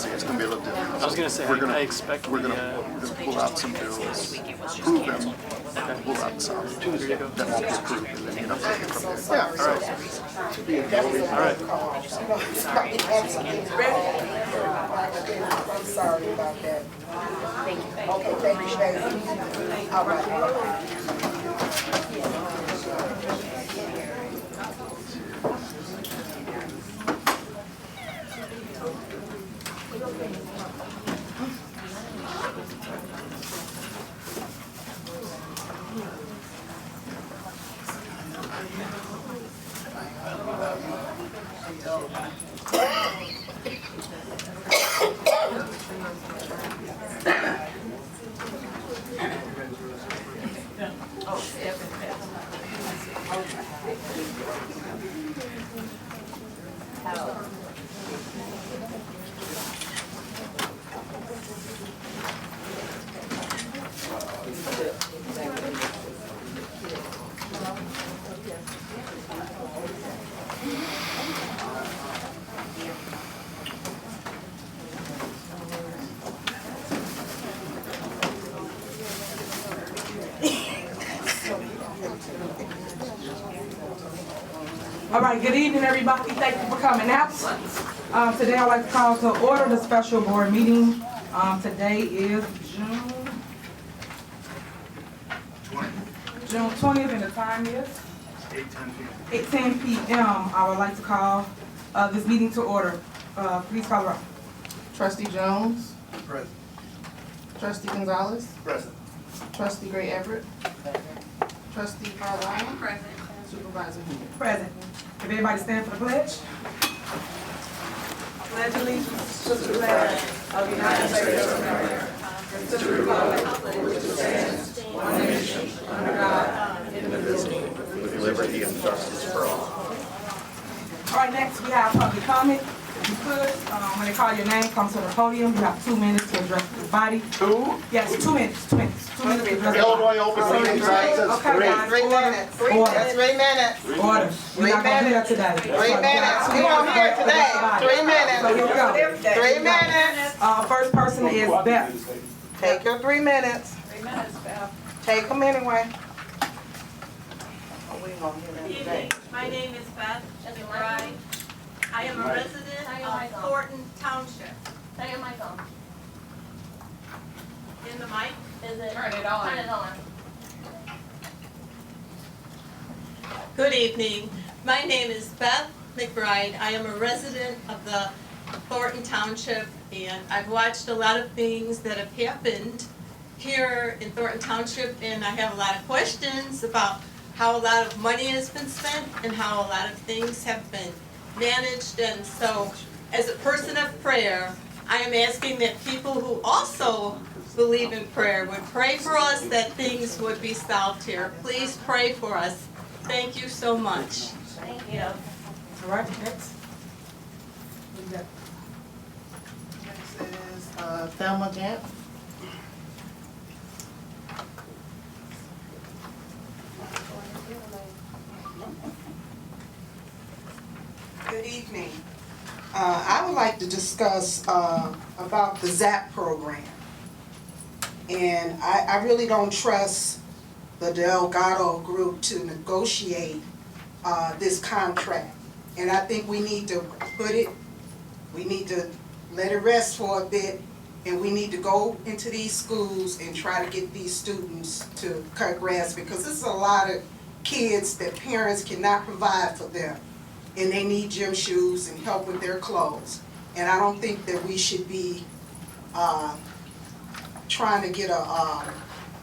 It's going to be a little different. I was going to say, I expect we're going to pull out some bills, prove them, and pull out some that won't be approved, and then take it from there. Yeah, all right. I'm sorry about that. Thank you. Okay, thank you, baby. All right. All right, good evening, everybody. Thank you for coming out. Today I'd like to call to order the special board meeting. Today is June 20th, and the time is 8:10 p.m. I would like to call this meeting to order. Please call the roll. Trustee Jones. Present. Trustee Gonzalez. Present. Trustee Gray Everett. Trustee Carlisle. Present. Supervisor Henry. Present. If everybody stand for the pledge. Pledge allegiance to the flag of the United States of America, and to the republic for which it stands, one nation, under God, indivisible, With liberty and justice for all. All right, next we have public comment. If you could, when they call your name, come to the podium. You have 2 minutes to address the body. 2? Yes, 2 minutes. 2 minutes. 2 minutes to address the body. Illinois Open Meetings Act says Okay, guys, 3 minutes. Order. 3 minutes. Order. We're not gonna do that today. 3 minutes. We won't hear today. 3 minutes. So here we go. 3 minutes. First person is Beth. Take your 3 minutes. 3 minutes, Beth. Take them anyway. Oh, we gonna hear that Good today. evening. My name is Beth McBride. I am a resident of Thornton Township. Turn your mic on. In the mic? Is it? Turn it on. Turn it on. Good evening. My name is Beth McBride. I am a resident of the Thornton Township, and I've watched a lot of things that have happened here in Thornton Township, and I have a lot of questions about how a lot of money has been spent and how a lot of things have been managed. And so, as a person of prayer, I am asking that people who also believe in prayer would pray for us, that things would be solved here. Please pray for us. Thank you so much. Thank you. All right, next. Who's that? Next is Thelma Gant. Good evening. I would like to discuss about the ZAP program. And I really don't trust the Delgado group to negotiate this contract. And I think we need to we need to let it rest for a bit, and we need to go into these schools and try to get these students to cut grass, because this is a lot of kids that parents cannot provide for them, and they need gym shoes and help with their clothes. And I don't think that we should be trying to get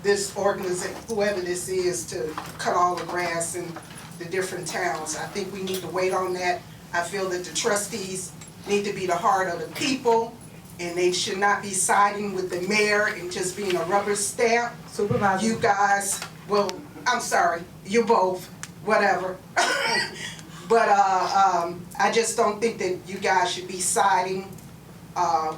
this organization, whoever this is, to cut all the grass in the different towns. I think we need to wait on that. I feel that the trustees need to be the heart of the people, and they should not be siding with the mayor and just being a rubber stamp. Supervisor. You guys, well, I'm sorry, you both, whatever. But I just don't think that you guys should be siding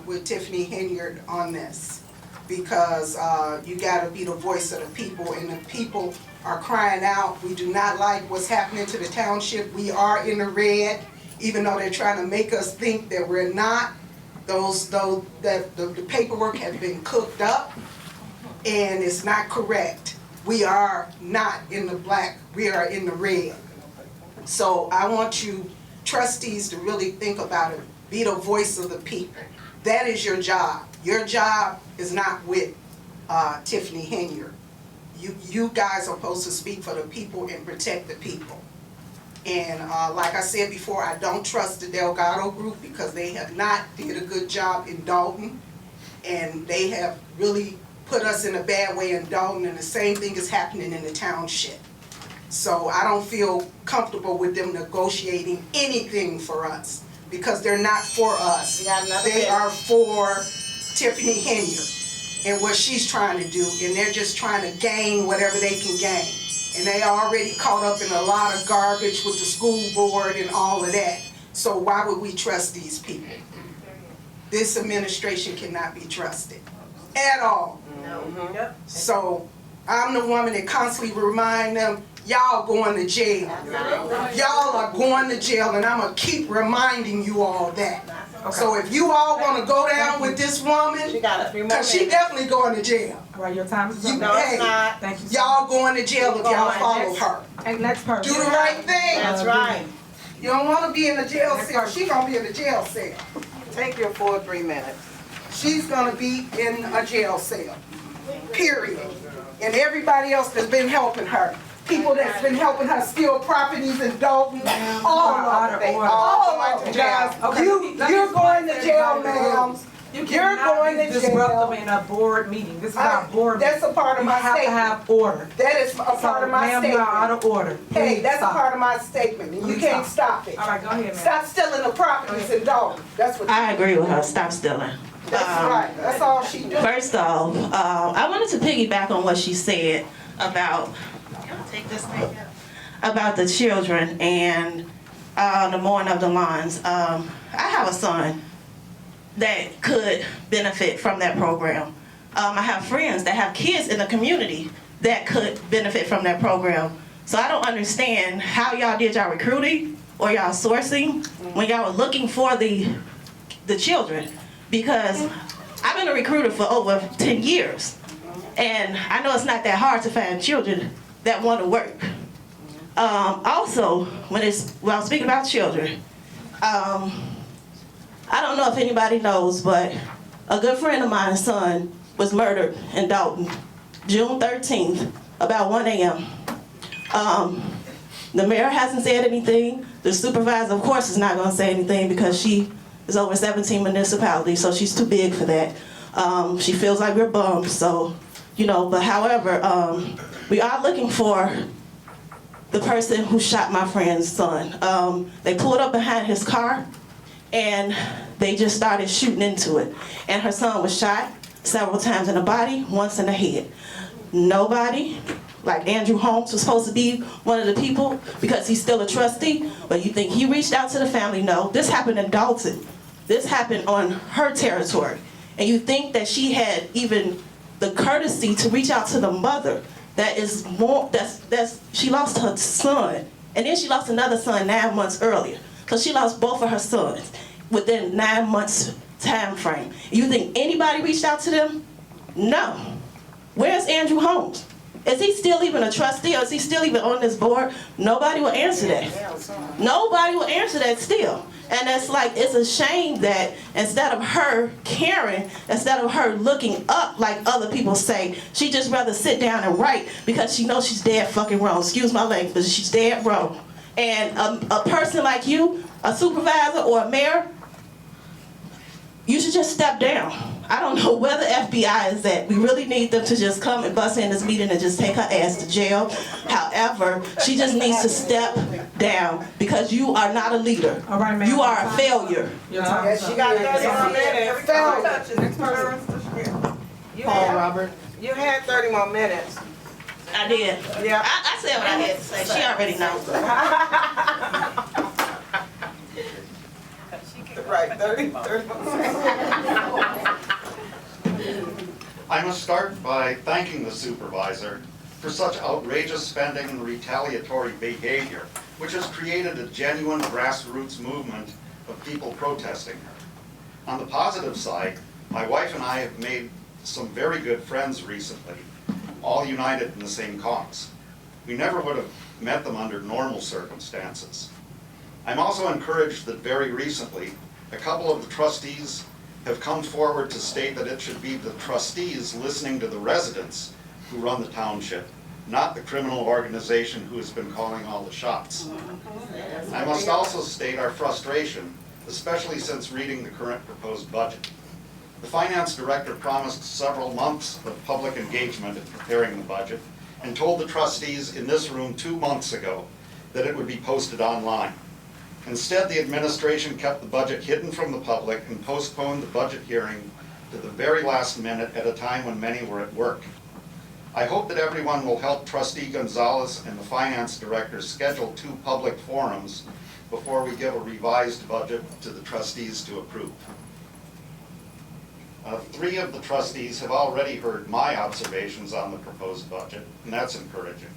with Tiffany Henyard on this, because you gotta be the voice of the people, and the people are crying out. We do not like what's happening to the township. We are in the red, even though they're trying to make us think that we're not. the paperwork has been cooked up and it's not correct. We are not in the black, we are in the red. So I want you trustees to really think about it. Be the voice of the people. That is your job. Your job is not with Tiffany Henier. You guys are supposed to speak for the people and protect the people. And like I said before, I don't trust the Delgado group because they have not did a good job in Dalton. And they have really put us in a bad way in Dalton, and the same thing is happening in the township. So I don't feel comfortable with them negotiating anything for us because they're not for us. They are for Tiffany Henier and what she's trying to do, and they're just trying to gain whatever they can gain. And they are already caught up in a lot of garbage with the school board and all of that. So why would we trust these people? This administration cannot be trusted at all. So I'm the woman that constantly remind them, y'all going to jail. Y'all are going to jail, and I'm going to keep reminding you all that. So if you all want to go down with this woman, because she definitely going to jail. Right, your time is up. No, it's not. Thank you. Y'all going to jail if y'all follow her. And next person. Do the right thing. That's right. You don't want to be in the jail cell. She going to be in the jail cell. Take your full 3 minutes. She's going to be in a jail cell. Period. And everybody else that's been helping her. People that's been helping her steal properties in Dalton, all of them. All of them. You're going to jail, ma'am. You're going to jail. Disruptive in a board meeting. This is our board meeting. That's a part of my statement. You have to have order. That is a part of my Ma'am, statement. you are out of order. Hey, that's a Stop. part of my statement, and you Please can't stop it. All right, go ahead, ma'am. Stop stealing the properties in Dalton. That's what. I agree with her. Stop stealing. That's right. That's all she does. First off, I wanted to piggyback on what she said about about the children and the mowing of the lawns. I have a son that could benefit from that program. I have friends that have kids in the community that could benefit from that program. So I don't understand how y'all did y'all recruiting or y'all sourcing when y'all were looking for the children, because I've been a recruiter for over 10 years. And I know it's not that hard to find children that want to work. Also, when I'm speaking about children, I don't know if anybody knows, but a good friend of mine's son was murdered in Dalton, June 13th, about 1 a.m. The mayor hasn't said anything. The supervisor, of course, is not going to say anything because she is over 17 municipalities, so she's too big for that. She feels like we're bums, so, you know, but however, we are looking for the person who shot my friend's son. They pulled up behind his car and they just started shooting into it. And her son was shot several times in the body, once in the head. Nobody, like Andrew Holmes was supposed to be one of the people because he's still a trustee, but you think he reached out to the family? No, this happened in Dalton. This happened on her territory. And you think that she had even the courtesy to reach out to the mother. That is more, she lost her son, and then she lost another son 9 months earlier. So she lost both of her sons within 9 months time frame. You think anybody reached out to them? No. Where's Andrew Holmes? Is he still even a trustee, or is he still even on this board? Nobody will answer that. Nobody will answer that still. And it's like, it's a shame that instead of her caring, instead of her looking up like other people say, she just rather sit down and write because she knows she's dead fucking wrong. Excuse my language, but she's dead wrong. And a person like you, a supervisor or a mayor, you should just step down. I don't know where the FBI is at. We really need them to just come and bust in this meeting and just take her ass to jail. However, she just needs to step down because you are not a leader. All right, ma'am. You are a failure. Your time is She up. got 30 more minutes. Paul Robert. You had 30 more minutes. I did. Yeah. I said what I had to say. She already knows. Right, 30 more I must start by thanking the supervisor for such outrageous spending and retaliatory behavior, which has created a genuine grassroots movement of people protesting her. On the positive side, my wife and I have made some very good friends recently, all united in the same cause. We never would have met them under normal circumstances. I'm also encouraged that very recently, a couple of the trustees have come forward to state that it should be the trustees listening to the residents who run the township, not the criminal organization who has been calling all the shots. I must also state our frustration, especially since reading the current proposed budget. The finance director promised several months of public engagement in preparing the budget and told the trustees in this room 2 months ago that it would be posted online. Instead, the administration kept the budget hidden from the public and postponed the budget hearing to the very last minute at a time when many were at work. I hope that everyone will help Trustee Gonzalez and the finance director schedule 2 public forums before we give a revised budget to the trustees to approve. 3 of the trustees have already heard my observations on the proposed budget, and that's encouraging.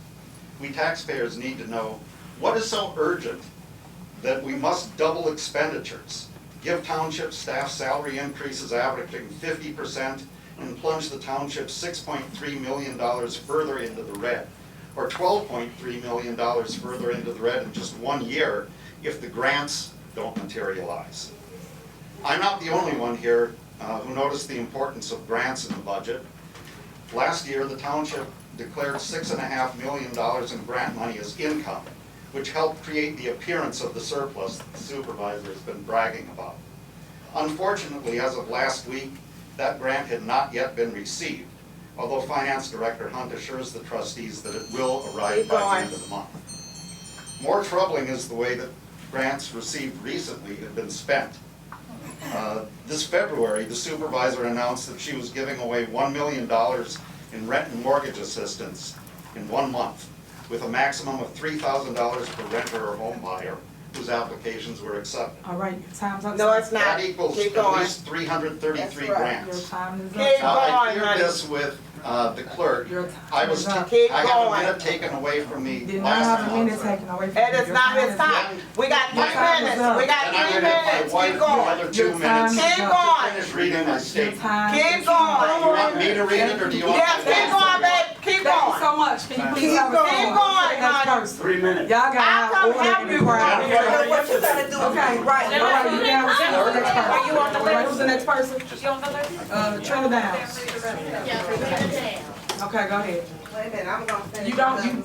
We taxpayers need to know what is so urgent that we must double expenditures, give township staff salary increases averaging 50%, and plunge the township $6.3 million further into the red, or $12.3 million further into the red in just 1 year if the grants don't materialize. I'm not the only one here who noticed the importance of grants in the budget. Last year, the township declared $6.5 million in grant money as income, which helped create the appearance of the surplus that the supervisor has been bragging about. Unfortunately, as of last week, that grant had not yet been received, although Finance Director Hunt assures the trustees that it will arrive by the end of the month. More troubling is the way that grants received recently have been spent. This February, the supervisor announced that she was giving away $1 million in rent and mortgage assistance in 1 month, with a maximum of $3,000 per renter or home buyer whose applications were accepted. All right, your time's up. No, it's not. That equals Keep at going. least 333 That's right. Your grants. time is Keep up. Now, I going, cleared honey. this with the clerk. Your time I was, is up. Keep I had a going. minute taken away from me Did not last have a time. minute taken away from you. And it's Your not his is up. time. We got 3 Your time is minutes. up. We got And I'm 3 gonna give my minutes. wife Keep the going. other 2 Your time minutes is Keep to up. going. finish reading my Your statement. time Keep is going. You want me to read it, or do you want? Yes, me to keep going, babe. Keep Thank you going. so much. Can you please Keep have a going. seat? Keep going, Next honey. person. 3 minutes. Y'all gotta I'll have come order help in you. the crowd. You know what you gotta do. Okay, right. All right, you down with the next person. Are you on the All right, list? who's the next person? You on the list? Trina Downs. Yeah. Okay, go ahead. Wait a minute, I'm gonna finish.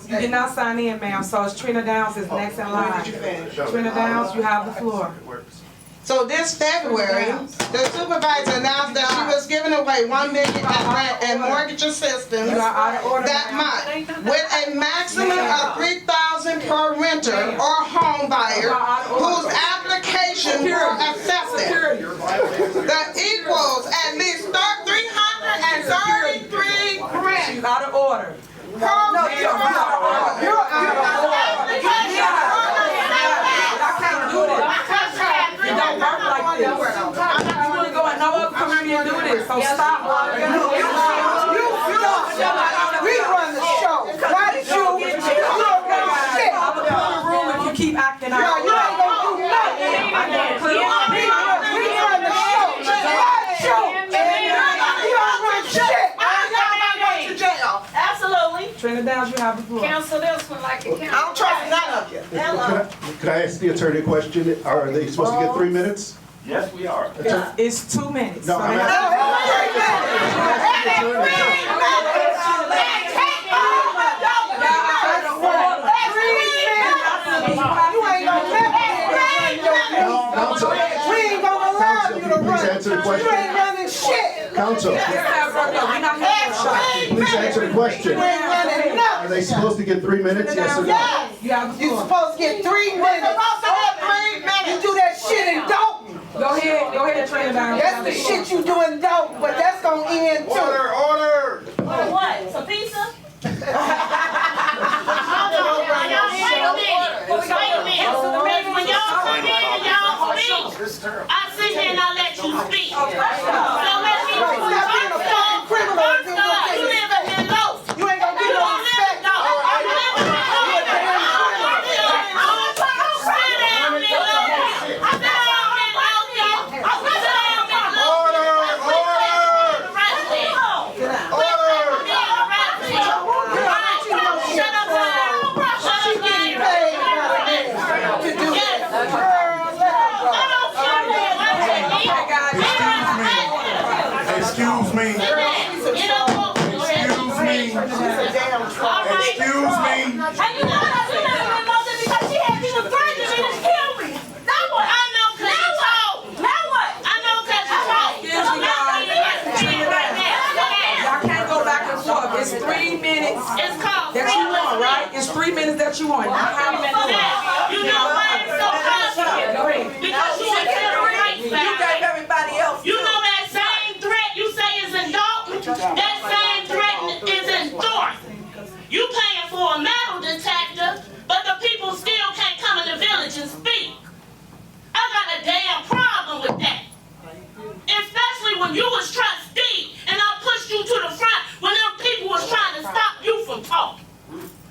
You did not sign in, ma'am, so it's Trina Downs is next in line. Trina Downs, you have the floor. So this February, the supervisor announced that she was giving away $1 million in rent and mortgage assistance You are out of order, that ma'am. month, with a maximum of $3,000 per renter or home buyer whose application were accepted. Security. That equals at least 333 grants. She's out of order. Per renter. You're out of order. I can't do this. It don't work like this. You wanna go in no other community and do this, so stop. We run the show. Why did you don't run shit? I'm gonna clear the room if you keep acting out. Girl, you ain't gonna do nothing. I'm gonna clear the room. We run the show. Run show. You don't run shit. Y'all might go to jail. Absolutely. Trina Downs, you have the floor. Cancel this one like it I don't trust none of you. Hello. Could I ask the attorney a question? Are they supposed to get 3 minutes? Yes, we are. It's 2 minutes. No, so I'm they have- Counsel, We ain't gonna allow you to please run. answer the You question. ain't running shit. Counsel, We're not here for a shot. please answer the question. You ain't running Are nothing. they supposed to get 3 minutes? Yes or no? Yes. You have the You floor. supposed to get 3 minutes. You do that shit in Dalton. Go ahead, Trina Downs. That's the shit you do in Dalton, but that's gonna end too. Order! What? Some pizza? When y'all come in and y'all speak, I sit here and I let you speak. So let me Stop being a fucking criminal and do your you thing. live in here low. You ain't gonna get no respect. Excuse me. Sit down. Get up off the Excuse me. All right. Excuse me. And you know how you never been mother because she had people threatening me to kill me. Now what? I know cause you talk. Now what? I know cause you talk. Excuse me, y'all. Right now. Y'all can't go back and forth. It's 3 minutes It's called that you want, right? It's 3 minutes that you want, not how many minutes. You know why it's so complicated? Because you were civil rights You back. gave everybody else. You know that same threat you say is in Dalton, that same threat is in Thornton. You paying for a metal detector, but the people still can't come in the village and speak. I got a damn problem with that. Especially when you was trustee and I pushed you to the front when them people was trying to stop you from talking.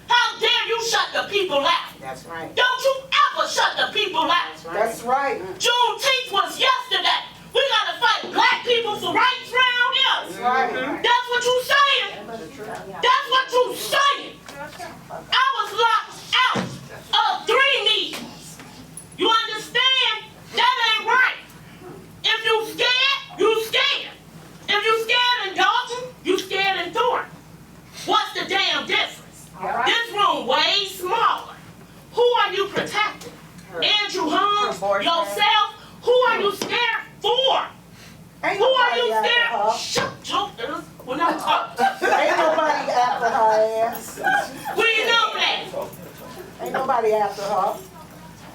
How dare you shut the people out? That's right. Don't you ever shut the people out. That's right. Juneteenth was yesterday. We gotta fight black people for rights around here. That's right. That's what you saying. That's what you saying. I was locked out of 3 meetings. You understand? That ain't right. If you scared, you scared. If you scared in Dalton, you scared in Thornton. What's the damn difference? This room way smaller. Who are you protecting? Andrew Holmes? Yourself? Who are you scared for? Ain't Who are nobody you after scared? her. Shut your when I talk. Ain't nobody after her ass. We know that. Ain't nobody after her.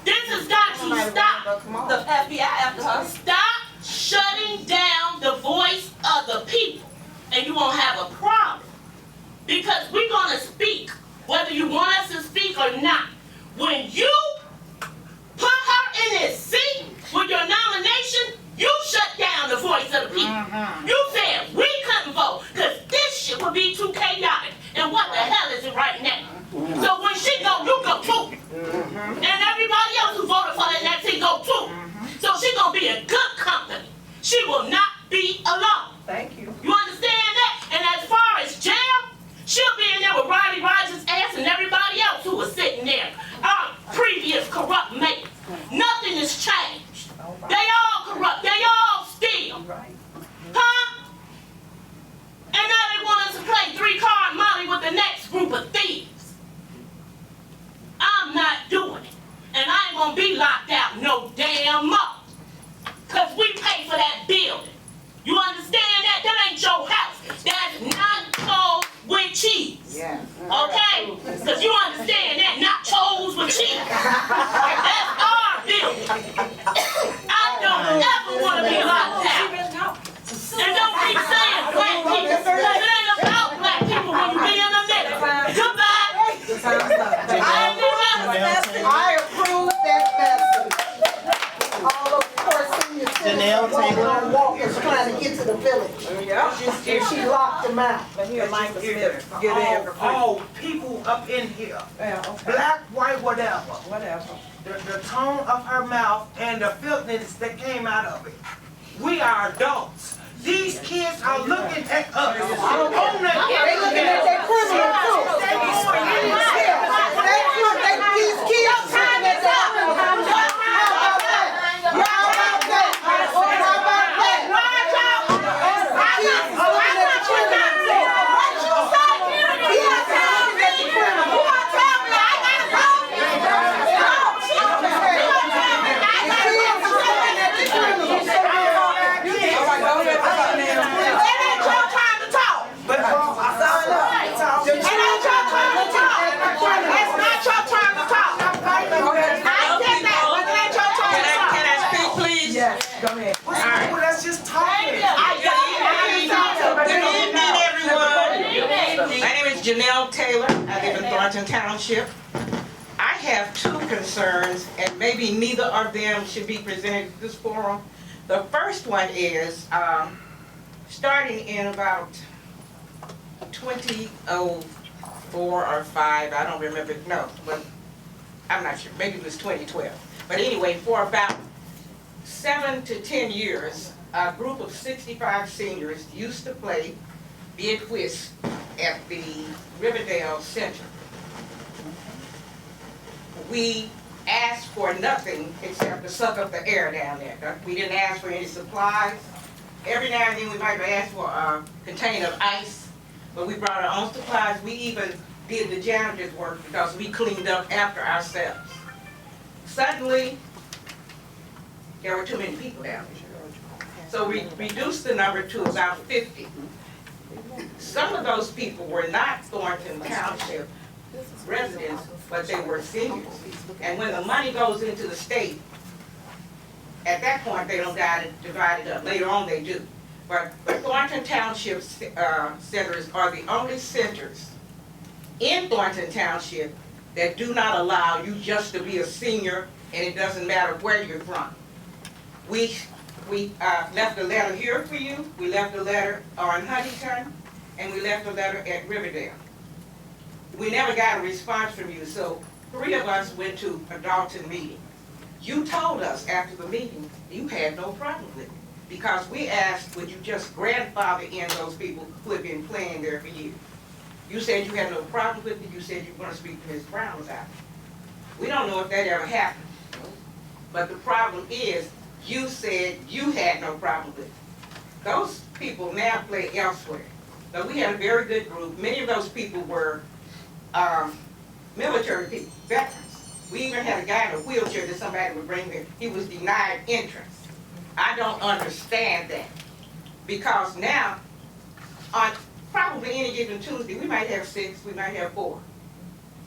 This has got to stop. The FBI after her. Stop shutting down the voice of the people, and you won't have a problem. Because we're gonna speak, whether you want us to speak or not. When you put her in this seat with your nomination, you shut down the voice of the people. You said we couldn't vote because this shit would be too chaotic. And what the hell is it right now? So when she go, you go too. And everybody else who voted for her in that seat go too. So she gonna be a good company. She will not be alone. Thank you. You understand that? And as far as jail, she'll be in there with Riley Rogers' ass and everybody else who was sitting there. Our previous corrupt mates. Nothing has changed. They all corrupt. They all steal. Huh? And now they want us to play 3-card Molly with the next group of thieves. I'm not doing it. And I ain't gonna be locked out no damn more. Cause we pay for that building. You understand that? That ain't your house. That's not told with cheese. Yeah. Okay? Cause you understand that? Not toes with cheese. That's our building. I don't ever want to be locked out. And don't keep saying black people. Cause it ain't about black people when you be in the middle. Goodbye. I approve that message. All of the poor senior citizens walking on walkers trying to get to the village. And she locked them out. All people up in here, black, white, whatever. The tone of her mouth and the filthiness that came out of it. We are adults. These kids are looking at us. They looking at their criminal too. These kids looking at their criminal. How about that? How about that? How about that? Kids looking at the criminal too. What you say? Kids looking at the criminal. You want to tell me I got to go? The kids looking at the criminal. Let's just talk. Good evening, everyone. My name is Janelle Taylor. I live in Thornton Township. I have 2 concerns, and maybe neither of them should be presented at this forum. The first one is, starting in about 2004 or 5, I don't remember, no, but I'm not sure, maybe it was 2012. But anyway, for about 7 to 10 years, a group of 65 seniors used to play bid whist at the Riverdale Center. We asked for nothing except to suck up the air down there. We didn't ask for any supplies. Every now and then we might ask for a container of ice, but we brought our own supplies. We even did the janitor's work because we cleaned up after ourselves. Suddenly, there were too many people down there. So we reduced the number to about 50. Some of those people were not Thornton Township residents, but they were seniors. And when the money goes into the state, at that point, they don't divide it up. Later on, they do. But Thornton Township centers are the only centers in Thornton Township that do not allow you just to be a senior, and it doesn't matter where you're from. We left a letter here for you. We left a letter on Huntington, and we left a letter at Riverdale. We never got a response from you, so 3 of us went to a Dalton meeting. You told us after the meeting you had no problem with it, because we asked, would you just grandfather in those people who had been playing there for years? You said you had no problem with it. You said you were going to speak to Ms. Brown about it. We don't know if that ever happened. But the problem is, you said you had no problem with it. Those people now play elsewhere. But we had a very good group. Many of those people were military people, veterans. We even had a guy in a wheelchair that somebody would bring there. He was denied entrance. I don't understand that. Because now, on probably any given Tuesday, we might have 6, we might have 4.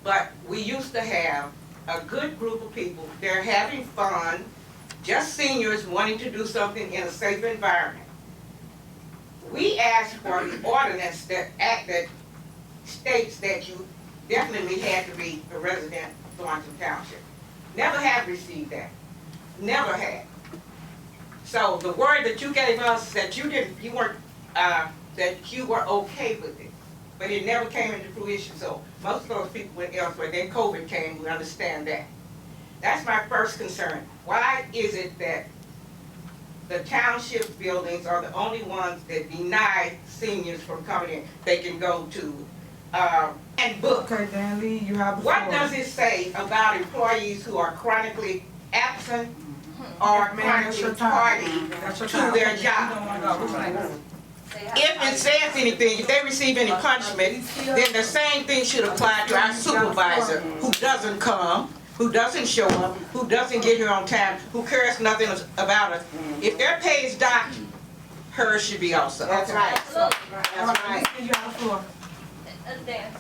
But we used to have a good group of people. They're having fun, just seniors wanting to do something in a safe environment. We asked for an ordinance that states that you definitely had to be a resident of Thornton Township. Never have received that. Never had. So the word that you gave us that that you were okay with it, but it never came into fruition. So most of those people went elsewhere. Then COVID came. We understand that. That's my first concern. Why is it that the township buildings are the only ones that deny seniors from coming in? They can go to and book. Okay, Dan Lee, you have the floor. What does it say about employees who are chronically absent or chronically tardy to their job? If it says anything, if they receive any punishment, then the same thing should apply to our supervisor who doesn't come, who doesn't show up, who doesn't get here on time, who cares nothing about us. If their pay is docked, hers should be also. That's right. That's right. You have the floor. Dan.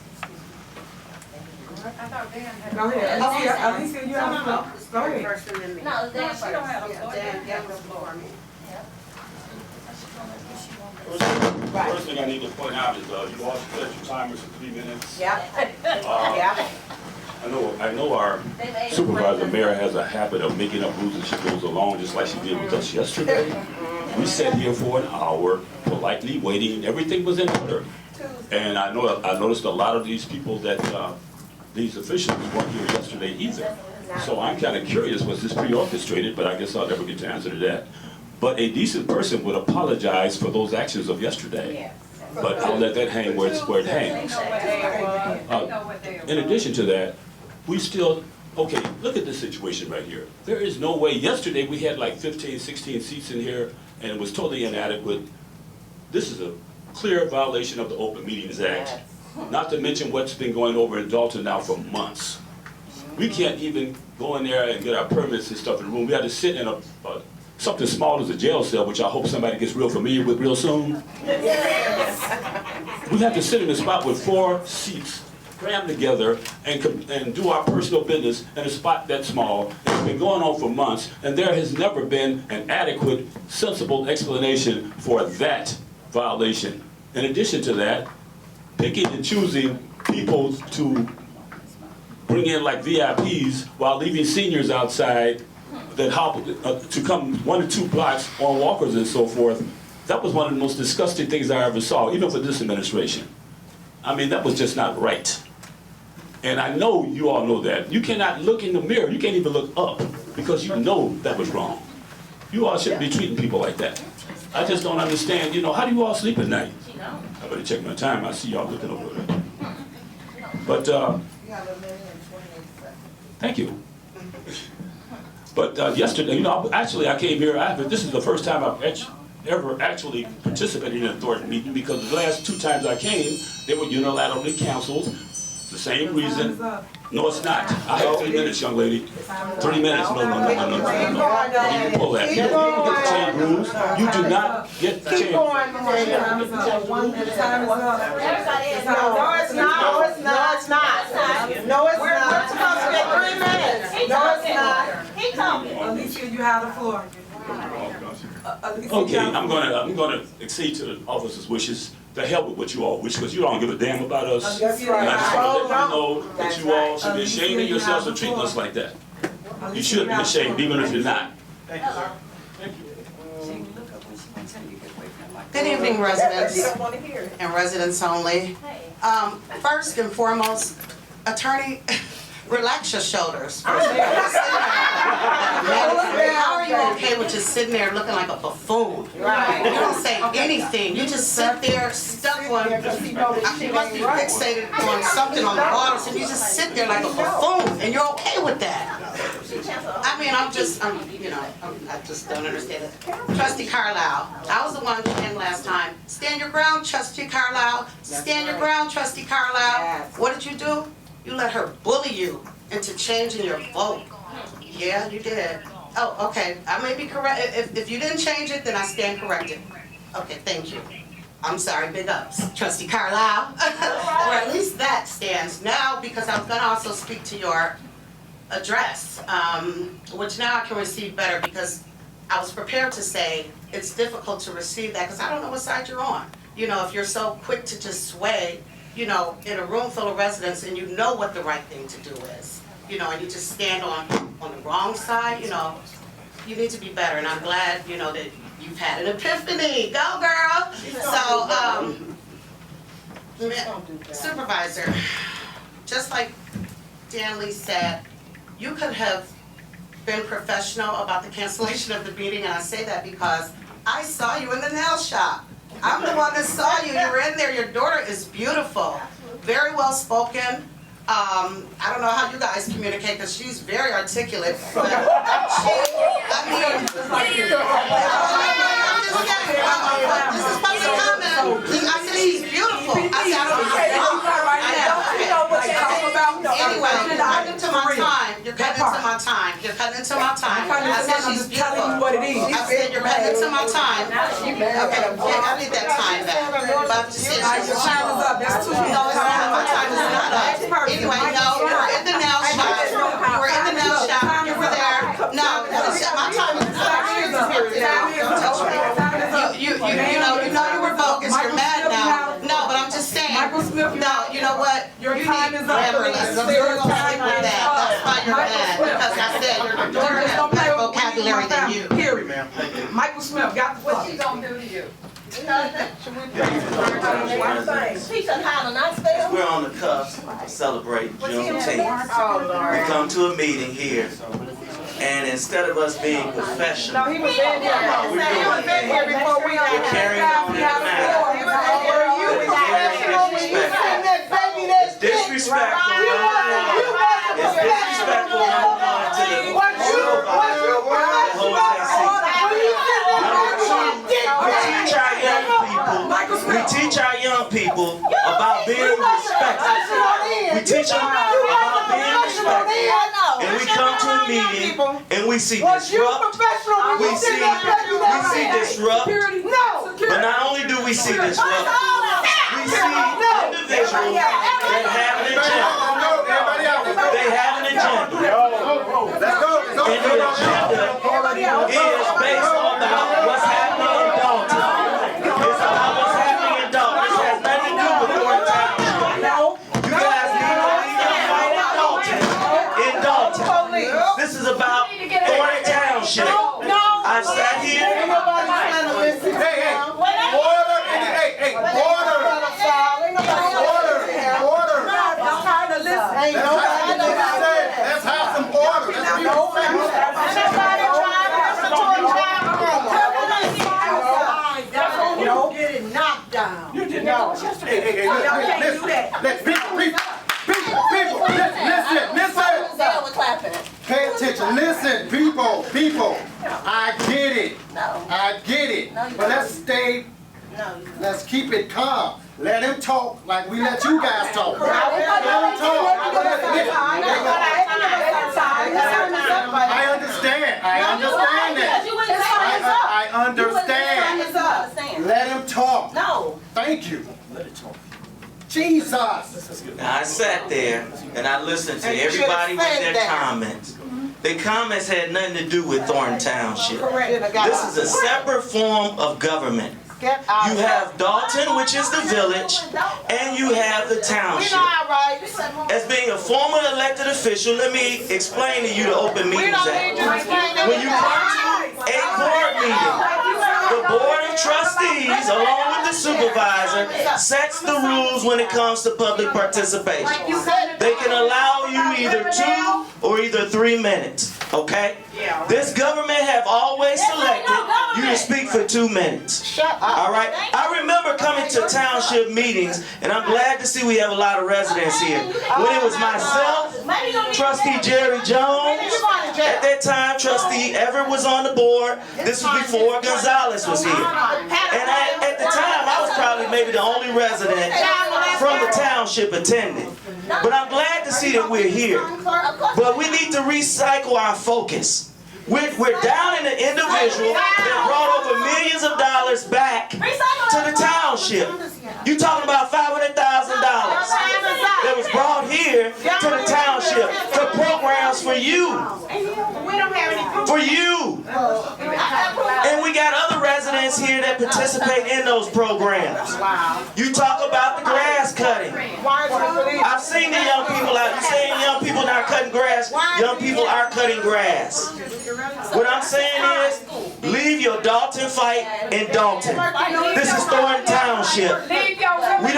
I thought Dan had. Go ahead. Alicia, you have the floor. Go ahead. No, Dan, she don't have a floor. Dan have the floor. First thing I need to point out is you all set your timers for 3 minutes. Yeah. I know our supervisor mayor has a habit of making up rules as she goes along, just like she did with us yesterday. We sat here for an hour, politely waiting. Everything was in order. And I noticed a lot of these people that these officials weren't here yesterday either. So I'm kind of curious, was this pre-orchestrated? But I guess I'll never get to answer to that. But a decent person would apologize for those actions of yesterday. But I'll let that hang where it hangs. In addition to that, we still, okay, look at this situation right here. There is no way, yesterday we had like 15, 16 seats in here, and it was totally inadequate. This is a clear violation of the Open Meetings Act. Not to mention what's been going over in Dalton now for months. We can't even go in there and get our permits and stuff in the room. We had to sit in something small as a jail cell, which I hope somebody gets real familiar with real soon. We have to sit in a spot with 4 seats crammed together and do our personal business in a spot that small. It's been going on for months, and there has never been an adequate, sensible explanation for that violation. In addition to that, picking and choosing people to bring in like VIPs while leaving seniors outside that hop to come 1 or 2 blocks on walkers and so forth, that was one of the most disgusting things I ever saw, even for this administration. I mean, that was just not right. And I know you all know that. You cannot look in the mirror, you can't even look up, because you know that was wrong. You all shouldn't be treating people like that. I just don't understand, how do you all sleep at night? I better check my time, I see y'all looking over there. But, thank you. But yesterday, actually I came here, this is the first time I've ever actually participated in a Thornton meeting because the last 2 times I came, they were unilaterally canceled. The same reason. No, it's not. I have 3 minutes, young lady. 3 minutes. No. Don't even pull that. You don't get to change rules. You do not get to change. No, it's not. We're supposed to get 3 minutes. No, it's not. He told me. Alicia, you have the floor. Okay, I'm gonna accede to the officer's wishes. To hell with what you all wish, because you don't give a damn about us. That's right. And I just want to let you know that you all should be ashamed of yourselves for treating us like that. You should be ashamed, even if you're not. Good evening, residents and residents only. First and foremost, attorney, relax your shoulders. How are you okay with just sitting there looking like a buffoon? You don't say anything. You just sit there stuck on, you must be fixated on something on the bars, and you just sit there like a buffoon, and you're okay with that. I mean, I just don't understand it. Trustee Carlisle, I was the one who came last time. Stand your ground, Trustee Carlisle. Stand your ground, Trustee Carlisle. What did you do? You let her bully you into changing your vote. Yeah, you did. Oh, okay. I may be correct. If you didn't change it, then I stand corrected. Okay, thank you. I'm sorry, big ups. Trustee Carlisle. Or at least that stands. Now, because I'm going to also speak to your address, which now I can receive better because I was prepared to say it's difficult to receive that because I don't know what side you're on. You know, if you're so quick to just sway, you know, in a room full of residents and you know what the right thing to do is, you know, and you just stand on the wrong side, you know, you need to be better. And I'm glad, you know, that you've had an epiphany. Go, girl. So, Supervisor, just like Dan Lee said, you could have been professional about the cancellation of the meeting, and I say that because I saw you in the nail shop. I'm the one that saw you. You were in there. Your daughter is beautiful, very well spoken. I don't know how you guys communicate because she's very articulate. But this is public comment. I said she's beautiful. I said I don't know. Anyway, you're cutting into my time. You're cutting into my time. You're cutting into my time. I said she's beautiful. I said you're cutting into my time. Okay, I need that time back. But your time is up. That's 2 minutes. No, it's not. My time is not up. Anyway, no, you were in the nail shop. You were in the nail shop. You were there. No, my time is up. Don't touch me. You know you were focused. You're mad now. No, but I'm just saying. No, you know what? Your time is up. I'm still gonna stick with that. That's why you're mad. Because I said your daughter has better vocabulary than you. Period. Michael Smith got the floor. What she gonna do to you? Nothing. Peace and Highland, I spell. We're on the cusp to celebrate Juneteenth. We come to a meeting here, and instead of us being professional, He was in here before we got we're carrying on in the matter. It's disrespectful. It's disrespectful number one to the we teach our young people about being respectful. We teach them about being respectful. And we come to a meeting and we see disrupt. We see disrupt. But not only do we see disrupt, we see individuals that have an agenda. They have an agenda. And the agenda is based on what's happening in Dalton. It's about what's happening in Dalton. This has nothing to do with Thornton Township. You guys need to leave your fight in Dalton. This is about Thornton Township. I sat here. Let's have some order. Get it knocked down. You did not. Hey, listen. Pay attention. Listen, people. I get it. No. I get it. No. But let's keep it calm. Let him talk like we let you guys talk. Let him talk. I understand. I understand. Let him talk. No. Thank you. Jesus. Now, I sat there and I listened to everybody with their comments. Their comments had nothing to do with Thornton Township. This is a separate form of government. You have Dalton, which is the village, and you have the township. As being a former elected official, let me explain to you the Open Meetings Act. When you come to a board meeting, the Board of Trustees, along with the supervisor, sets the rules when it comes to public participation. They can allow you either 2 or either 3 minutes, okay? This government have always selected you to speak for 2 minutes. All right? I remember coming to township meetings, and I'm glad to see we have a lot of residents here. When it was myself, Trustee Jerry Jones, at that time, Trustee Everett was on the board. This was before Gonzalez was here. And at the time, I was probably maybe the only resident from the township attending. But I'm glad to see that we're here. But we need to recycle our focus. We're down in the individual that brought over millions of dollars back to the township. You talking about $500,000 that was brought here to the township for programs for you. For you. And we got other residents here that participate in those programs. You talk about the grass cutting. I've seen the young people out. You're saying young people not cutting grass. Young people are cutting grass. What I'm saying is, leave your Dalton fight in Dalton. This is Thornton Township. We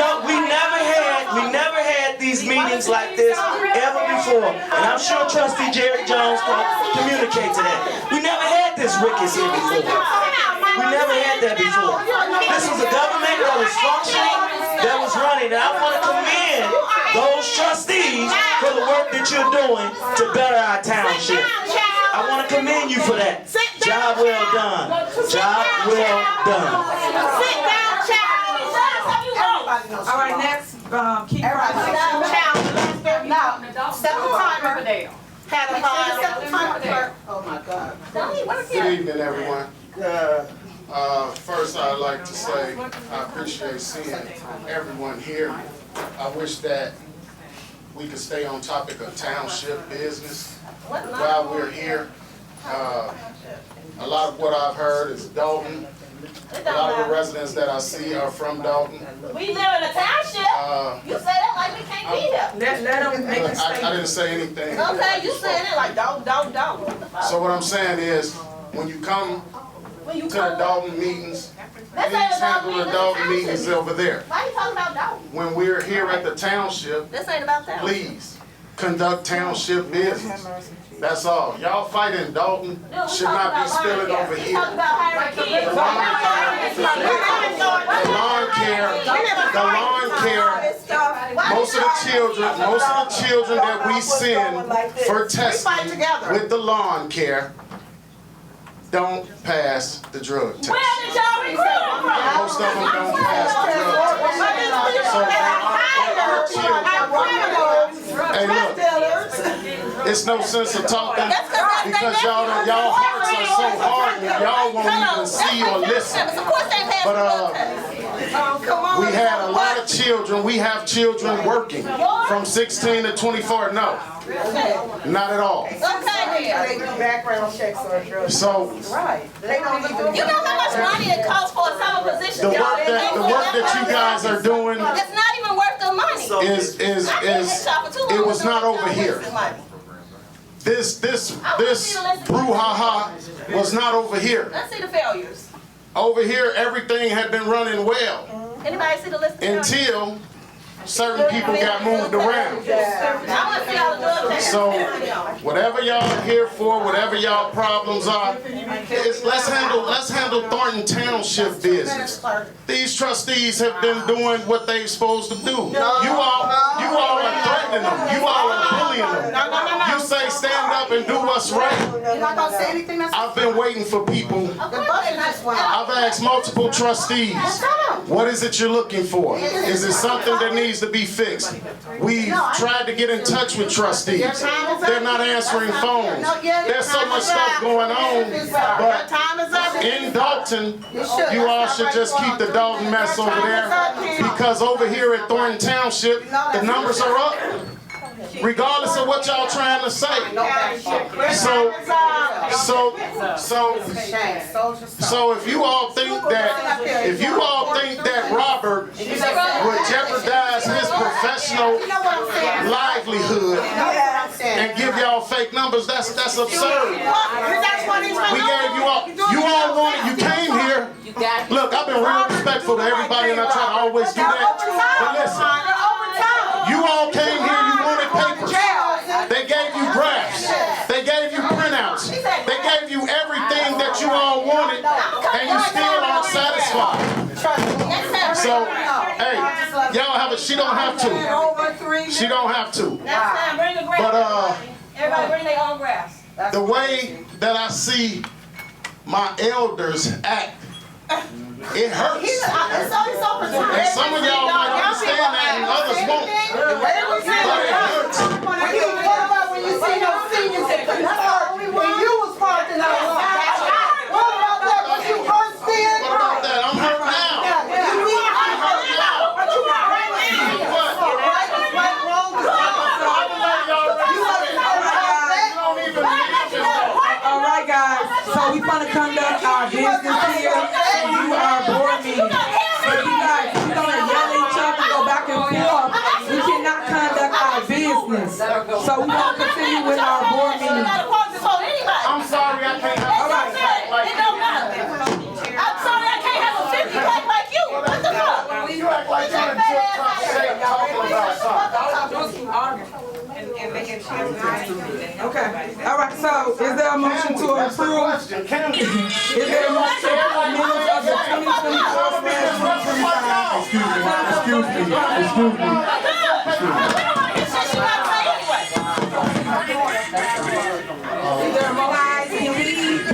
never had these meetings like this ever before. And I'm sure Trustee Jerry Jones can communicate to that. We never had this ruckus here before. We never had that before. This was a government that was functioning, that was running. And I want to commend those trustees for the work that you're doing to better our township. I want to commend you for that. Job well done. Job well done. Sit down, child. All right, next, keep right. Now, set the timer. Set the timer, clerk. Oh my God. Good evening, everyone. First, I'd like to say I appreciate seeing everyone here. I wish that we could stay on topic of township business while we're here. A lot of what I've heard is Dalton. A lot of the residents that I see are from Dalton. We live in a township. You say that like we can't be here. Let them make a statement. I didn't say anything. Okay, you saying it like don't. So what I'm saying is, when you come to the Dalton meetings, please handle the Dalton meetings over there. Why are you talking about Dalton? When we're here at the township, This ain't about that. please conduct township business. That's all. Y'all fighting Dalton should not be spilling over here. The lawn care, most of the children that we send for testing with the lawn care don't pass the drug test. Where did y'all recruit from? Most of them don't pass the drug test. So there are children. Hey, look, it's no sense of talking because y'all hearts are so hard and y'all won't even see or listen. But we had a lot of children. We have children working from 16 to 24. No, not at all. Background checks are drugs. So, They don't even. You know how much money it costs for a summer position? the work that you guys are doing It's not even worth the money. it was not over here. This brouhaha was not over here. Let's see the failures. Over here, everything had been running well Anybody see the list of failures? until certain people got moved around. I want to see all the drug tests. So, whatever y'all are here for, whatever y'all problems are, let's handle Thornton Township business. These trustees have been doing what they're supposed to do. You all are threatening them. You all are bullying them. You say stand up and do what's right. You're not gonna say anything that's. I've been waiting for people. The budget just went I've up. asked multiple trustees, what is it you're looking for? Is it something that needs to be fixed? We've tried to get in touch with trustees. They're not answering phones. There's so much stuff going on, but in Dalton, you all should just keep the Dalton mess over there, because over here at Thornton Township, the numbers are up, regardless of what y'all trying to say. So if you all think that Robert would jeopardize his professional livelihood and give y'all fake numbers, that's absurd. We gave you all wanted, you came here. Look, I've been real respectful to everybody and I try to always do that. But listen, you all came here, you wanted papers. They gave you graphs. They gave you printouts. They gave you everything that you all wanted, and you still aren't satisfied. So, hey, y'all have it. She don't have to. She don't have to. But everybody bring their own graphs. the way that I see my elders act, it hurts. And some of y'all might understand that and others won't. But it hurts. What about when you see those seniors that couldn't park when you was parking out? What about that? Was you hurt then? What about that? I'm hurt now. I'm hurt now. But you not right now. What? All right, guys, so we want to conduct our business here and do our board meeting. So you guys, we're going to yell at each other, go back and forth. We cannot conduct our business. So we're going to continue with our board meeting. I'm sorry I can't have All right. It don't matter. I'm sorry I can't have a 50 pack like you. What the fuck? You act like you're in just talking about something. Okay, all right, so is there a motion to approve? Is there a motion to approve minutes of the 2024/2025? Excuse Is there a motion?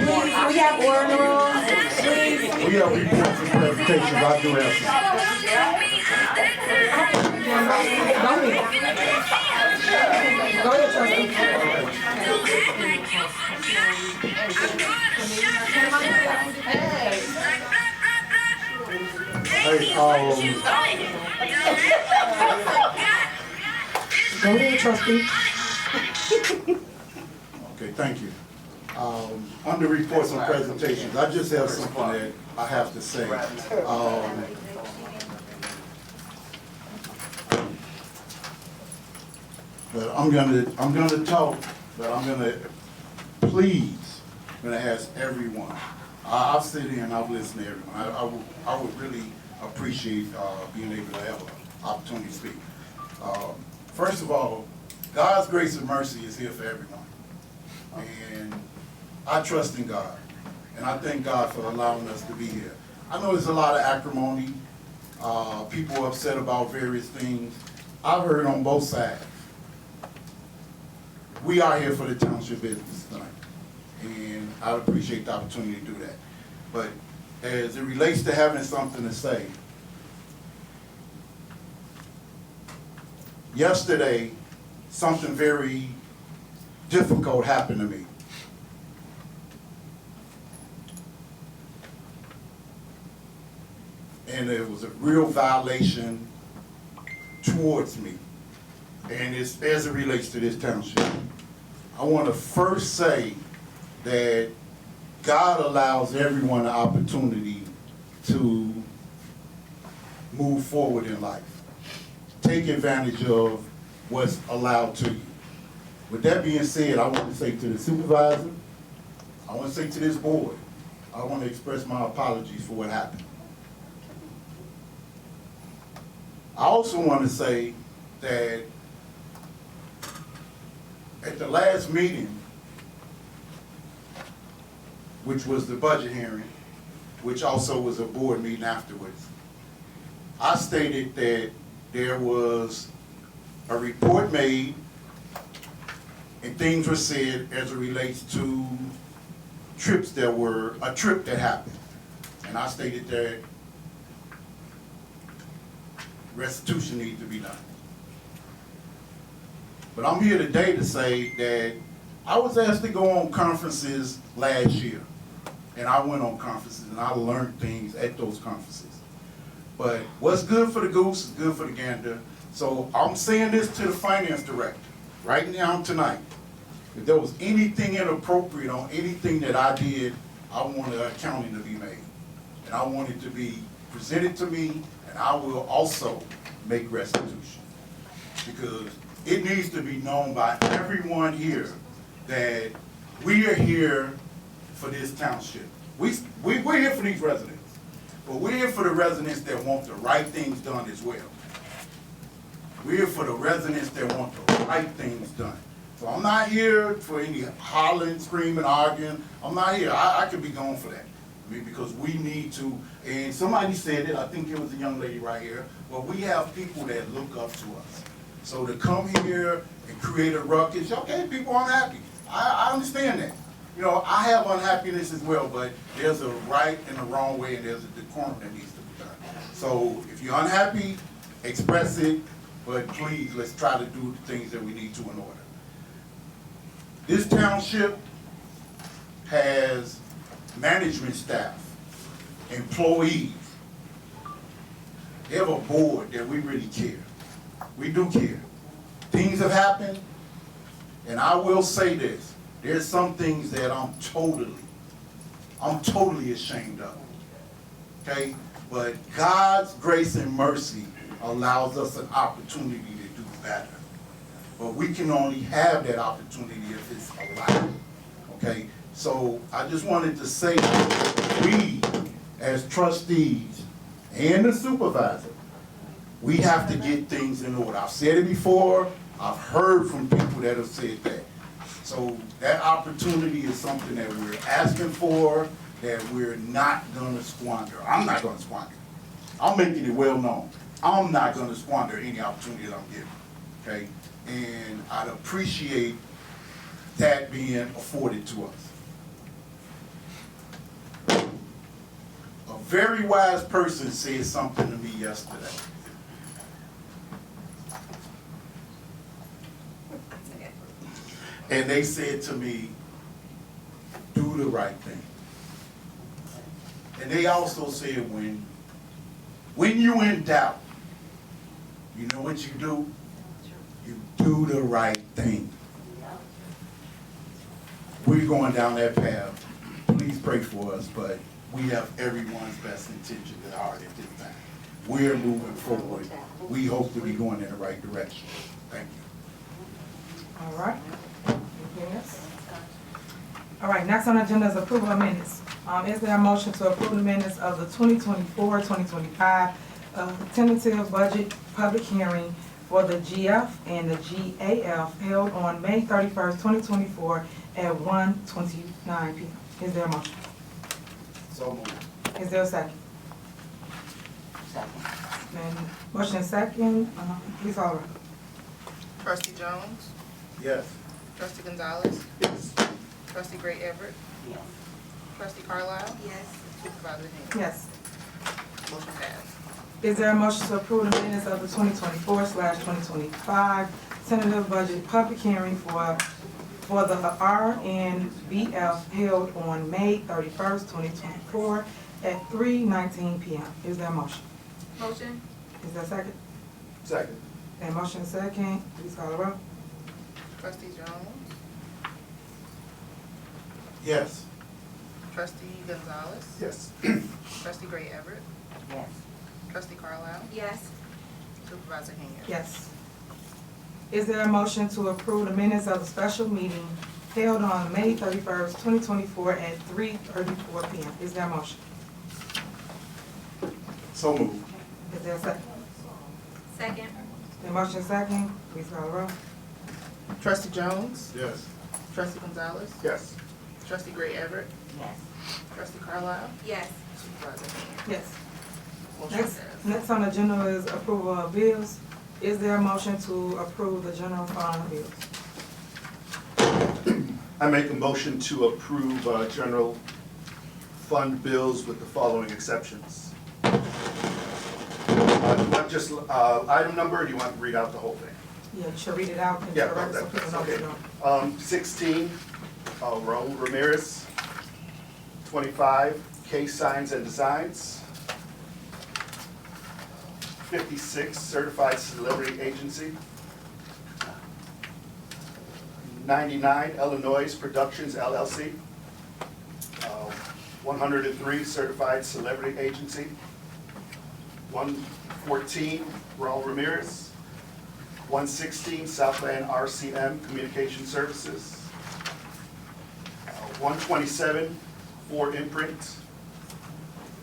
Please, we have order in the room, please. We have reports and presentations. I do have Go ahead, trustee. Hey, Go ahead, trustee. okay, thank you. Under reports and presentations, I just have something that I have to say. But I'm gonna talk, but I'm gonna ask everyone. I've sit here and I've listened to everyone. I would really appreciate being able to have an opportunity to speak. First of all, God's grace and mercy is here for everyone. And I trust in God. And I thank God for allowing us to be here. I know there's a lot of acrimony. People are upset about various things. I've heard on both sides. We are here for the township business tonight. And I appreciate the opportunity to do that. But as it relates to having something to say, yesterday, something very difficult happened to me. And it was a real violation towards me. And it's as it relates to this township. I want to first say that God allows everyone the opportunity to move forward in life. Take advantage of what's allowed to you. With that being said, I want to say to the supervisor, I want to say to this board, I want to express my apologies for what happened. I also want to say that at the last meeting, which was the budget hearing, which also was a board meeting afterwards, I stated that there was a report made and things were said as it relates to a trip that happened. And I stated that restitution needs to be done. But I'm here today to say that I was asked to go on conferences last year. And I went on conferences and I learned things at those conferences. But what's good for the goose is good for the gander. So I'm saying this to the finance director right now tonight. If there was anything inappropriate on anything that I did, I want an accounting to be made. And I want it to be presented to me, and I will also make restitution. Because it needs to be known by everyone here that we are here for this township. We're here for these residents, but we're here for the residents that want the right things done as well. We're here for the residents that want the right things done. So I'm not here for any hollering, screaming, arguing. I'm not here. I could be gone for that. I mean, because we need to, and somebody said it, I think it was a young lady right here, but we have people that look up to us. So to come here and create a ruckus, okay, people are unhappy. I understand that. You know, I have unhappiness as well, but there's a right and a wrong way, and there's a decorum that needs to be done. So if you're unhappy, express it, but please, let's try to do the things that we need to in order. This township has management staff, employees. They have a board that we really care. We do care. Things have happened, and I will say this. There's some things that I'm totally ashamed of, okay? But God's grace and mercy allows us an opportunity to do better. But we can only have that opportunity if it's allowed, okay? So I just wanted to say that we, as trustees and the supervisor, we have to get things in order. I've said it before. I've heard from people that have said that. So that opportunity is something that we're asking for, that we're not going to squander. I'm not going to squander. I'm making it well known. I'm not going to squander any opportunity that I'm given, okay? And I'd appreciate that being afforded to us. A very wise person said something to me yesterday. And they said to me, do the right thing. And they also said, when you in doubt, you know what you do? You do the right thing. We're going down that path. Please pray for us, but we have everyone's best intentions at heart at this time. We're moving forward. We hope to be going in the right direction. Thank you. All right. Anything else? All right, next on the agenda is approval of minutes. Is there a motion to approve the minutes of the 2024-2025 tentative budget public hearing for the GF and the GAF held on May 31st, 2024 at 1:29 p.m. Is there a motion? So moved. Is there a second? Second. And motion is second. Please call the roll. Trustee Jones? Yes. Trustee Gonzalez? Yes. Trustee Gray Everett? Yes. Trustee Carlisle? Yes. Supervisor Haynes? Yes. Motion passed. Is there a motion to approve the minutes of the 2024/2025 tentative budget public hearing for the RNBF held on May 31st, 2024 at 3:19 p.m. Is there a motion? Motion? Is there a second? Second. And motion second. Please call the roll. Trustee Jones? Yes. Trustee Gonzalez? Yes. Trustee Gray Everett? Yes. Trustee Carlisle? Yes. Supervisor Haynes? Yes. Is there a motion to approve the minutes of the special meeting held on May 31st, 2024 at 3:34 p.m.? Is there a motion? So moved. Is there a second? Second. The motion second. Please call the roll. Trustee Jones? Yes. Trustee Gonzalez? Yes. Trustee Gray Everett? Yes. Trustee Carlisle? Yes. Supervisor Haynes? Yes. Motion Next, passed. next on the agenda is approval of bills. Is there a motion to approve the general fund bills? I make a motion to approve general fund bills with the following exceptions. Do you want just item number, or do you want to read out the whole thing? Yeah, you should read it out. And Yeah, so people that's know what okay. you're doing. 16, Raul Ramirez. 25, K Signs and Designs. 56, Certified Celebrity Agency. 99, Illinois Productions LLC. 103, Certified Celebrity Agency. 114, Raul Ramirez. 116, Southland RCM Communication Services. 127, For Imprint.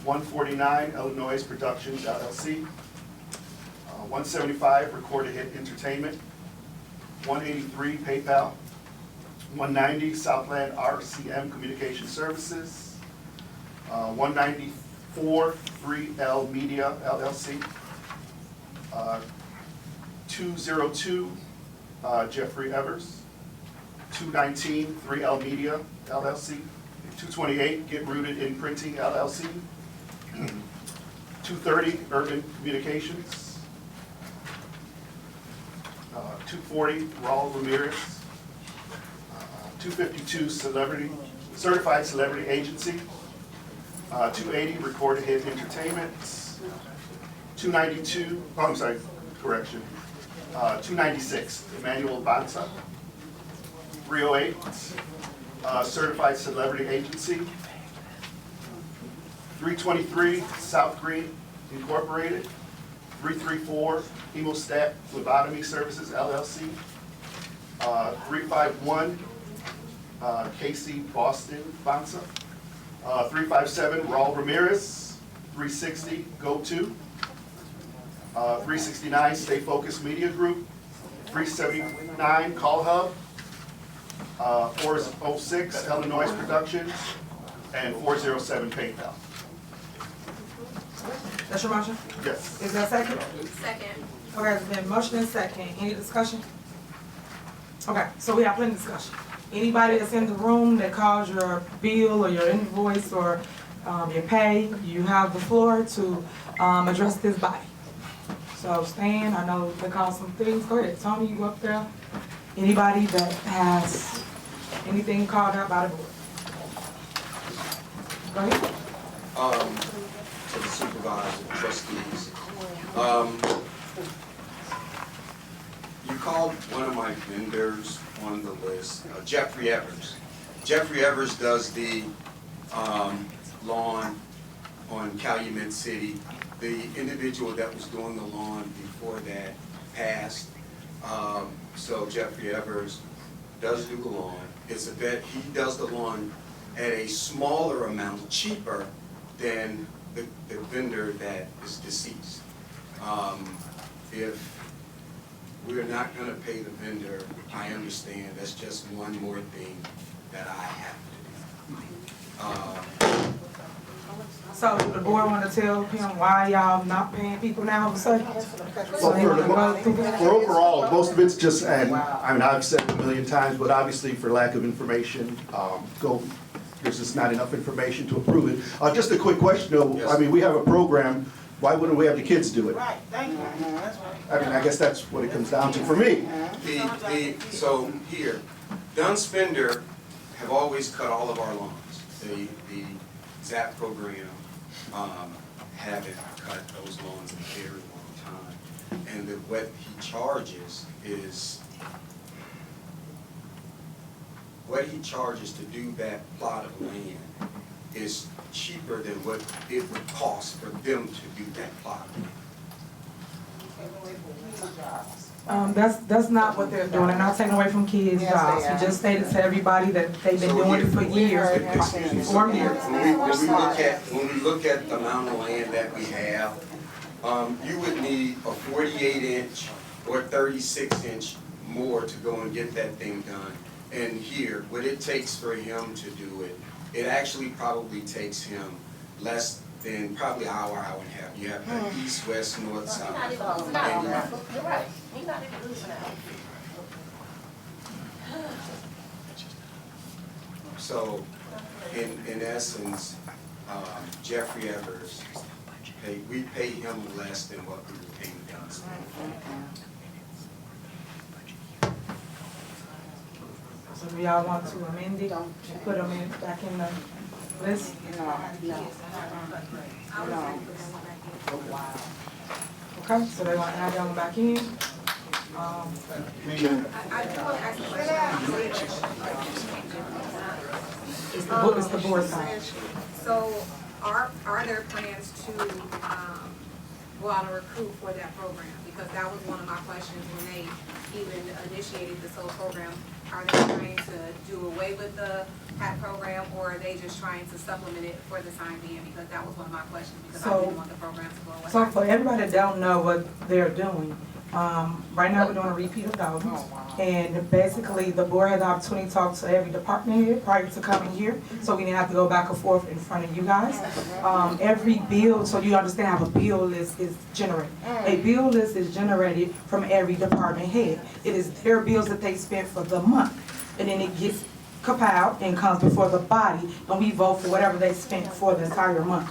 149, Illinois Productions LLC. 175, Recorded Hit Entertainment. 183, PayPal. 190, Southland RCM Communication Services. 194, 3L Media LLC. 202, Jeffrey Evers. 219, 3L Media LLC. 228, Get Rooted in Printing LLC. 230, Urban Communications. 240, Raul Ramirez. 252, Certified Celebrity Agency. 280, Recorded Hit Entertainment. 292, oh, I'm sorry, correction. 296, Emmanuel Banza. 308, Certified Celebrity Agency. 323, South Green Incorporated. 334, Hemostat Phlebotomy Services LLC. 351, Casey Boston Banza. 357, Raul Ramirez. 360, Go-To. 369, Stay Focused Media Group. 379, Call Hub. 406, Illinois Productions. And 407, PayPal. That's your motion? Yes. Is there a second? Second. Okay, it's been motion and second. Any discussion? Okay, so we have plenty of discussion. Anybody that's in the room that calls your bill or your invoice or your pay, you have the floor to address this body. So Stan, I know they call some things. Go ahead, Tony, you up there? Anybody that has anything called out by the board? Go ahead. To the supervisor, trustees. You called one of my vendors on the list, Jeffrey Evers. Jeffrey Evers does the lawn on Calumet City. The individual that was doing the lawn before that passed. So Jeffrey Evers does do the lawn. It's a bit, he does the lawn at a smaller amount, cheaper than the vendor that is deceased. If we're not gonna pay the vendor, I understand, that's just one more thing that I have to do. So the board want to tell him why y'all not paying people now all of a sudden? Well, for overall, most of it's just, and I mean, I've said it a million times, but obviously for lack of information, there's just not enough information to approve it. Just a quick question though, Yes. I mean, we have a program, why wouldn't we have the kids do it? Right, thank you. That's right. I mean, I guess that's what it comes down to for me. So here, Dunn's Fender have always cut all of our lawns. The ZAP program haven't cut those lawns in a very long time. And what he charges is, what he charges to do that plot of land is cheaper than what it would cost for them to do that plot of land. That's not what they're doing. They're not taking away from kids' jobs. He just stated to everybody that they've been doing it for years. Excuse me, so when we look at the amount of land that we have, you would need a 48-inch or 36-inch more to go and get that thing done. And here, what it takes for him to do it, it actually probably takes him less than probably an hour, hour and a half. You have the east, west, north, south. You're right. He's not even losing out. So, in essence, Jeffrey Evers, we pay him less than what we were paying Johnston. So do y'all want to amend it, put them in, back in the list? Okay, so they want to add them back in. It's the board side. So are there plans to go out and recruit for that program? Because that was one of my questions when they even initiated this whole program. Are they trying to do away with the PAC program, or are they just trying to supplement it for the time being? Because that was one of my questions, because I didn't want the program to go away. So for everybody that don't know what they're doing, right now we're doing a repeat of thousands. And basically the board had the opportunity to talk to every department head prior to coming here, so we didn't have to go back and forth in front of you guys. Every bill, so you understand how a bill list is generated. A bill list is generated from every department head. It is their bills that they spent for the month. And then it gets compiled and comes before the body, and we vote for whatever they spent for the entire month.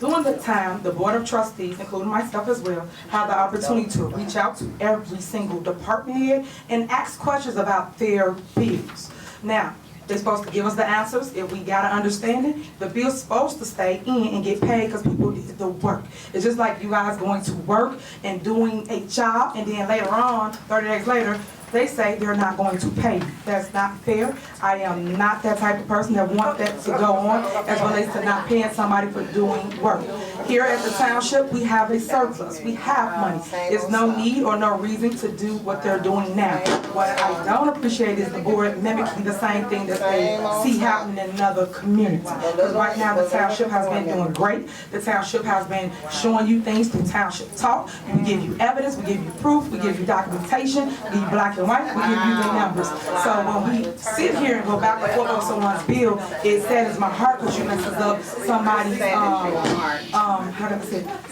During the time, the Board of Trustees, including myself as well, had the opportunity to reach out to every single department head and ask questions about their bills. Now, they're supposed to give us the answers if we got to understand it. The bill's supposed to stay in and get paid because people did the work. It's just like you guys going to work and doing a job, and then later on, 30 days later, they say they're not going to pay you. That's not fair. I am not that type of person that wants that to go on as relates to not paying somebody for doing work. Here at the township, we have a surplus. We have money. There's no need or no reason to do what they're doing now. What I don't appreciate is the board mimicking the same thing that they see happening in another community. Because right now, the township has been doing great. The township has been showing you things through township talk. We give you evidence, we give you proof, we give you documentation, we give you black and white, we give you the numbers. So when we sit here and go back and forth on someone's bill, it saddens my heart because you messes up somebody's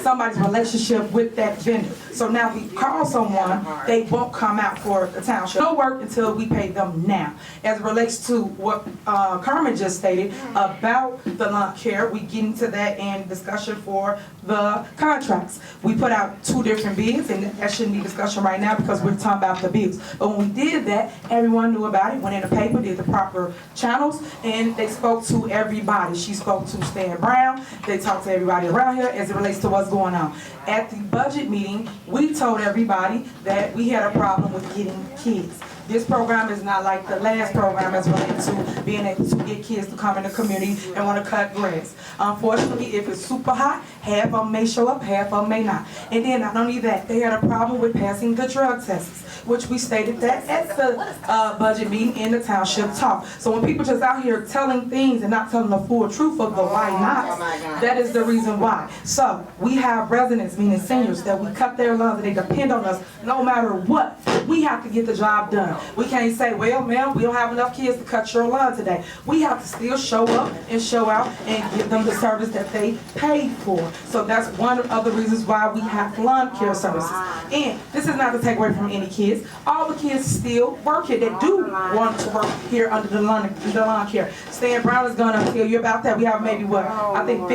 somebody's relationship with that vendor. So now if we call someone, they won't come out for the township. No work until we pay them now. As it relates to what Carmen just stated about the lawn care, we get into that in discussion for the contracts. We put out 2 different bids, and that shouldn't be discussion right now because we're talking about the bills. But when we did that, everyone knew about it, went in the paper, did the proper channels, and they spoke to everybody. She spoke to Stan Brown, they talked to everybody around here as it relates to what's going on. At the budget meeting, we told everybody that we had a problem with getting kids. This program is not like the last program as related to being able to get kids to come in the community and want to cut grass. Unfortunately, if it's super hot, half of them may show up, half of them may not. And then not only that, they had a problem with passing the drug tests, which we stated that at the budget meeting in the township talk. So when people just out here telling things and not telling the full truth of the why not, that is the reason why. So we have residents, meaning seniors, that we cut their lawns and they depend on us no matter what. We have to get the job done. We can't say, well, ma'am, we don't have enough kids to cut your lawn today. We have to still show up and show out and give them the service that they paid for. So that's one of the reasons why we have lawn care services. And this is not to take away from any kids. All the kids still work here that do want to work here under the lawn care. Stan Brown is going to tell you about that. We have maybe, what, I think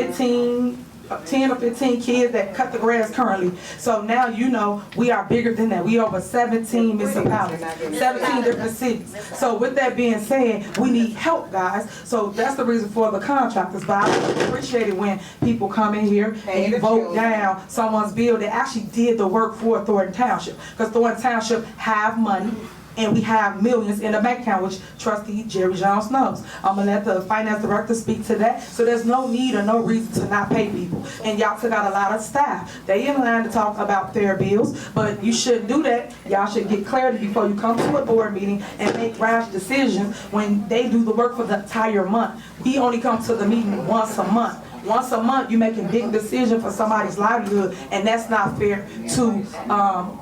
10 or 15 kids that cut the grass currently. So now you know we are bigger than that. We over 17 municipalities, 17 different cities. So with that being said, we need help, guys. So that's the reason for the contractors. But I appreciate it when people come in here and you vote down someone's bill that actually did the work for Thornton Township. Because Thornton Township have money, and we have millions in the bank account, which Trustee Jerry Jones knows. I'm gonna let the finance director speak to that. So there's no need or no reason to not pay people. And y'all took out a lot of staff. They in line to talk about their bills, but you shouldn't do that. Y'all should get clarity before you come to a board meeting and make rash decisions when they do the work for the entire month. We only come to the meeting once a month. Once a month, you're making big decisions for somebody's livelihood, and that's not fair to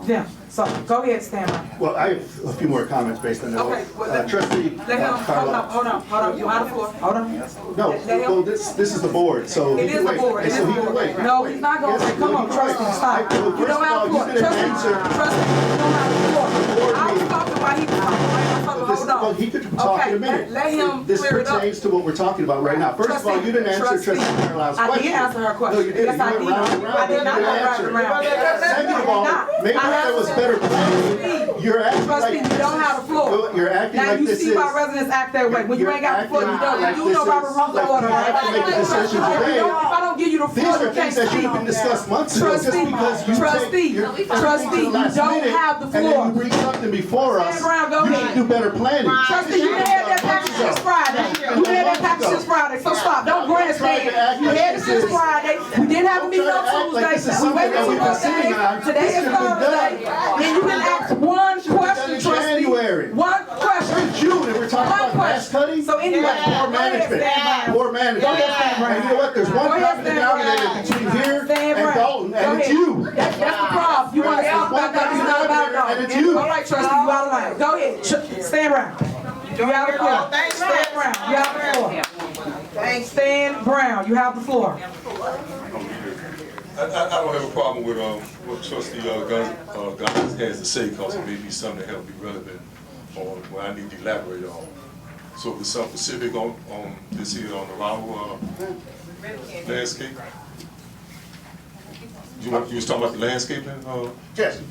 them. So go ahead, Stan. Well, I have a few more comments based on that. Okay, Trustee hold on. You out of floor. Hold on. No, well, this is the board, so it is the board. So he can wait. No, he's not going to. Come on, Trustee, stop. You don't have the floor. Trustee, you don't have the floor. I was talking while he was talking. Hold on. he could talk in a minute. let him This clear it up. pertains to what we're talking about right now. First of all, you didn't answer Trustee Carlisle's question. I did answer her question. No, you didn't. Yes, I You did. went round and round, I but you did not didn't go round answer. and round. Second of all, maybe if there was better planning, you're acting Trustee, like you this don't have the floor. You're acting Now, like you this see is. why residents act that way. When you You're ain't got the floor, you acting don't. like You do know this Robert is- Rules like order. you have to make a decision today. If I don't give you the These floor, are you can't things that should speak. have been discussed months ago, just Trustee, because you trustee, take your trustee, you don't have the and then floor. you bring something before us, Stand around, go you ahead. should do better planning. Trustee, you had that package since Friday. You had that package since Friday, so stop. Don't grandstand. You had it since Friday. We didn't have a meeting on Tuesday. We waited 2 more days. Today is Thursday. And you didn't ask one question, trustee. One question. We're in June and we're talking about grass cutting? So anyway, Poor management, poor management. And you know what, there's one common denominator between here and Dalton, and it's you. That's the problem. You want to talk about that, it's not about Dalton. And it's you. All right, trustee, you out of line. Go ahead, stand around. You have the floor. Stand Brown, you have the floor. Stan Brown, you have the floor. I don't have a problem with what Trustee Gonzalez has to say, because it may be something that help be relevant on what I need to elaborate on. So if there's something specific on this here on the Ronald landscape. You was talking about the landscaping? Yes.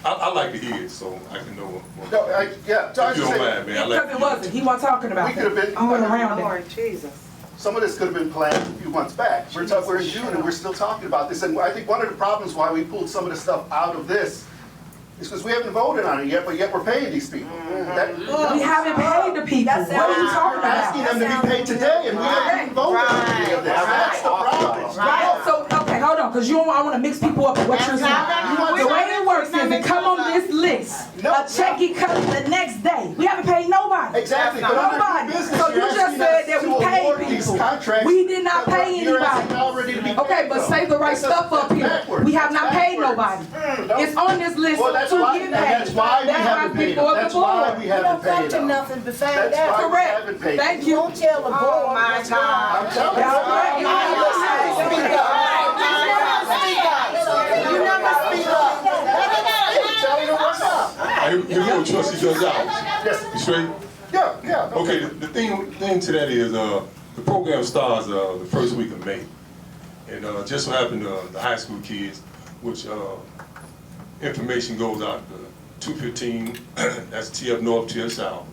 I like to hear it, so I can know what. No, yeah. If you don't mind, man, I like Because it wasn't, he wasn't talking about We could have that. been. I'm going around it. Lord Jesus. Some of this could have been planned a few months back. We're in June and we're still talking about this. And I think one of the problems why we pulled some of the stuff out of this is because we haven't voted on it yet, but yet we're paying these people. We haven't paid the people. What are you talking We're asking about? them to be paid today, and we haven't even voted on any of this. That's the problem. Right, so, okay, hold on, because I want to mix people up with what you're saying. The way it works is it come on this list, a check get cut the next day. We haven't paid nobody. Exactly, but under Nobody. new business, So you you're just asking said us that to we award paid these people. contracts We did not that pay you're asking anybody. already to be Okay, paid but from. say the right stuff up here. Backwards. We have not That's paid backwards. nobody. It's on this list Well, to that's why, get and paid. that's why we haven't paid them. That's why we haven't paid them. Nothing to find That's out. why we Correct. haven't paid Thank them. you. Don't tell the board. Oh my what's God. I'm telling you. Y'all right. You never speak up. You never speak up. I'm telling you what's up. You know Trustee Gonzalez? Yes. You straight? Yeah. Okay, the thing to that is, the program starts the first week of May. And just so happened, the high school kids, which information goes out to 215, that's TF North, TF South,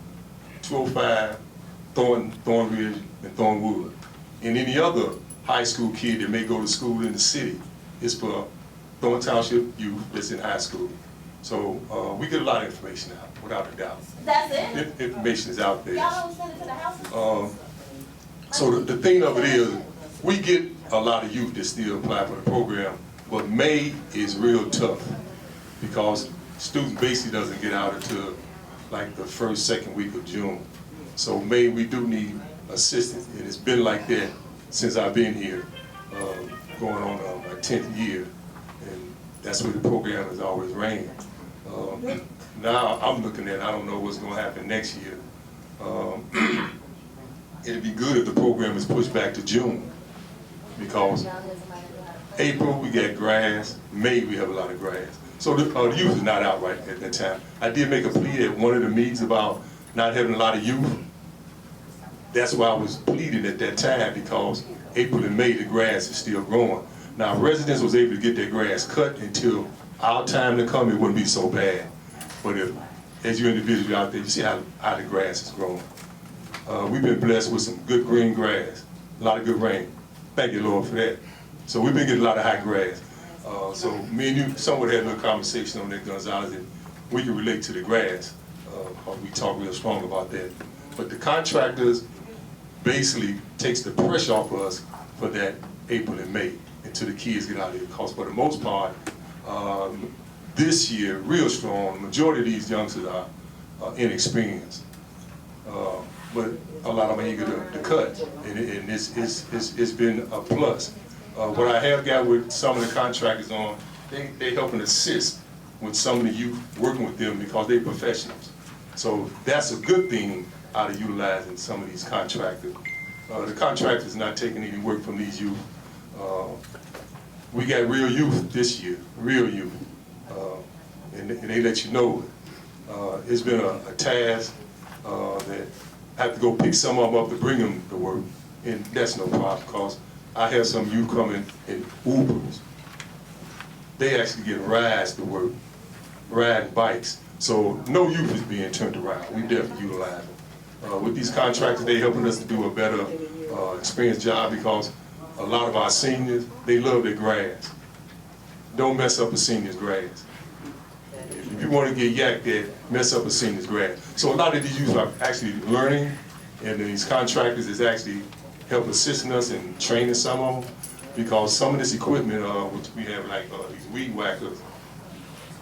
205, Thorn Ridge, and Thornwood. And any other high school kid that may go to school in the city is for Thornton Township youth that's in high school. So we get a lot of information out, without a doubt. That's it? Information is out there. Y'all don't send it to the houses? So the thing of it is, we get a lot of youth that still apply for the program, but May is real tough because student basically doesn't get out until like the first, second week of June. So May, we do need assistance, and it's been like that since I've been here, going on my 10th year, and that's where the program has always reigned. Now I'm looking at, I don't know what's gonna happen next year. It'd be good if the program is pushed back to June, because April we got grass, May we have a lot of grass. So the youth is not out right at that time. I did make a plea at one of the meetings about not having a lot of youth. That's why I was pleading at that time, because April and May the grass is still growing. Now residents was able to get their grass cut until our time to come, it wouldn't be so bad. But if, as you individuals out there, you see how the grass is growing. We've been blessed with some good green grass, a lot of good rain. Thank you, Lord, for that. So we've been getting a lot of high grass. So me and you somewhat had a little conversation on that, Gonzalez, and we can relate to the grass. We talk real strong about that. But the contractors basically takes the pressure off of us for that April and May until the kids get out of here. Because for the most part, this year, real strong, the majority of these youngsters are inexperienced. But a lot of them are eager to cut, and it's been a plus. What I have got with some of the contractors on, they helping assist with some of the youth, working with them because they're professionals. So that's a good thing out of utilizing some of these contractors. The contractors not taking any work from these youth. We got real youth this year, real youth, and they let you know it. It's been a task that I have to go pick some of them up to bring them to work, and that's no problem, because I have some youth coming in Ubers. They actually get rides to work, riding bikes. So no youth is being turned around. We definitely utilize them. With these contractors, they helping us to do a better experienced job, because a lot of our seniors, they love their grass. Don't mess up a senior's grass. If you want to get yacked at, mess up a senior's grass. So a lot of these youth are actually learning, and these contractors is actually helping assisting us in training some of them, because some of this equipment, which we have like these weed whackers,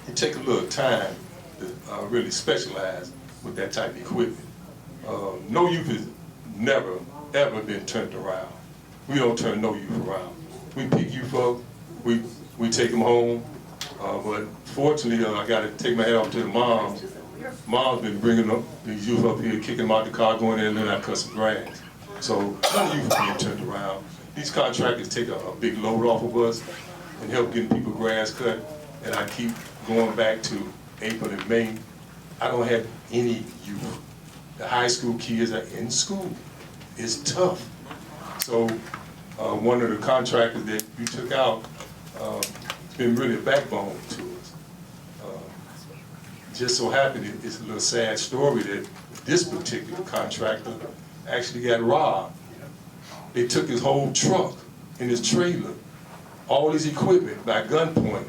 it take a little time to really specialize with that type of equipment. No youth has never, ever been turned around. We don't turn no youth around. We pick youth up, we take them home, but fortunately, I got to take my hat off to the moms. Mom's been bringing up these youth up here, kicking them out the car, going in and learning how to cut some grass. So none of youth are being turned around. These contractors take a big load off of us and help getting people grass cut, and I keep going back to April and May. I don't have any youth. The high school kids are in school. It's tough. So one of the contractors that you took out, it's been really a backbone to us. Just so happened, it's a little sad story that this particular contractor actually got robbed. They took his whole truck and his trailer, all his equipment by gunpoint.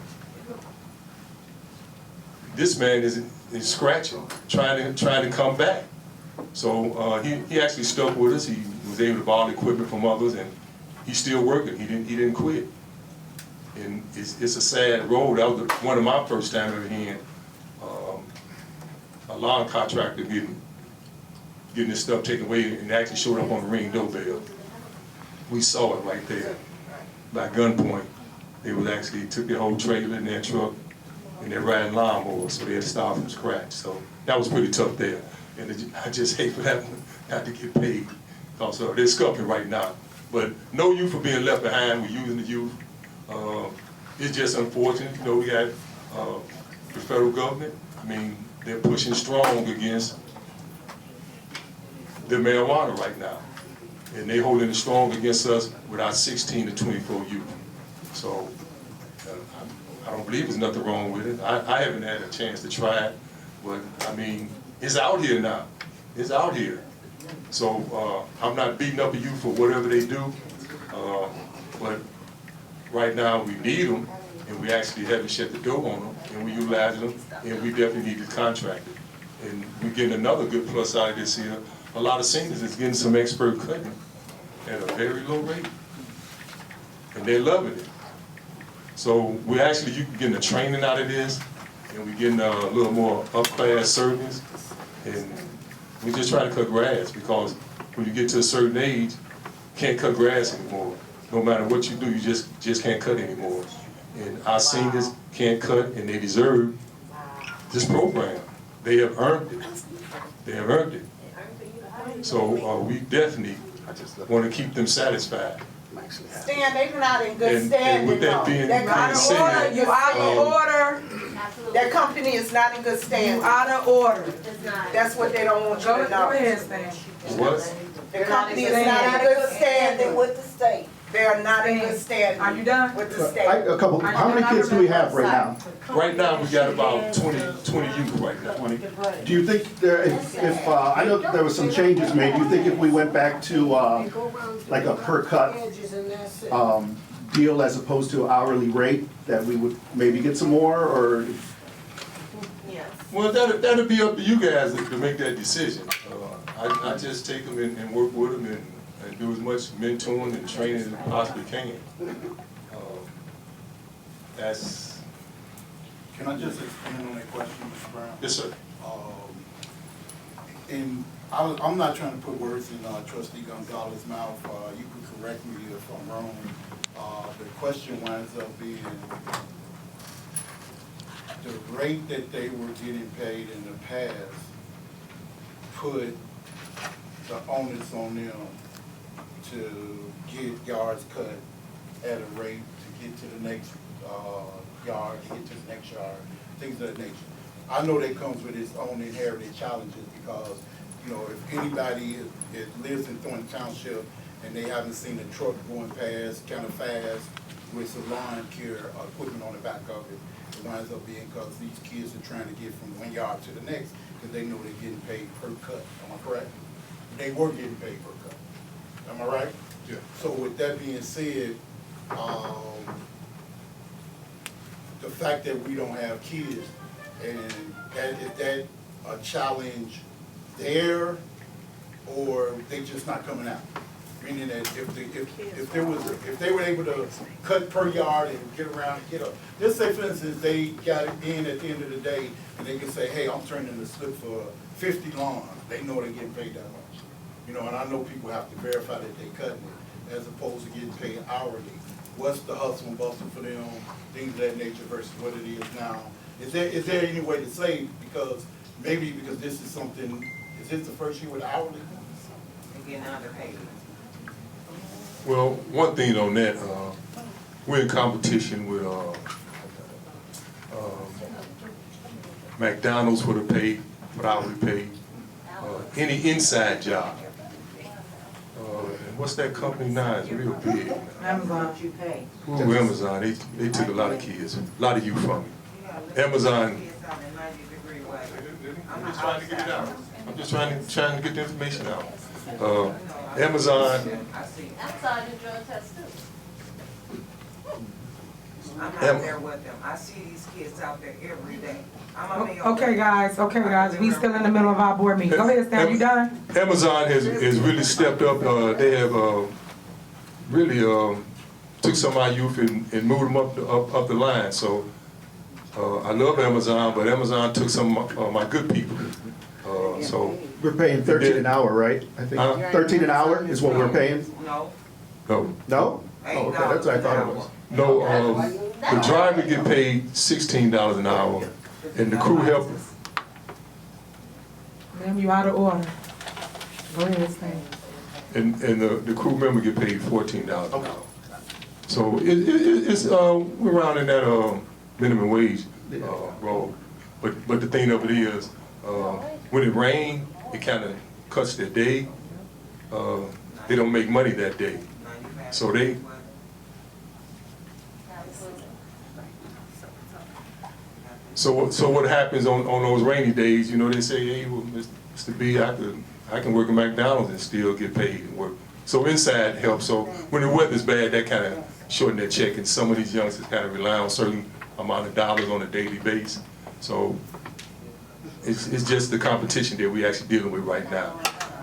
This man is scratching, trying to come back. So he actually stuck with us. He was able to borrow equipment from others, and he's still working. He didn't quit. And it's a sad road. That was one of my first time ever hearing a lawn contractor getting his stuff taken away, and actually showed up on the Ring doorbell. We saw it right there by gunpoint. They was actually took their whole trailer in their truck, and they're riding lawnmowers, so they had to start from scratch. So that was pretty tough there. And I just hate for that one not to get paid, because they're scuffing right now. But no youth are being left behind. We're using the youth. It's just unfortunate. You know, we got the federal government. I mean, they're pushing strong against the marijuana right now. And they're holding it strong against us with our 16 to 24 youth. So I don't believe there's nothing wrong with it. I haven't had a chance to try it, but I mean, it's out here now. It's out here. So I'm not beating up the youth for whatever they do, but right now we need them, and we actually haven't shut the door on them, and we utilize them, and we definitely need to contract it. And we're getting another good plus out of this here. A lot of seniors is getting some expert cutting at a very low rate, and they're loving it. So we're actually getting a training out of this, and we're getting a little more up-class service, and we just try to cut grass, because when you get to a certain age, you can't cut grass anymore. No matter what you do, you just can't cut anymore. And our seniors can't cut, and they deserve this program. They have earned it. They have earned it. So we definitely want to keep them satisfied. Stan, they're not in good standing. And with that being said, you out of order. That company is not in good standing. You out of order. That's what they don't want you to know. Go ahead, Stan. What? The company is not in good standing with the state. They are not in good standing. Are you done? With the state. How many kids do we have right now? Right now, we got about 20 youth right now. 20. Do you think if I know there was some changes made, do you think if we went back to like a per cut deal as opposed to hourly rate, that we would maybe get some more, or? Well, that'll be up to you guys to make that decision. I just take them and work with them and do as much mentoring and training as I possibly can. That's. Can I just expand on that question, Mr. Brown? Yes, sir. And I'm not trying to put words in Trustee Gonzalez's mouth. You can correct me if I'm wrong. The question winds up being the rate that they were getting paid in the past put the onus on them to get yards cut at a rate to get to the next yard, to get to the next yard, things of that nature. I know that comes with its own inherited challenges, because you know, if anybody lives in Thornton Township and they haven't seen a truck going past kind of fast with some lawn care equipment on the back of it, it winds up being because these kids are trying to get from one yard to the next because they know they're getting paid per cut. Am I correct? They were getting paid per cut. Am I right? Yeah. So with that being said, the fact that we don't have kids, and is that a challenge there, or they just not coming out? Meaning that if they were able to cut per yard and get around and get up, let's say for instance they got it in at the end of the day and they can say, hey, I'm turning the slip for 50 lawns. They know they're getting paid that much. You know, and I know people have to verify that they're cutting it as opposed to getting paid hourly. What's the hustle and bustle for them, things of that nature versus what it is now? Is there any way to say, because maybe because this is something, is this the first year with hourly? Again, underpaid. Well, one thing on that, we're in competition with McDonald's for the pay, for hourly pay, any inside job. And what's that company now? It's real big. Amazon. Ooh, Amazon, they took a lot of kids, a lot of youth from me. Amazon. I'm just trying to get it out. I'm just trying to get the information out. Amazon. Amazon do drug tests too. I'm out there with them. I see these kids out there every day. Okay, guys, we still in the middle of our board meeting. Go ahead, Stan, you done? Amazon has really stepped up. They have really took some of our youth and moved them up the line. So I love Amazon, but Amazon took some of my good people. So we're paying 13 an hour, right? I think 13 an hour is what we're paying. No. No. No? Oh, okay, that's what I thought it was. No, the driver get paid $16 an hour, and the crew helper. Ma'am, you out of order. Go ahead, Stan. And the crew member get paid $14 an hour. So it's we're around in that minimum wage role. But the thing of it is, when it rains, it kind of cuts their day. They don't make money that day, so they. So what happens on those rainy days? You know, they say, hey, well, Mr. B, I can work at McDonald's and still get paid and work. So inside helps. So when the weather's bad, that kind of shorten their check, and some of these youngsters kind of rely on a certain amount of dollars on a daily basis. So it's just the competition that we're actually dealing with right now.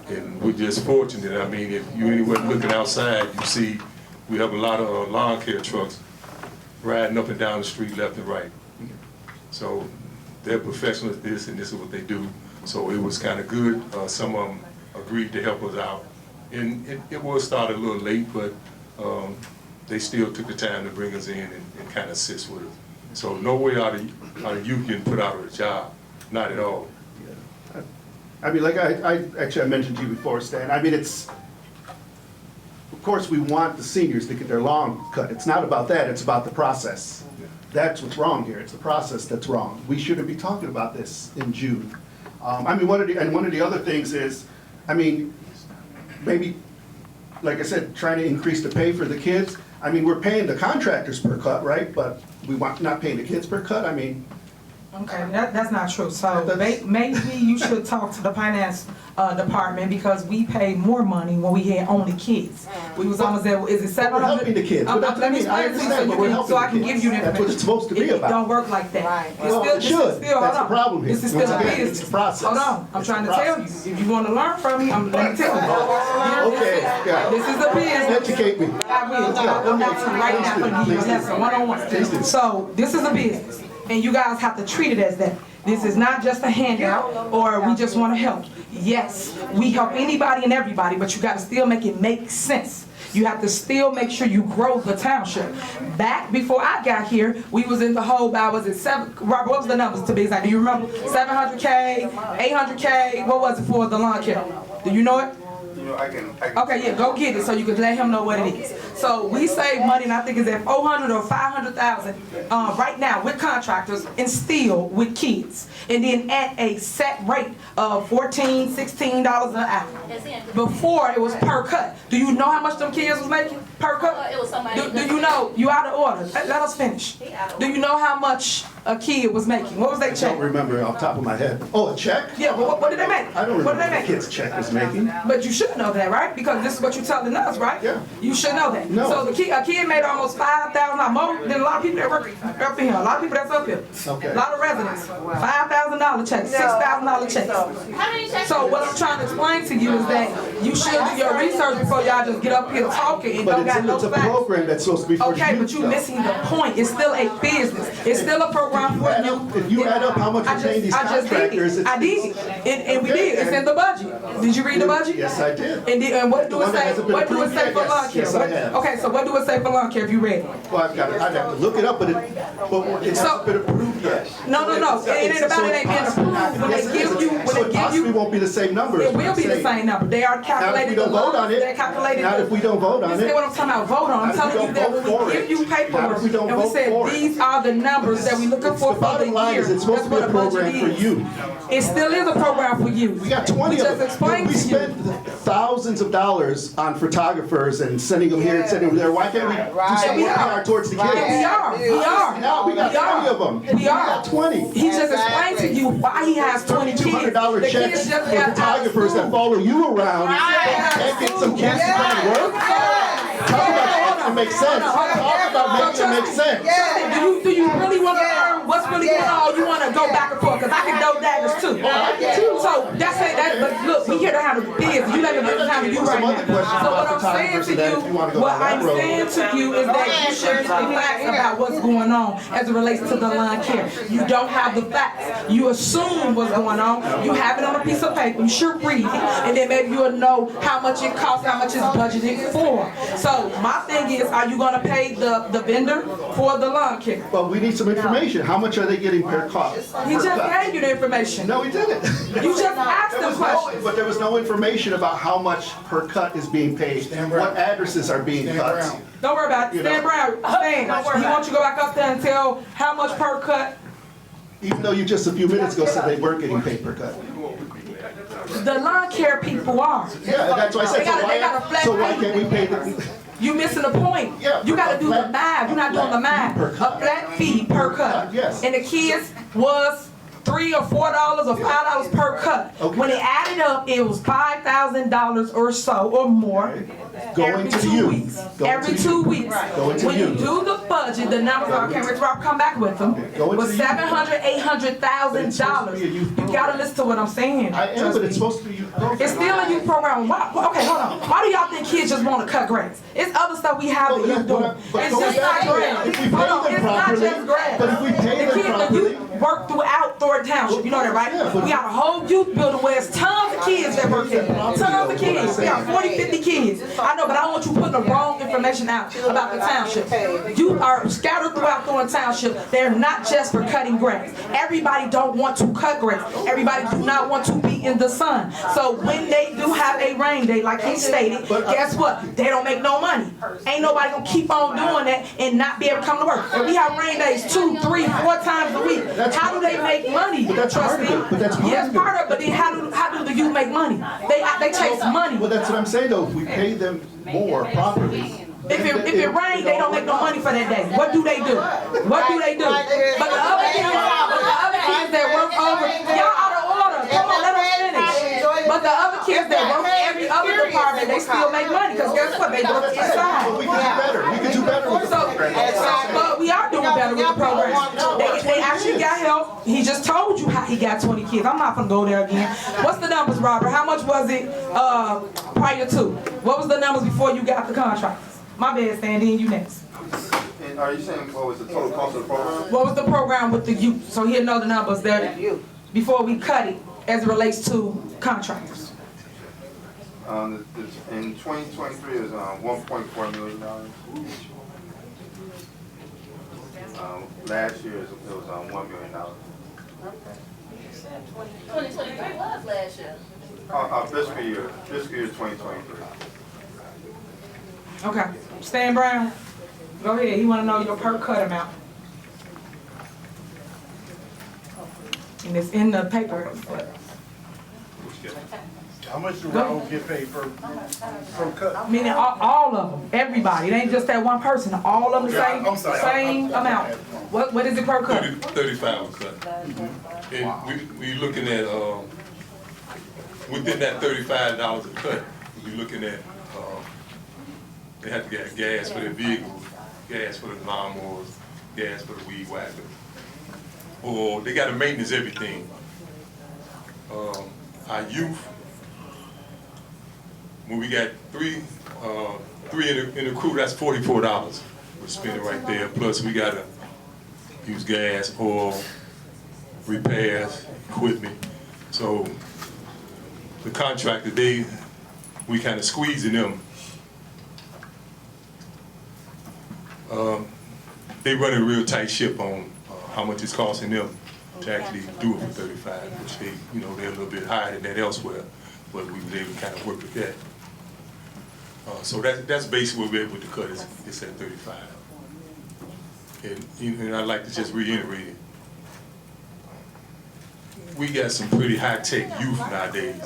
And we're just fortunate. I mean, if you're anywhere looking outside, you see we have a lot of lawn care trucks riding up and down the street left and right. So they're professionals at this, and this is what they do. So it was kind of good. Some of them agreed to help us out. And it was started a little late, but they still took the time to bring us in and kind of assist with us. So no way are you getting put out of a job. Not at all. Yeah. I mean, like I mentioned to you before, Stan, I mean, it's, of course we want the seniors to get their lawn cut. It's not about that, it's about the process. That's what's wrong here. It's the process that's wrong. We shouldn't be talking about this in June. I mean, one of the other things is, I mean, maybe, like I said, trying to increase the pay for the kids. I mean, we're paying the contractors per cut, right? But we want not paying the kids per cut. I mean. Okay, that's not true. So maybe you should talk to the finance department, because we pay more money when we had only kids. We was almost there, is it 700? We're helping the kids. Let me explain to you so I can give you the information. That's what it's supposed to be about. It don't work like that. Right. Well, it should. That's the problem here. This is still a business. It's a process. Hold on, I'm trying to tell you. If you want to learn from me, let me tell you. Okay, yeah. This is a business. Educate me. I will. I'm right now for the lesson, one-on-one. So this is a business, and you guys have to treat it as that. This is not just a handout, or we just want to help. Yes, we help anybody and everybody, but you got to still make it make sense. You have to still make sure you grow the township. Back before I got here, we was in the hole by, was it Robert, what was the numbers to be exact? Do you remember? 700K, 800K, what was it for the lawn care? Do you know it? I can Okay, yeah, go get it so you can let him know what it is. So we save money, and I think it's at 400 or 500,000 right now with contractors and still with kids. And then at a set rate of $14, $16 an hour. Before it was per cut. Do you know how much them kids was making per cut? Do you know? You out of order. Let us finish. Do you know how much a kid was making? What was they I check? don't remember off the top of my head. Oh, a check? Yeah, but what did they make? I don't What remember did they what make? the kid's check was making. But you should know that, right? Because this is what you're telling us, right? Yeah. You should know that. No. So a kid made almost $5,000 more than a lot of people that work up here. A lot of people that's up here. Okay. A lot of residents. $5,000 checks, $6,000 checks. So what I'm trying to explain to you is that you should do your research before y'all just get up here talking and But don't got no it's a facts. program that's supposed to be for the Okay, youth, but you're though. missing the point. It's still a business. It's still a program for you. If you add up how much we're paying these contractors, I did. And we did. It's in the budget. Did you read the budget? Yes, I did. And what do The it one that say? hasn't been What do it approved say yet? for Yes, lawn care? yes, I have. Okay, so what do it say for lawn care if you read it? Well, I'd have to look it up, but it hasn't been approved yet. No. It ain't about it ain't been approved. When they give you, So it possibly won't be the same number. it will be the same number. They are calculated. Not if we don't vote on it. They're calculated. Not if we don't vote on You it. see what I'm talking about? Vote on. I'm Not if we telling you don't that vote when we for give it. you Not paperwork if we don't and we vote said for it. these are the numbers that we looking for The bottom the line year. is it's supposed to be a That's what program budget for is. you. It still is a program for you. We got 20 We of just them. explained We to you. spend thousands of dollars on photographers and sending them here and sending them there. Why can't we do some We more are. PR towards the kids? We are. Now we got 20 of them. We are. got 20. He just explained to you why he has 20 kids. $200 The checks kids just for got out of photographers that school. follow you around and get some kids to come to work. Talk about making it make sense. Talk about making it make sense. Do you really want to learn what's really going on? Or you want to go back and forth? Because I can throw daggers too. So that's it. But look, we here to handle business. You let me handle you right now. So what I'm saying to you is that you should be facts about what's going on as it relates to the lawn care. You don't have the facts. You assume what's going on. You have it on a piece of paper. You should read it, and then maybe you'll know how much it costs, how much it's budgeted for. So my thing is, are you going to pay the vendor for the lawn care? Well, we need some information. How much are they getting per cost? He just gave you the information. No, he didn't. You just asked them questions. But there was no information about how much per cut is being paid, what addresses are being cut. Don't worry about it. You Stan know. Brown, Stan, he wants you to go back up there and tell how much per cut. Even though you just a few minutes ago said they weren't getting paid per cut. The lawn care people are. Yeah, that's why I said, They got a flat so why fee. can't we pay the, You missing the point. Yeah, You gotta a do the flat- math. You're not doing the math. per A cut. flat fee per cut. Yes. And the kids was $3 or $4 or $5 per cut. Okay. When it added up, it was $5,000 or so or more. Going Every to 2 you. weeks. Going Every to 2 you. weeks. Going to When you you. do the budget, the numbers I can't wait to come back with them. Going Was to you. $700,000, $800,000. You gotta listen to what I'm saying. I am, but it's supposed to be you. It's still a youth program. Why, okay, hold on. Why do y'all think kids just want to cut grass? It's other stuff we have that youth doing. It's just not grass. If we pay Hold on, them it's not properly, just grass. but if we pay them The kids, the properly. youth work throughout Thornton Township. You know that, right? Yeah, but- We got a whole youth building where it's tons of kids that work here. Tons of kids. We got 40, 50 kids. I know, but I don't want you putting the wrong information out about the township. You are scattered throughout Thornton Township. They're not just for cutting grass. Everybody don't want to cut grass. Everybody do not want to be in the sun. So when they do have a rain day, like he stated, guess what? They don't make no money. Ain't nobody gonna keep on doing that and not be able to come to work. And we have rain days 2, 3, 4 times a week. How do they make money? But that's part of it. But that's part Yes, of it. part of it. But then how do the youth make money? They chase money. Well, that's what I'm saying though. If we pay them more properly. If it rains, they don't make no money for that day. What do they do? What do they do? But the other kids that work over, y'all out of order. Come on, let us finish. But the other kids that work every other department, they still make money. Because guess what? They work inside. But we can do better. We can do better with the program. But we are doing better with the program. They actually got help. He just told you how he got 20 kids. I'm not gonna go there again. What's the numbers, Robert? How much was it prior to? What was the numbers before you got the contractors? My bad, Sandy, and you next. And are you saying what was the total cost of the program? What was the program with the youth? So he'll know the numbers there before we cut it as it relates to contractors. In 2023, it was $1.4 million. Last year, it was $1 million. 2023 was last year. Fiscal year 2023. Okay, Stan Brown, go ahead, he wanna know your per cut amount. And it's in the paper, but. How much do Raul get paid per cut? Meaning all of them, everybody, it ain't just that one person, all of them the Okay, I'm same, sorry, same amount. What is it per cut? 35 a cut. And we looking at, within that $35 a cut, we looking at, they have to get gas for their vehicles, gas for the lawnmowers, gas for the weed whacker. Or they gotta maintenance everything. Our youth, when we got three in the crew, that's $44 we're spending right there. Plus we gotta use gas, oil, repairs, equipment. So the contractor, we kind of squeezing them. They run a real tight ship on how much it's costing them to actually do it for 35, which they're a little bit higher than that elsewhere, but we was able to kind of work with that. So that's basically what we're able to cut, it's at 35. And I'd like to just reiterate it. We got some pretty high-tech youth nowadays.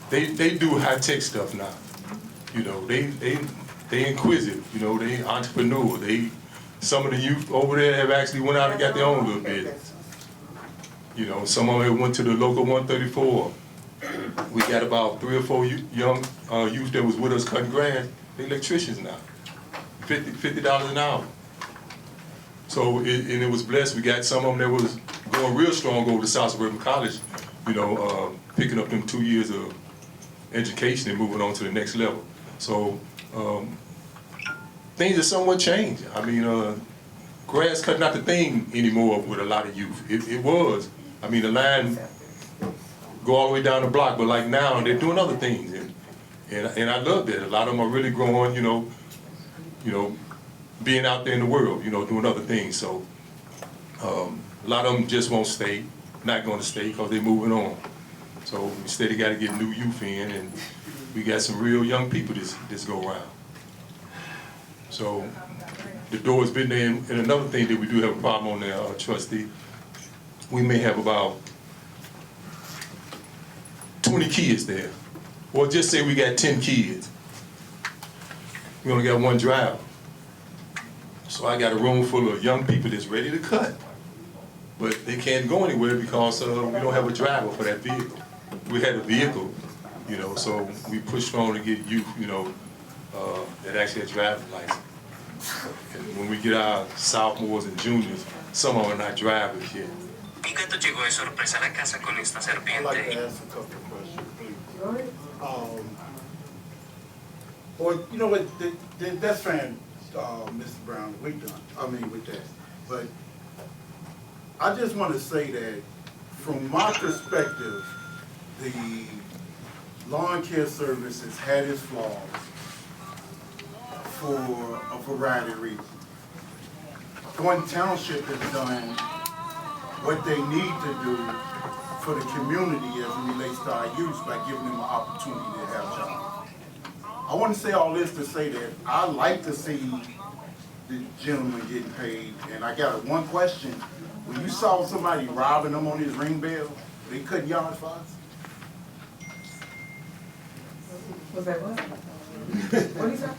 They do high-tech stuff now. They inquisitive, they entrepreneur. Some of the youth over there have actually went out and got their own little business. Some of them went to the local 134. We got about 3 or 4 young youth that was with us cutting grass. They're electricians now, $50 an hour. So it was blessed. We got some of them that was going real strong over to South Suburban College, picking up them 2 years of education and moving on to the next level. So things are somewhat changed. I mean, grass cutting not the thing anymore with a lot of youth. It was. I mean, the line go all the way down the block, but like now they're doing other things, and I love that. A lot of them are really growing, being out there in the world, doing other things. So a lot of them just won't stay, not going to stay because they're moving on. So instead, they got to get new youth in, and we got some real young people this go around. So the door's been there, and another thing that we do have a problem on there, trustee, we may have about 20 kids there. Or just say we got 10 kids. We only got one driver. So I got a room full of young people that's ready to cut. But they can't go anywhere because we don't have a driver for that vehicle. We had a vehicle, so we pushed on to get youth, that actually have driver's license. And when we get our sophomores and juniors, some of them are not drivers yet. I'd like to ask a couple of questions, please. Well, what, that's fine, Mr. Brown, we done, with that. But I just want to say that from my perspective, the lawn care service has had its flaws for a variety of reasons. Thornton Township has done what they need to do for the community as it relates to our youth by giving them an opportunity to have jobs. I want to say all this to say that I like to see the gentleman getting paid, and I got one question. When you saw somebody robbing them on his ring bell, they cutting yards for us? Was that what? What did he say?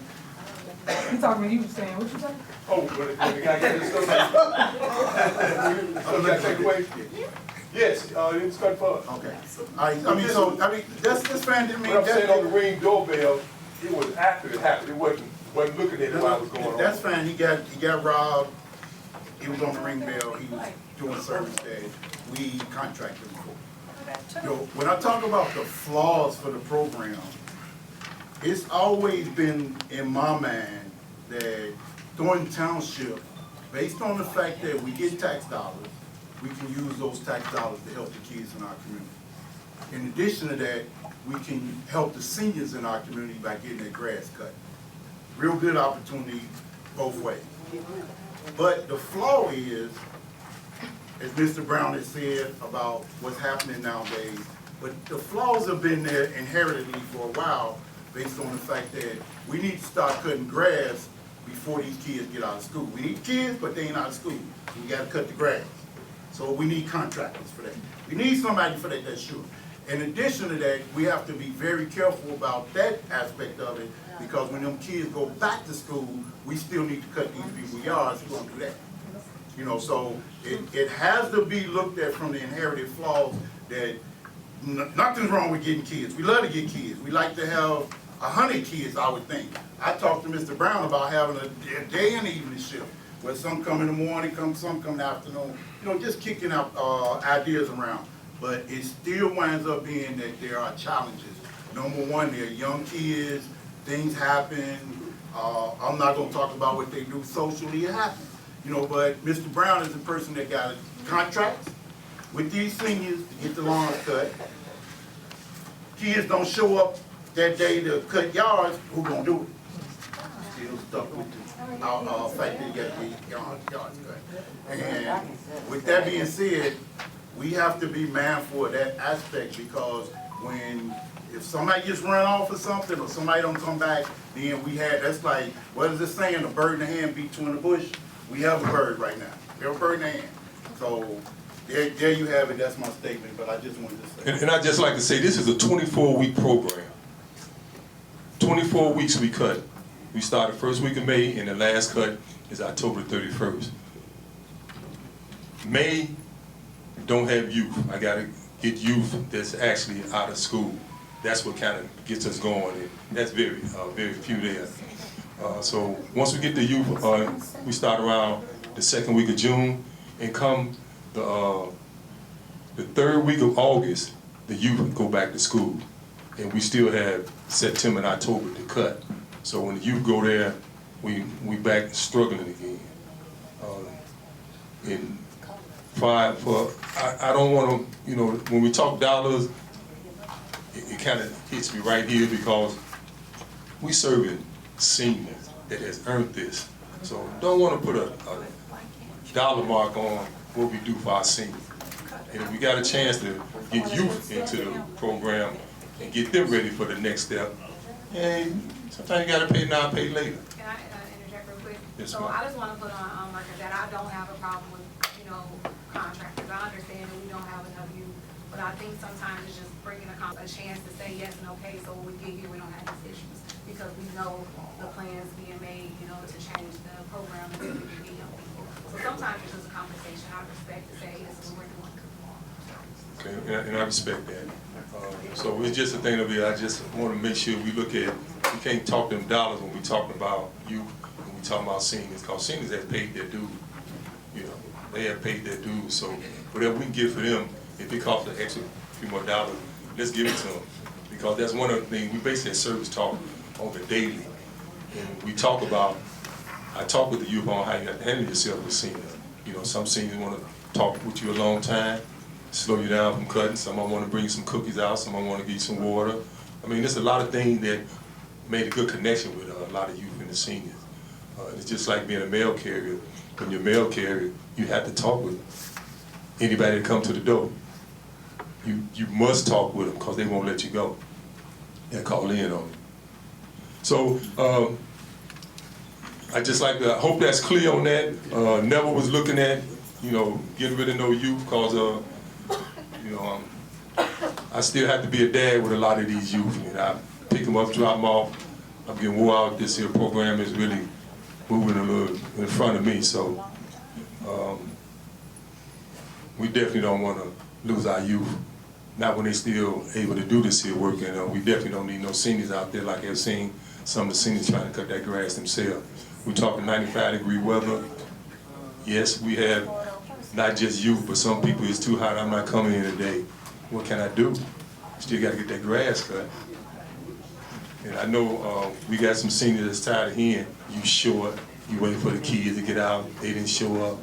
He talking to you, Stan, what you say? Oh, when the guy got his stuff got taken away? Yes, it was cut for us. Okay. That's fine to me. What I'm saying on the ring doorbell, it was after it happened. It wasn't looking at it while it was going on. That's fine. He got robbed. He was on the ring bell. He was doing service that we contracted him for. When I talk about the flaws for the program, it's always been in my mind that Thornton Township, based on the fact that we get tax dollars, we can use those tax dollars to help the kids in our community. In addition to that, we can help the seniors in our community by getting their grass cut. Real good opportunity both ways. But the flaw is, as Mr. Brown has said about what's happening nowadays, but the flaws have been there inherently for a while based on the fact that we need to start cutting grass before these kids get out of school. We need kids, but they ain't out of school. We gotta cut the grass. So we need contractors for that. We need somebody for that, that's sure. In addition to that, we have to be very careful about that aspect of it, because when them kids go back to school, we still need to cut these people's yards who don't do that. You know, so it has to be looked at from the inherited flaws that nothing's wrong with getting kids. We love to get kids. We like to have 100 kids, I would think. I talked to Mr. Brown about having a day and evening shift, where some come in the morning, some come in the afternoon. You know, just kicking out ideas around. But it still winds up being that there are challenges. Number one, they're young kids, things happen. I'm not gonna talk about what they do socially, it happens. You know, but Mr. Brown is the person that got contracts with these seniors to get the lawns cut. Kids don't show up that day to cut yards, who gonna do it? Still stuck with the fact that you gotta get yards cut. And with that being said, we have to be mindful of that aspect, because if somebody gets run off or something, or somebody don't come back, then that's like, what is it saying, a bird in the hand beat two in the bush? We have a bird right now. We have a bird in the hand. So there you have it, that's my statement, but I just wanted to say. And I'd just like to say, this is a 24-week program. 24 weeks we cut. We started first week of May, and the last cut is October 31st. May don't have youth. I gotta get youth that's actually out of school. That's what kind of gets us going, and that's very few there. So once we get the youth, we start around the second week of June, and come the third week of August, the youth go back to school, and we still have September and October to cut. So when the youth go there, we back struggling again. I don't want to, you know, when we talk dollars, it kind of hits me right here, because we serving seniors that has earned this. So don't want to put a dollar mark on what we do for our seniors. And if we got a chance to get youth into the program and get them ready for the next step, and sometimes you got to pay now, pay later. Can I interject real quick? Yes, so ma'am. I just want to put on record that I don't have a problem with, contractors. I understand that we don't have enough youth, but I think sometimes it's just bringing a chance to say yes and okay, so when we get here, we don't have these issues, because we know the plans being made, to change the program and to get young people. So sometimes it's just a conversation. I respect to say this is what we're doing. Okay, and I respect that. So it's just a thing of it. I just want to make sure we look at, we can't talk them dollars when we talking about youth, when we talking about seniors, because seniors have paid their dues. They have paid their dues, so whatever we can get for them, if it costs an extra few more dollars, let's give it to them. Because that's one of the things, we basically service talk on the daily. And we talk about, I talk with the youth on how you have to handle yourself with seniors. Some seniors want to talk with you a long time, slow you down from cutting. Some want to bring you some cookies out, some want to give you some water. I mean, there's a lot of things that made a good connection with a lot of youth and the seniors. It's just like being a mail carrier. When you're a mail carrier, you have to talk with anybody that comes to the door. You must talk with them, because they won't let you go. They'll call in on you. So I just like to, I hope that's clear on that. Never was looking at, getting rid of no youth, because I still have to be a dad with a lot of these youth. And I pick them up, drop them off. I'm getting wore out. This here program is really moving a little in front of me, so we definitely don't want to lose our youth, not when they're still able to do this here work, and we definitely don't need no seniors out there like I've seen some of the seniors trying to cut that grass themselves. We're talking 95-degree weather. Yes, we have not just youth, but some people, it's too hot, I'm not coming in today. What can I do? Still got to get that grass cut. And I know we got some seniors that's tired of hearing you short, you waiting for the kids to get out, they didn't show up.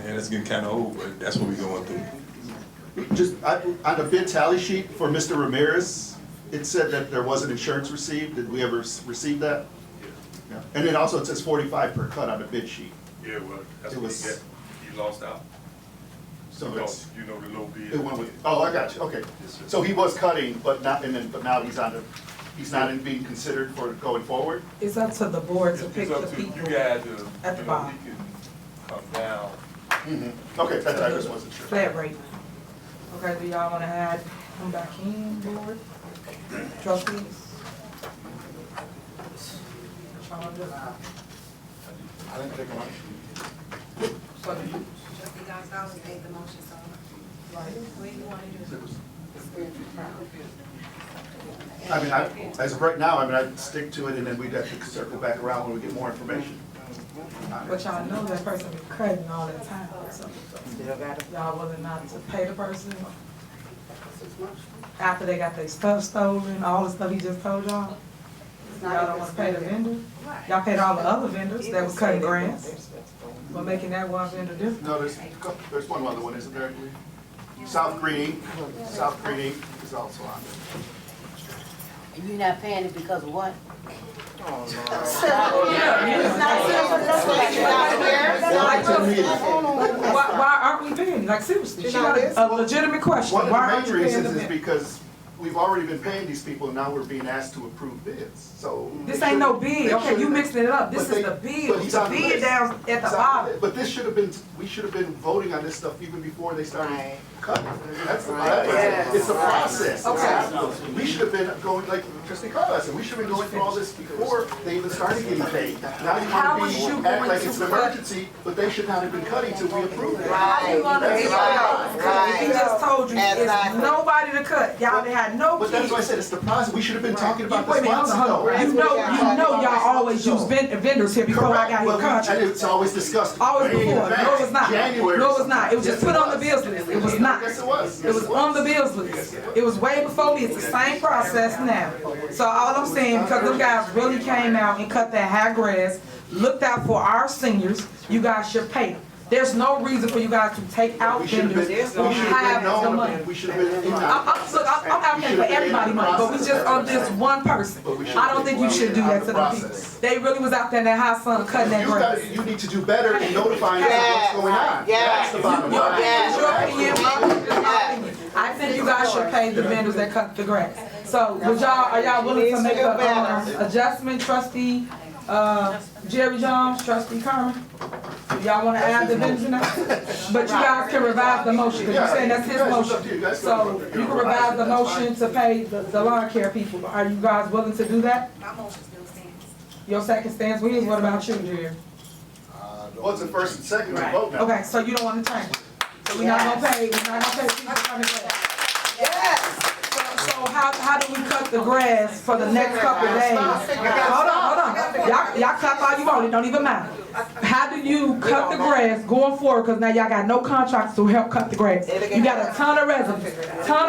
And it's getting kind of old, but that's what we're going through. Just on the bid tally sheet for Mr. Ramirez, it said that there wasn't insurance received. Did we ever receive that? Yeah. And then also it says 45 per cut on the bid sheet. Yeah, well, that's what you get. You lost out. So the low bid. It went with, oh, I got you. Okay. So he was cutting, but now he's on the he's not even being considered for going forward? It's up to the board to pick It's the up to you people guys at the bottom. he can come down. Okay, that's, I just wasn't sure. Flat rate. Okay, do y'all wanna add him back in, board? Trustees? I didn't take a motion. So do you? Trustee Gonzalez made the motion, so what do you want to do? I mean, as of right now, I mean, I'd stick to it and then we'd have to circle back around when we get more information. But y'all know that person been cutting all that time, so y'all willing not to pay the person after they got their stuff stolen, all the stuff he just told y'all? Y'all don't wanna pay the vendor? Y'all paid all the other vendors that was cutting grass, but making that one vendor different. No, there's one other one, isn't there? South Green is also on there. And you're not paying it because of what? Why aren't we paying? Like seriously, she got a legitimate question. One of Why the aren't main you paying the reasons is vendor? because we've already been paying these people and now we're being asked to approve bids, so. This ain't no bid, okay, you mixing it up, this is the bid, the bid down at the bottom. But this should have been, we should have been voting on this stuff even before they started cutting. It's the process. Okay. We should have been going, like Trustee Carla said, we should have been going through all this before they even started getting paid. Now you How want was to you act going like to it's an cut? emergency, but they should not have been cutting till we approved it. He just told you, it's nobody to cut, y'all done had no But that's kids. why I said it's the process, we should have been talking about Wait a this minute, months hold on. ago. You know y'all always use vendors here before I got here And contract. it's always discussed. Always way in before, no advance. it was not, January. no it was not, it was just put on the bills list, it was not. Yes, it was. It was on the bills list, it was way before me, it's the same process now. So all I'm saying, because them guys really came out and cut that high grass, looked out for our seniors, you guys should pay them. There's no reason for you guys to take out We should have vendors been, who we should have have the been money. known, we should have been in I'm that. advocating for everybody money, but we just on this one person. I don't think you should do that to the people. They really was out there in that hot sun cutting that grass. You need to do better in notifying us of what's going on. That's the bottom line. I think you guys should pay the vendors that cut the grass. So, are y'all willing to make a adjustment, Trustee, Jerry Jones, Trustee Carmen? Y'all wanna add the vendors in there? But you guys can revise the motion, because you're saying that's his motion. So, you can revise the motion to pay the lawn care people. Are you guys willing to do that? My motion still stands. Your second stands with his, what about you, Jerry? Well, it's a first and second, we vote now. Okay, so you don't wanna change it? So we're not gonna pay people to come and So how do we cut the grass for the next couple of days? Hold on. Y'all cut all you want, it don't even matter. How do you cut the grass going forward, because now y'all got no contracts to help cut the grass? You got a ton of residents. How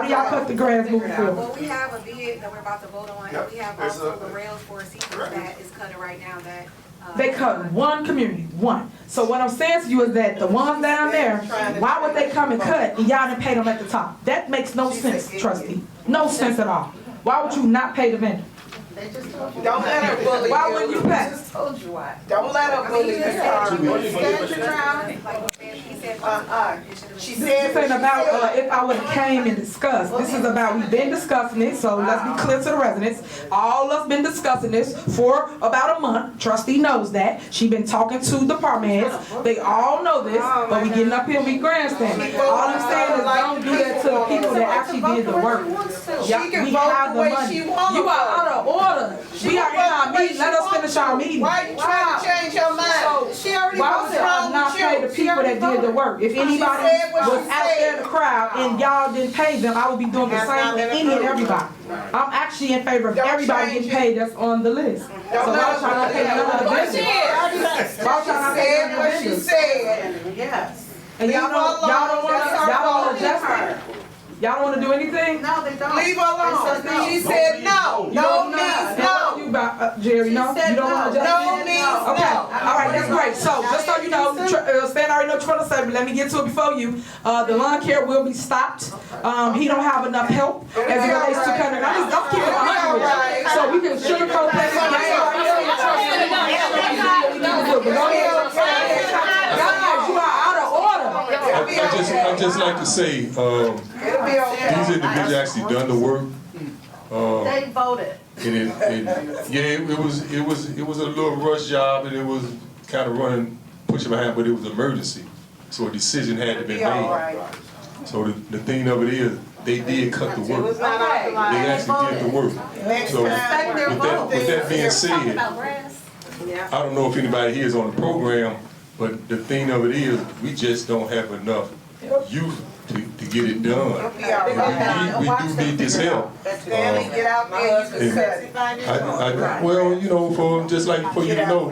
do y'all cut the grass moving forward? Well, we have a bid that we're about to vote on, and we have also the rails for seasons that is cutting right now that. They cut one community, one. So what I'm saying to you is that the ones down there, why would they come and cut and y'all didn't pay them at the top? That makes no sense, trustee. No sense at all. Why would you not pay the vendor? Don't let her bully you. Why wouldn't you pay? Don't let her bully you. She said. This ain't about if I would have came and discussed. This is about, we've been discussing it, so let's be clear to the residents. All of us been discussing this for about a month. Trustee knows that. She been talking to department heads. They all know this, but we getting up here and we grandstanding. All I'm saying is don't do that to the people that actually did the work. She can vote the way she wants. You are out of order. We are in our meeting. Let us finish our meeting. Why are you trying to change her mind? She already Why would y'all not pay the people that did the work? If anybody was out there in the crowd and y'all didn't pay them, I would be doing the same with any and everybody. I'm actually in favor of everybody getting paid that's on the list. So why y'all not pay none of the vendors? Why y'all not pay none of the vendors? Yes. And y'all don't want to adjust it? Y'all don't want to do anything? No, they don't. Leave her alone. She said no. No means no. You about, Jerry, no? You don't want to adjust it? No means no. Okay, all right, that's great. So, just so you know, Stan already know what to say, but let me get to it before you. The lawn care will be stopped. He don't have enough help as it relates to cutting. I'm keeping it 100. So we can sugarcoat that. Guys, you are out of order. I just like to say, these individuals actually done the work. They voted. It was a little rush job, and it was kind of pushing behind, but it was emergency, so a decision had to be made. So the thing of it is, they did cut the work. They actually did the work. So with that being said, I don't know if anybody here is on the program, but the thing of it is, we just don't have enough youth to get it done. We do need this help. Well, you know, for you to know,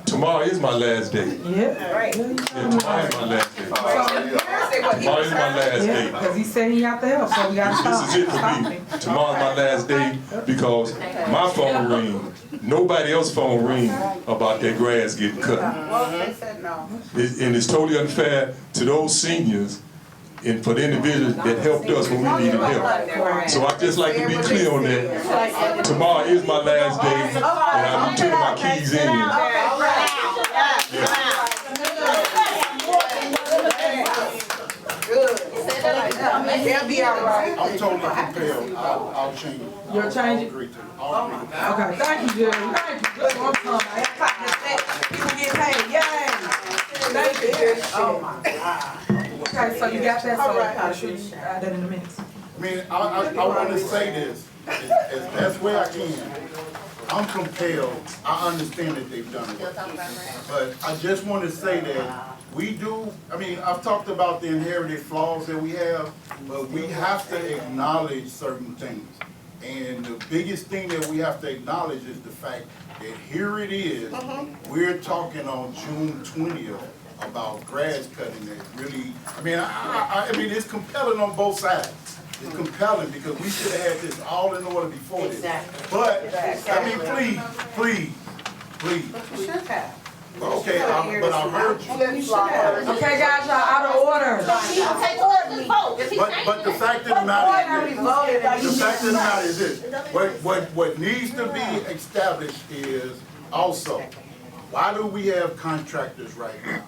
tomorrow is my last day. Yeah. Tomorrow is my last day. Tomorrow is my last day. Because he said he got the help, so we got to stop. This is it for me. Tomorrow's my last day because my phone ring, nobody else's phone ring about that grass getting cut. They said no. And it's totally unfair to those seniors and for the individuals that helped us when we needed help. So I just like to be clear on that. Tomorrow is my last day, and I'm turning my keys in. They'll be all right. I'm totally compelled. I'll change. You'll change it? Okay, thank you, Jerry. Thank you. Good one, Tom. People get paid, yay. Thank you, Jerry. Oh, my God. Okay, so you got that, so I'm sure you add that in the minutes. I mean, I want to say this as best way I can. I'm compelled. I understand that they've done it. But I just want to say that we do, I mean, I've talked about the inherited flaws that we have, but we have to acknowledge certain things. And the biggest thing that we have to acknowledge is the fact that here it is, we're talking on June 20th about grass cutting that really, I mean, it's compelling on both sides. It's compelling because we should have had this all in order before this. But, I mean, please. We should have. Okay, but I heard you. Okay, guys, y'all out of order. But the fact of the matter is this. What needs to be established is also, why do we have contractors right now?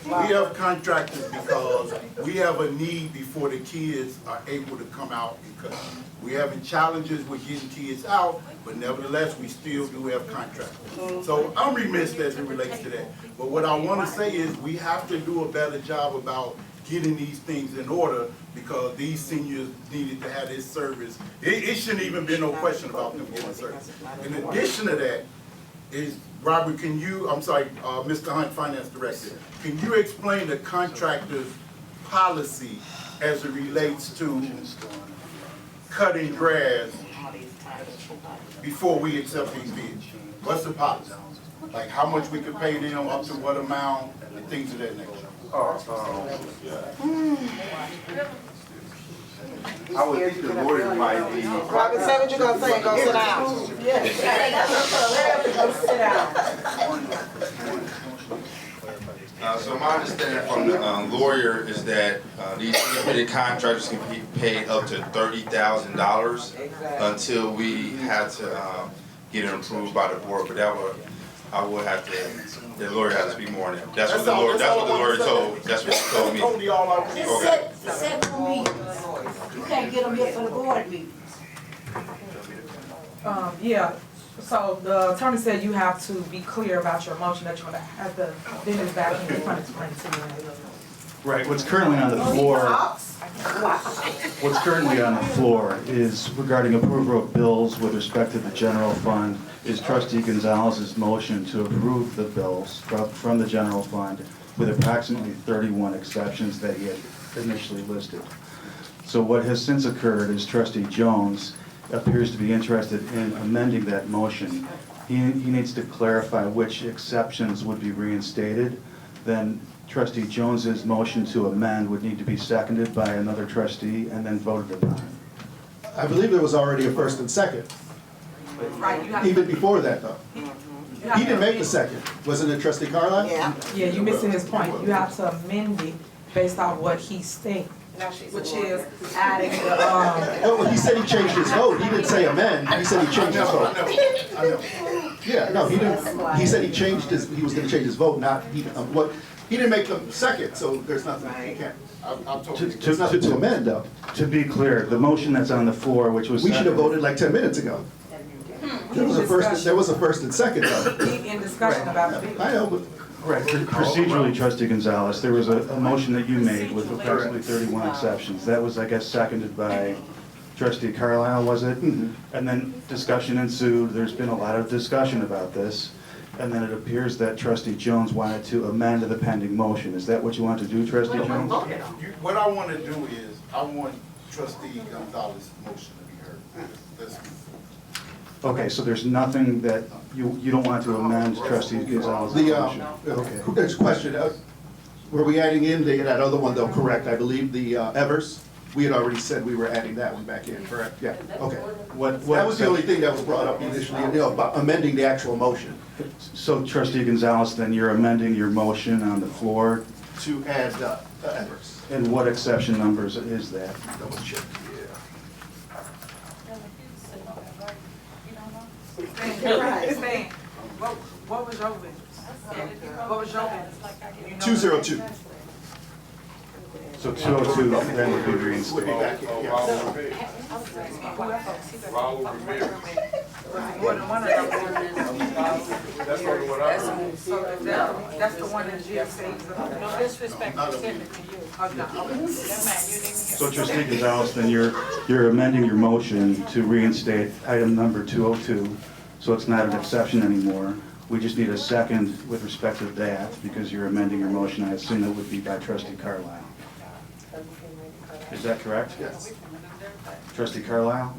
We have contractors because we have a need before the kids are able to come out and cut. We're having challenges with getting kids out, but nevertheless, we still do have contractors. So I'm remiss as it relates to that. But what I want to say is we have to do a better job about getting these things in order because these seniors needed to have this service. It shouldn't even be no question about them getting service. In addition to that, is Robert, Mr. Hunt, Finance Director, can you explain the contractor's policy as it relates to cutting grass before we accept these bids? What's the policy? Like how much we could pay them, up to what amount, and things of that nature? I would think the lawyer might be. Robert, say what you're gonna say and go sit down. Go sit down. So my understanding from the lawyer is that these independent contractors can be paid up to $30,000 until we had to get it approved by the board. But that would, I would have to. The lawyer has to speak more on it. That's what the lawyer. That's what the lawyer told. That's what he told me. Okay. Several meetings. You can't get them here for the board meetings. Yeah, so the attorney said you have to be clear about your motion that you're gonna have the vendors back in front of you. Right, what's currently on the floor, is regarding approval of bills with respect to the general fund, is Trustee Gonzalez's motion to approve the bills from the general fund with approximately 31 exceptions that he had initially listed. So what has since occurred is Trustee Jones appears to be interested in amending that motion. He needs to clarify which exceptions would be reinstated. Then Trustee Jones's motion to amend would need to be seconded by another trustee and then voted upon. I believe there was already a first and second. Right, Even before that, though. He didn't make the second. Wasn't it Trustee Carlisle? Yeah, you're missing his point. You have to amend it based off what he stated, which is adding the, Oh, he said he changed his vote. He didn't say amend. He said he changed his vote. I know. Yeah, no, he didn't. He said he was gonna change his vote, not, He didn't make the second, so there's nothing, he can't, I'm To- totally. there's nothing to amend though. To be clear, the motion that's on the floor, which was We should have seconded- voted like 10 minutes ago. There was a first and second though. In discussion about the bill. I know, but Right, procedurally, trustee Gonzalez, there was a motion that you made with approximately 31 exceptions. That was, I guess, seconded by trustee Carlisle, was it? And then discussion ensued. There's been a lot of discussion about this. And then it appears that trustee Jones wanted to amend the pending motion. Is that what you want to do, trustee Jones? What I want to do is, I want trustee Gonzalez's motion to be heard. Let's move forward. Okay, so there's nothing that, you don't want to amend trustee Gonzalez's the, motion? Okay. next question, were we adding in that other one though, correct? I believe the Evers, we had already said we were adding that one back in, correct? Yeah, okay. That was the only thing that was brought up initially, about amending the actual motion. So trustee Gonzalez, then you're amending your motion on the floor, To add Evers. and what exception numbers is that? Double check, Stan, what was your business? What was your business? 202. So 202 then would be reinstated. Would be back in, yeah. More than one of them. That's the one that Jim says. No disrespect to you. So trustee Gonzalez, then you're amending your motion to reinstate item number 202, so it's not an exception anymore. We just need a second with respect to that, because you're amending your motion. I assume that would be by trustee Carlisle. Is that correct? Yes. Trustee Carlisle?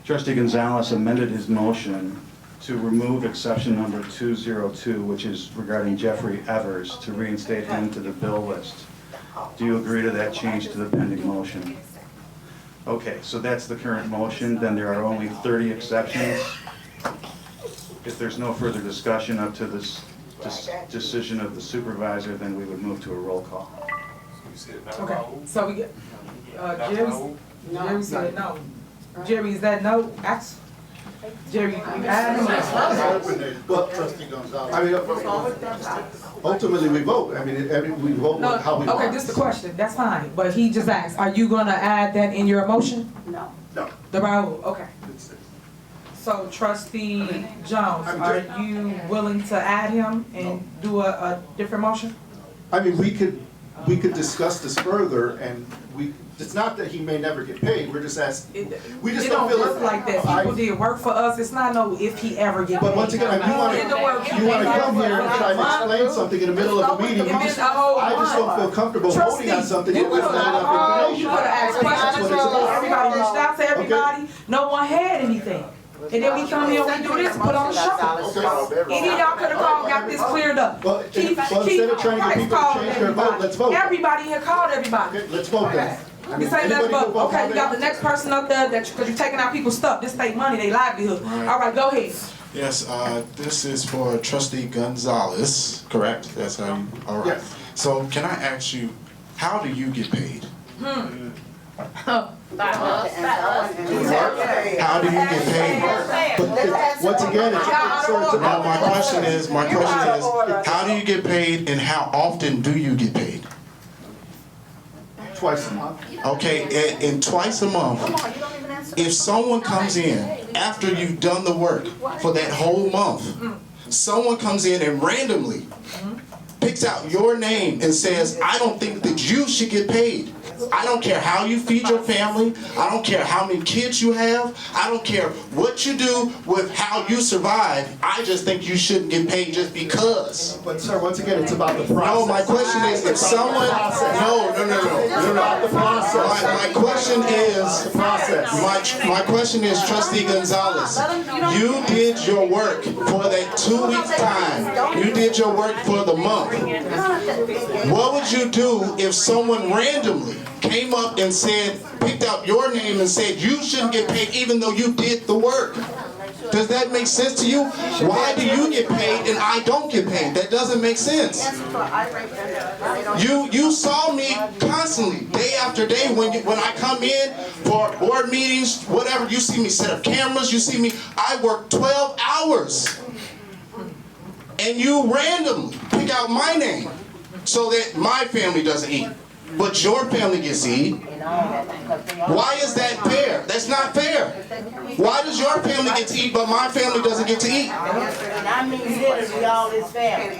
Trustee Gonzalez amended his motion to remove exception number 202, which is regarding Jeffrey Evers, to reinstate him to the bill list. Do you agree to that change to the pending motion? Okay, so that's the current motion. Then there are only 30 exceptions. If there's no further discussion up to this decision of the supervisor, then we would move to a roll call. Okay, so we get, Jerry said no. Jerry, is that no? Jerry, you add him? Well, Trustee Gonzalez. I mean, ultimately we vote. I mean, we vote No, how we want. okay, just a question, that's fine, but he just asked, are you gonna add that in your motion? No. The Raul, okay. So trustee Jones, are you willing to add him and do a different motion? I mean, we could discuss this further, and it's not that he may never get paid, we're just asking, we just It don't don't feel. work like that, people did work for us, it's not no if he ever get paid. But once again, if you wanna come here and try to explain something in the middle of a meeting, I just don't feel comfortable voting on something if there's not enough information. You could've asked questions, everybody reached out to everybody, no one had anything. And then we come here, we do this, put on a show. Any of y'all could've called, got this cleared up. Well, instead of trying to get people to change their vote, let's vote. Everybody here called everybody. Okay, let's vote then. You say let's vote, okay, you got the next person up there, because you're taking out people's stuff, this state money, they livelihood. All right, go ahead. Yes, this is for trustee Gonzalez, correct? That's how you, all right. Yes. So can I ask you, how do you get paid? How do you get paid? But once again, Now, my question is, how do you get paid and how often do you get paid? twice a month. Okay, and twice a month, if someone comes in after you've done the work for that whole month, someone comes in and randomly picks out your name and says, I don't think that you should get paid. I don't care how you feed your family. I don't care how many kids you have. I don't care what you do with how you survive. I just think you shouldn't get paid just because. But sir, once again, it's about the process. No, my question is, if someone, no. About the process. My question is, The process. my question is, trustee Gonzalez, you did your work for that 2 weeks time. You did your work for the month. What would you do if someone randomly came up and said, picked out your name and said, you shouldn't get paid even though you did the work? Does that make sense to you? Why do you get paid and I don't get paid? That doesn't make sense. You saw me constantly, day after day, when I come in for board meetings, whatever, you see me set up cameras, you see me, I work 12 hours. And you randomly pick take out my name so that my family doesn't eat, but your family gets to eat. Why is that fair? That's not fair. Why does your family get to eat, but my family doesn't get to eat? I mean, literally all this family.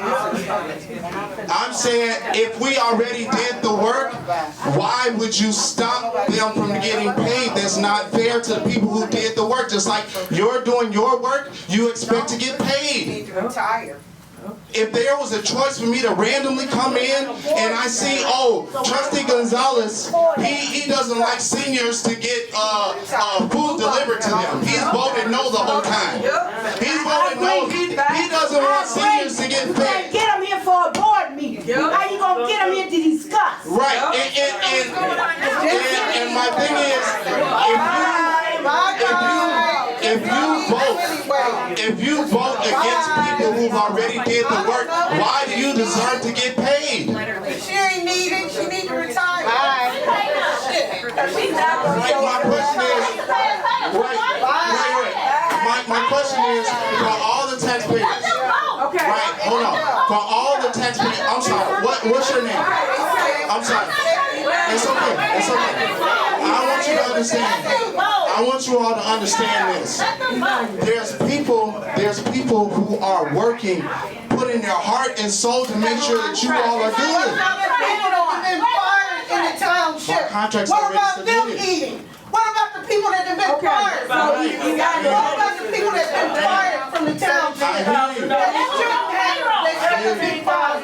I'm saying if we already did the work, why would you stop them from getting paid? That's not fair to the people who did the work. Just like you're doing your work, you expect to get paid. If there was a choice for me to randomly come in and I see, oh, Trustee Gonzalez, he doesn't like seniors to get food delivered to them. He's voted no the whole time. He's voted no. He doesn't want seniors to get paid. Get them here for a board meeting. How you gonna get them here to discuss? Right. And my thing is, if you vote against people who've already did the work, why do you deserve to get paid? She ain't needed. She need to retire. My question is, my question is, for all the taxpayers, right, hold on, for all the taxpayers, I'm sorry, what's your name? I'm sorry. It's okay, it's okay. I want you to understand. I want you all to understand this. There's people who are working, putting their heart and soul to make sure that you all are good. In the township. What about them eating? What about the people that have been fired? What about the people that have been fired from the township?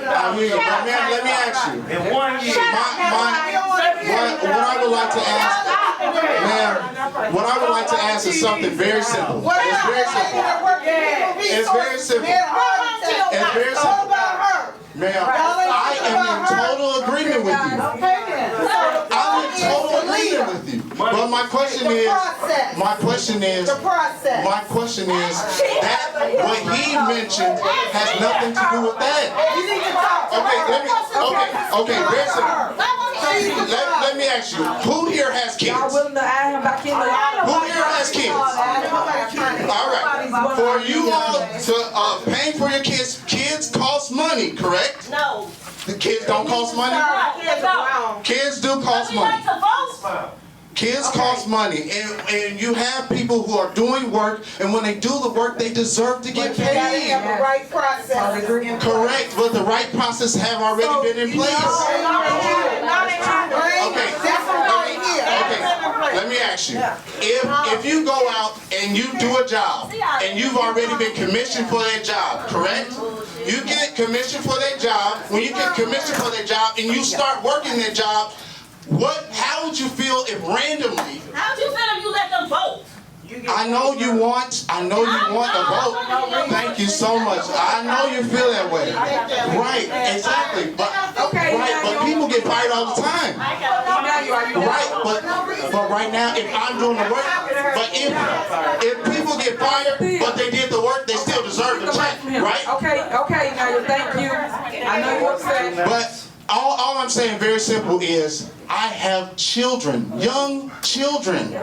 I hear you. Let me ask you. What I would like to ask, ma'am, what I would like to ask is something very simple. It's very simple. It's very simple. It's very simple. Ma'am, I am in total agreement with you. I'm in total agreement with you. But my question is, that what he mentioned has nothing to do with that. Okay, very simple. Let me ask you, who here has kids? Who here has kids? All right. For you all to paying for your kids, kids cost money, correct? No. The kids don't cost money? Kids do cost money. Kids cost money, and you have people who are doing work, and when they do the work, they deserve to get paid. Have the right process. Correct, but the right process have already been in place. Okay, let me ask you. If you go out and you do a job, and you've already been commissioned for that job, correct? You get commissioned for that job. When you get commissioned for that job, and you start working that job, how would you feel if randomly? How would you feel if you let them vote? I know you want a vote. Thank you so much. I know you feel that way. Right, exactly. But people get fired all the time. Right, but right now, if I'm doing the work, but if people get fired, but they did the work, they still deserve the check, right? Okay, now thank you. I know you're upset. But all I'm saying very simple is, I have children, young children.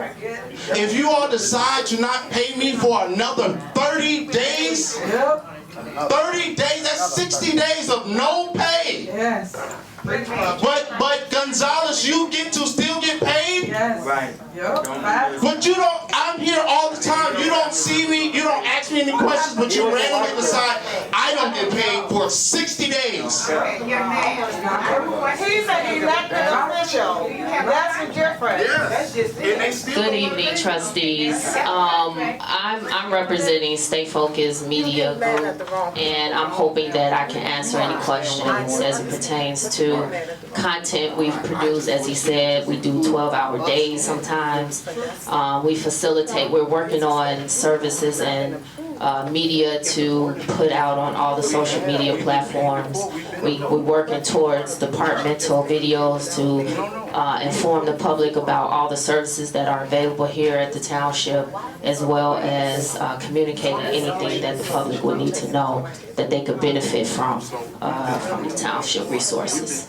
If you all decide to not pay me for another 30 days, 30 days, that's 60 days of no pay. Yes. But Gonzalez, you get to still get paid? Yes. Right. But you don't, I'm here all the time. You don't see me, you don't ask me any questions, but you randomly decide I don't get paid for 60 days. He's an elected official. That's the difference. Good evening, trustees. I'm representing Stay Focused Media Group, and I'm hoping that I can answer any questions as it pertains to content we've produced. As he said, we do 12-hour days sometimes. We facilitate, we're working on services and media to put out on all the social media platforms. We're working towards departmental videos to inform the public about all the services that are available here at the township, as well as communicating anything that the public would need to know that they could benefit from the township resources.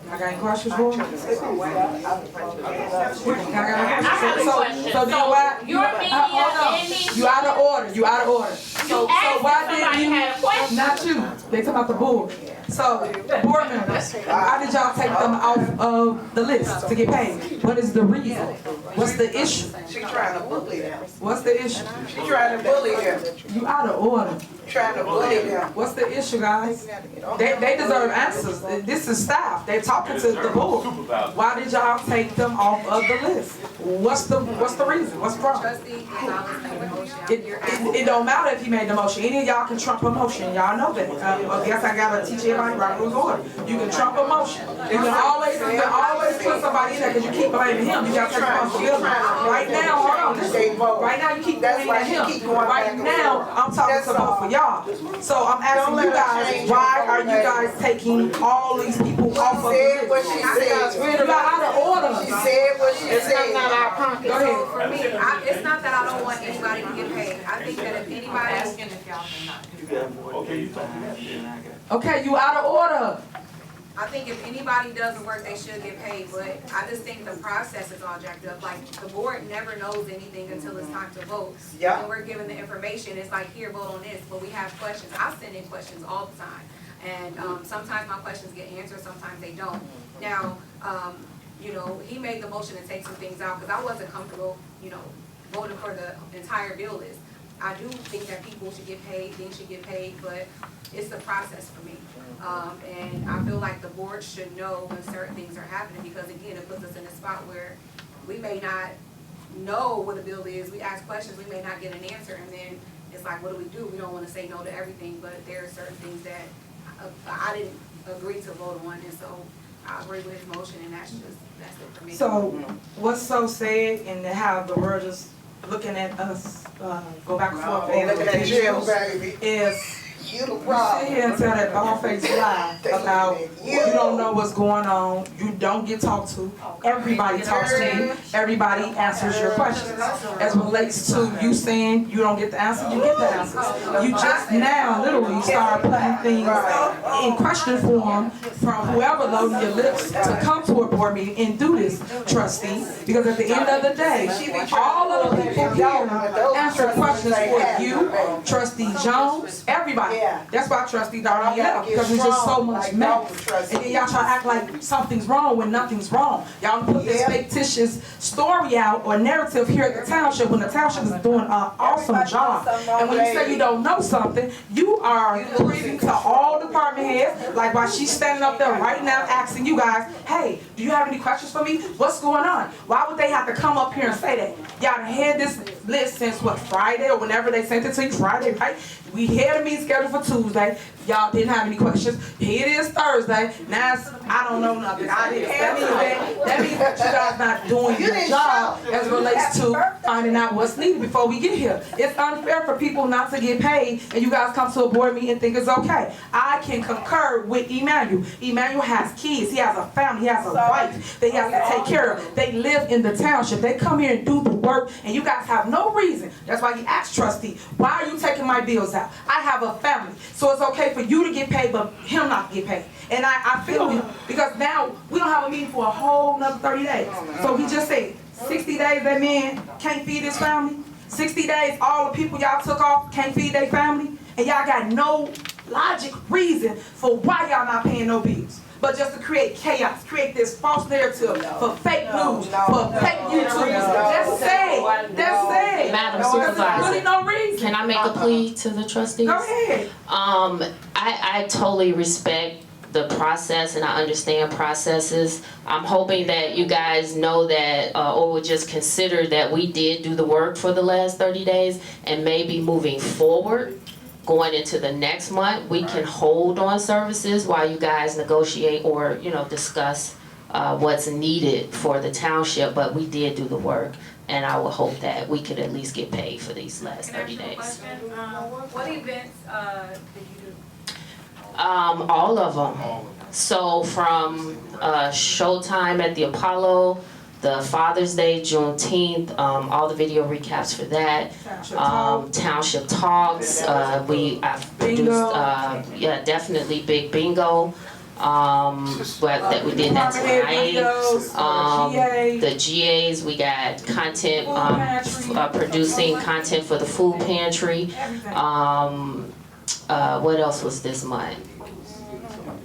I got any questions for him? I have a question. So then why? Your media You out of order, you out of order. So asked why if didn't somebody you? had a question. Not you, they talking about the board. So, board members, why did y'all take them off of the list to get paid? What is the reason? What's the issue? She trying to bully them. What's the issue? She trying to bully them. You out of order. Trying to bully them. What's the issue, guys? They deserve answers. This is staff. They're talking to the board. Why did y'all take them off of the list? What's the reason? What's the problem? It don't matter if he made the motion. Any of y'all can trump a motion. Y'all know that. I guess I gotta teach everybody right rules order. You can trump a motion. You can always put somebody in there because you keep blaming him. You gotta take responsibility. Right now, hold on. Listen. Right now you keep blaming him. Right now I'm talking to both of y'all. So I'm asking you guys, why are you guys taking all these people off of the list? What she said. You got out of order. She said what she said. Go ahead. So for me, it's not that I don't want anybody to get paid. I think that if anybody. Okay, you out of order. I think if anybody does the work, they should get paid, but I just think the process is all jacked up. Like, the board never knows anything until it's time to vote. Yeah. When we're given the information, it's like, here, vote on this, but we have questions. I send in questions all the time. And sometimes my questions get answered, sometimes they don't. Now, you know, he made the motion to take some things out, because I wasn't comfortable, you know, voting for the entire bill list. I do think that people should get paid, things should get paid, but it's the process for me. And I feel like the board should know when certain things are happening, because again, it puts us in a spot where we may not know what a bill is. We ask questions, we may not get an answer, and then it's like, what do? We don't want to say no to everything, but there are certain things that I didn't agree to vote on, and so I agree with his motion, and that's it for me. So, what's so sad and how the world is looking at us, go back and forth. They looking at you, baby. Is you the you problem. sit here and tell that bald-faced lie about you don't know what's going on, you don't get talked to, everybody talks to you, everybody answers your questions. As relates to you saying you don't get the answer, you get the answer. You just now literally start putting things in question form from whoever loaded your lips to come to a board meeting and do this, trustee, because at the end of the day, all of the people here answer questions for you, trustee Jones, everybody. That's why trustee Darby left, because there's just so much mess. And then y'all try to act like something's wrong when nothing's wrong. Y'all put this fictitious story out or narrative here at the township when the township is doing an awesome job. And when you say you don't know something, you are privy to all department heads, like while she's standing up there right now asking you guys, hey, do you have any questions for me? What's going on? Why would they have to come up here and say that? Y'all had this list since what, Friday or whenever they sent it to you, Friday, right? We had a meeting scheduled for Tuesday. Y'all didn't have any questions. Here it is Thursday. Now it's, I don't know nothing. That means that you guys not doing your job as relates to finding out what's needed before we get here. It's unfair for people not to get paid and you guys come to a board meeting and think it's okay. I can concur with Emmanuel. Emmanuel has kids. He has a family. He has a wife that he has to take care of. They live in the township. They come here and do the work and you guys have no reason. That's why he asked trustee, why are you taking my bills out? I have a family. So it's okay for you to get paid, but him not to get paid. And I feel you, because now we don't have a meeting for a whole another 30 days. So he just said, 60 days that man can't feed his family. 60 days all the people y'all took off can't feed their family. And y'all got no logic reason for why y'all not paying no bills. But just to create chaos, create this false narrative for fake news, for fake YouTubers. That's sad. That's sad. Madam Supervisor, really no reason. Can I make a plea to the trustees? Go ahead. I totally respect the process and I understand processes. I'm hoping that you guys know that or would just consider that we did do the work for the last 30 days and maybe moving forward, going into the next month, we can hold on services while you guys negotiate or, you know, discuss what's needed for the township, but we did do the work. And I would hope that we could at least get paid for these last 30 days. What events did you do? All of them. So from Showtime at the Apollo, the Father's Day, Juneteenth, all the video recaps for that, Township Talks, I've produced, yeah, definitely Big Bingo. that we did that tonight. The GAs, we got content, producing content for the food pantry. What else was this month?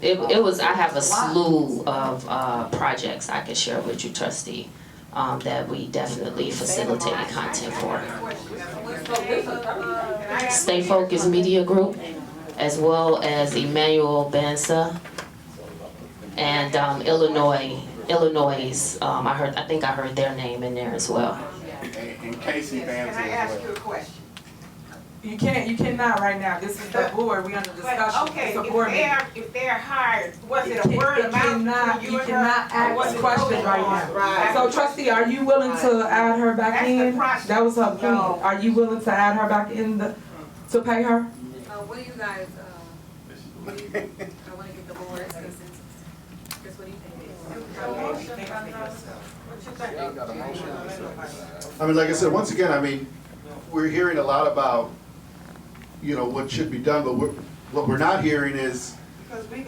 It was, I have a slew of projects I can share with you, trustee, that we definitely facilitated content for. Stay Focused Media Group, as well as Emmanuel Bansa and Illinois. I think I heard their name in there as well. And Casey Banza. Can I ask you a question? You cannot right now. This is the board. We under discussion. Okay, It's a board meeting. if they're hired, was it a word of mouth? You cannot ask questions right now. So trustee, are you willing to add her back in? That was her point. Are you willing to add her back in to pay her? What do you guys, I wanna get the board's consensus. Chris, what do you think? I mean, like I said, once again, I mean, we're hearing a lot about, you know, what should be done, but what we're not hearing is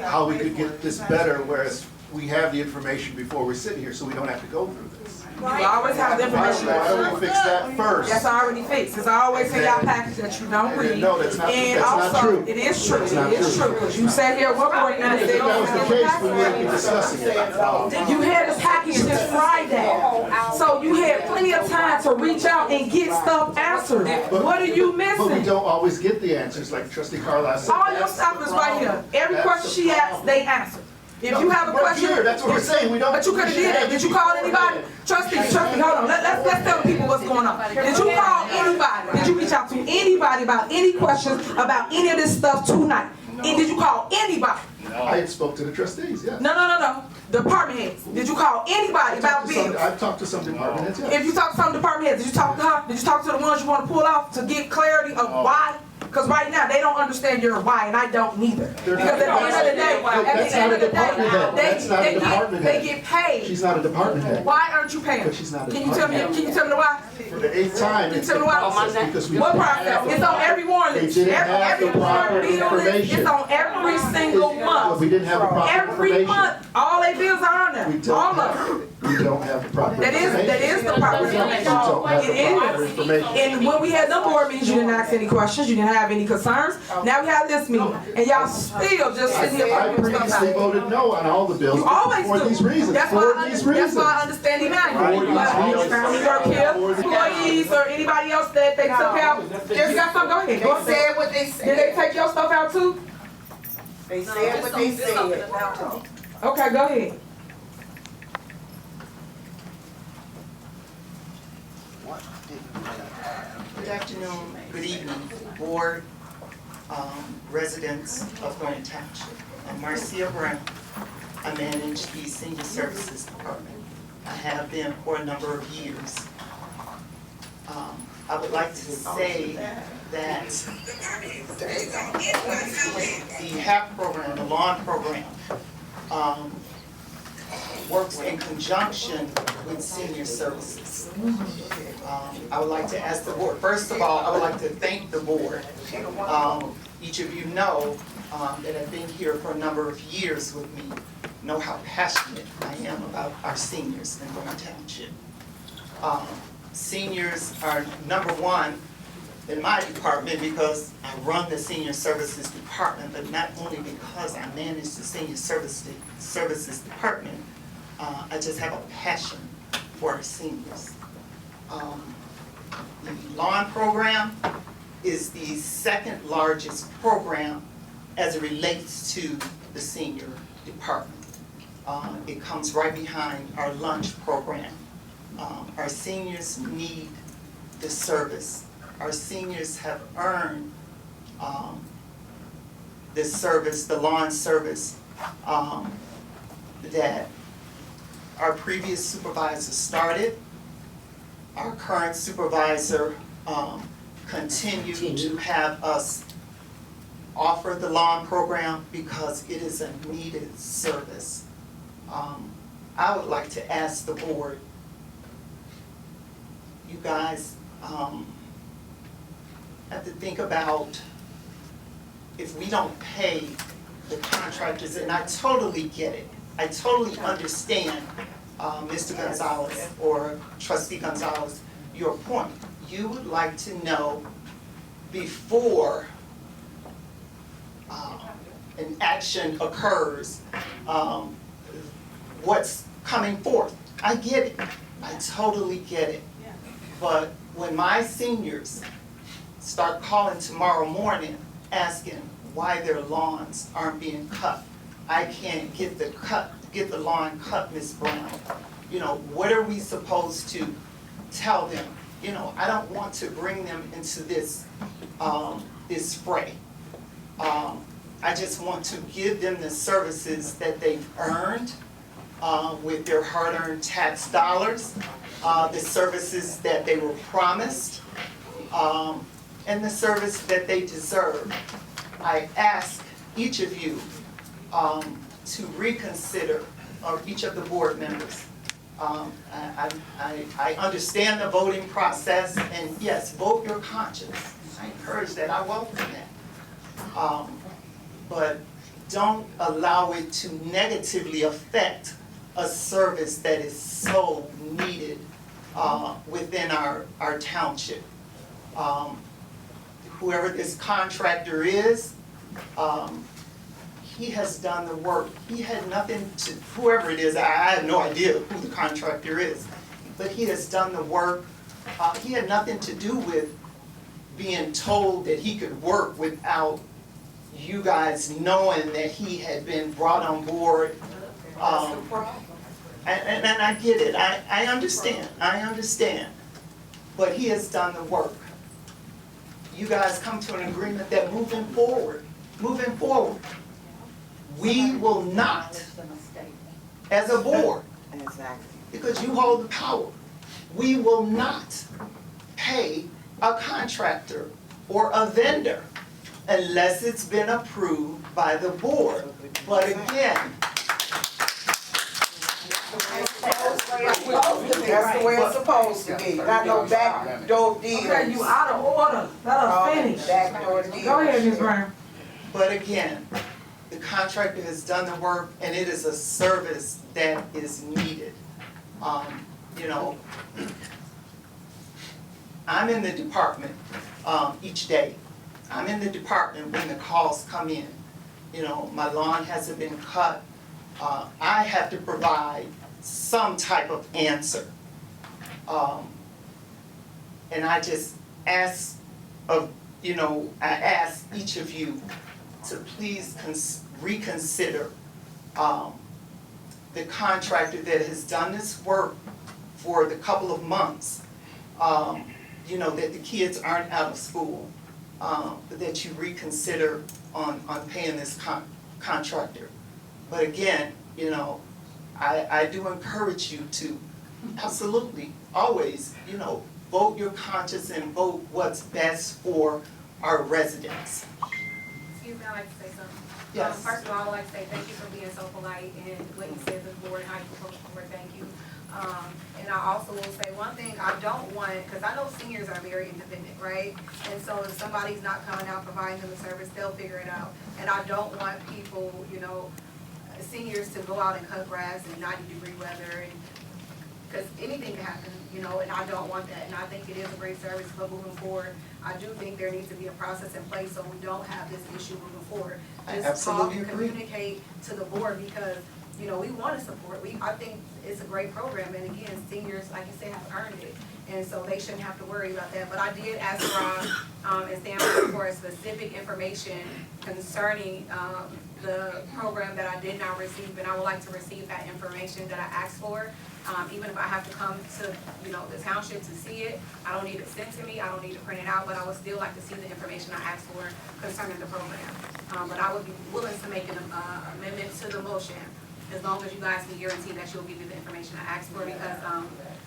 how we could get this better, whereas we have the information before we're sitting here, so we don't have to go through this. You always have the information. Why don't we fix that first? That's already fixed. It's always in your package that you don't read. No, that's not also, true. It is true. It's not It is true. Because you sat here at one point and said, If that was the case, we wouldn't be discussing it. you had the package this Friday. So you had plenty of time to reach out and get stuff answered. What are you missing? But we don't always get the answers, like Trustee Carlisle said. All your stuff is right here. Every question she asked, they answered. If you have a question, that's what we're saying. We don't. But you could have did that. Did you call anybody? Trustee, hold on. Let's tell the people what's going on. Did you call anybody? Did you reach out to anybody about any questions about any of this stuff tonight? And did you call anybody? I had spoke to the trustees, yes. No. Department heads. Did you call anybody about bills? I've talked to some department heads, yes. If you talk to some department heads, did you talk to her? Did you talk to the ones you want to pull off to get clarity of why? Because right now, they don't understand your why, and I don't neither. Because at the end of the day, they get paid. She's not a department head. Why aren't you paying? But she's not a Can you tell me the why? For the 8th time, it's the process because we What didn't process? have It's on every warrant list. They didn't have the proper information. It's on every single month. We didn't have the proper Every information. month, all their bills are on there. All of them. We don't have the proper That is the proper information. don't have the proper It information. is. And when we had them board meetings, you didn't ask any questions, you didn't have any concerns. Now we have this meeting, and y'all still just sitting here I putting stuff previously out. voted no on all the bills You always for do. these reasons. That's why I understand Emmanuel. You work here, employees or anybody else that they took out. You got something? Go ahead. Go ahead. They said what they said. Did they take your stuff out too? They said what they said. Okay, go ahead. Good afternoon, good evening, board, residents of Thornton Township. I'm Marcia Brown. I manage the Senior Services Department. I have been for a number of years. I would like to say that the HAP program, the lawn program, works in conjunction with senior services. I would like to ask the board, first of all, I would like to thank the board. Each of you know that have been here for a number of years with me, know how passionate I am about our seniors in Thornton Township. Seniors are number one in my department because I run the senior services department, but not only because I manage the senior services department, I just have a passion for our seniors. The lawn program is the second largest program as it relates to the senior department. It comes right behind our lunch program. Our seniors need the service. Our seniors have earned this service, the lawn service, that our previous supervisor started. Our current supervisor continued to have us offer the lawn program because it is a needed service. I would like to ask the board, you guys have to think about if we don't pay the contractors, and I totally get it. I totally understand, Mr. Gonzalez or Trustee Gonzalez, your point. You would like to know before an action occurs, what's coming forth. I get it. I totally get it. But when my seniors start calling tomorrow morning asking why their lawns aren't being cut, I can't get the lawn cut, Ms. Brown. You know, what are we supposed to tell them? You know, I don't want to bring them into this this fray. I just want to give them the services that they've earned with their hard-earned tax dollars, the services that they were promised, and the service that they deserve. I ask each of you to reconsider, or each of the board members. I understand the voting process, and yes, vote your conscience. I encourage that, I welcome that. But don't allow it to negatively affect a service that is so needed within our township. Whoever this contractor is, he has done the work. He had nothing to, whoever it is, I have no idea who the contractor is, but he has done the work. He had nothing to do with being told that he could work without you guys knowing that he had been brought on board. And I get it, I understand, but he has done the work. You guys come to an agreement that moving forward, we will not, as a board, because you hold the power, we will not pay a contractor or a vendor unless it's been approved by the board. But again, That's the way it's supposed to be. Not no backdoor deals. Okay, you out of order. Let us finish. Backdoor deals. Go ahead, Ms. Brown. but again, the contractor has done the work, and it is a service that is needed. You know, I'm in the department each day. I'm in the department when the calls come in. You know, my lawn hasn't been cut. I have to provide some type of answer. And I just ask I ask each of you to please reconsider the contractor that has done this work for the couple of months, you know, that the kids aren't out of school, that you reconsider on paying this contractor. But again, you know, I do encourage you to absolutely, always, you know, vote your conscience and vote what's best for our residents. Excuse me, I'd like to say something. Yes. First of all, I'd like to say thank you for being so polite and what you said to the board, how you approach the board, thank you. And I also will say one thing I don't want, because I know seniors are very independent, right? And so if somebody's not coming out providing them a service, they'll figure it out. And I don't want people, you know, seniors to go out and cut grass in 90-degree weather, and because anything can happen, you know, and I don't want that. And I think it is a great service, but moving forward, I do think there needs to be a process in place so we don't have this issue moving forward. Just talk and communicate to the board, because, you know, we want to support. I think it's a great program, and again, seniors, like you said, have earned it, and so they shouldn't have to worry about that. But I did ask Rob and Stanford for specific information concerning the program that I did not receive, and I would like to receive that information that I asked for. Even if I have to come to, you know, the township to see it, I don't need it sent to me, I don't need to print it out, but I would still like to see the information I asked for concerning the program. But I would be willing to make an amendment to the motion, as long as you guys can guarantee that you'll give me the information I asked for, because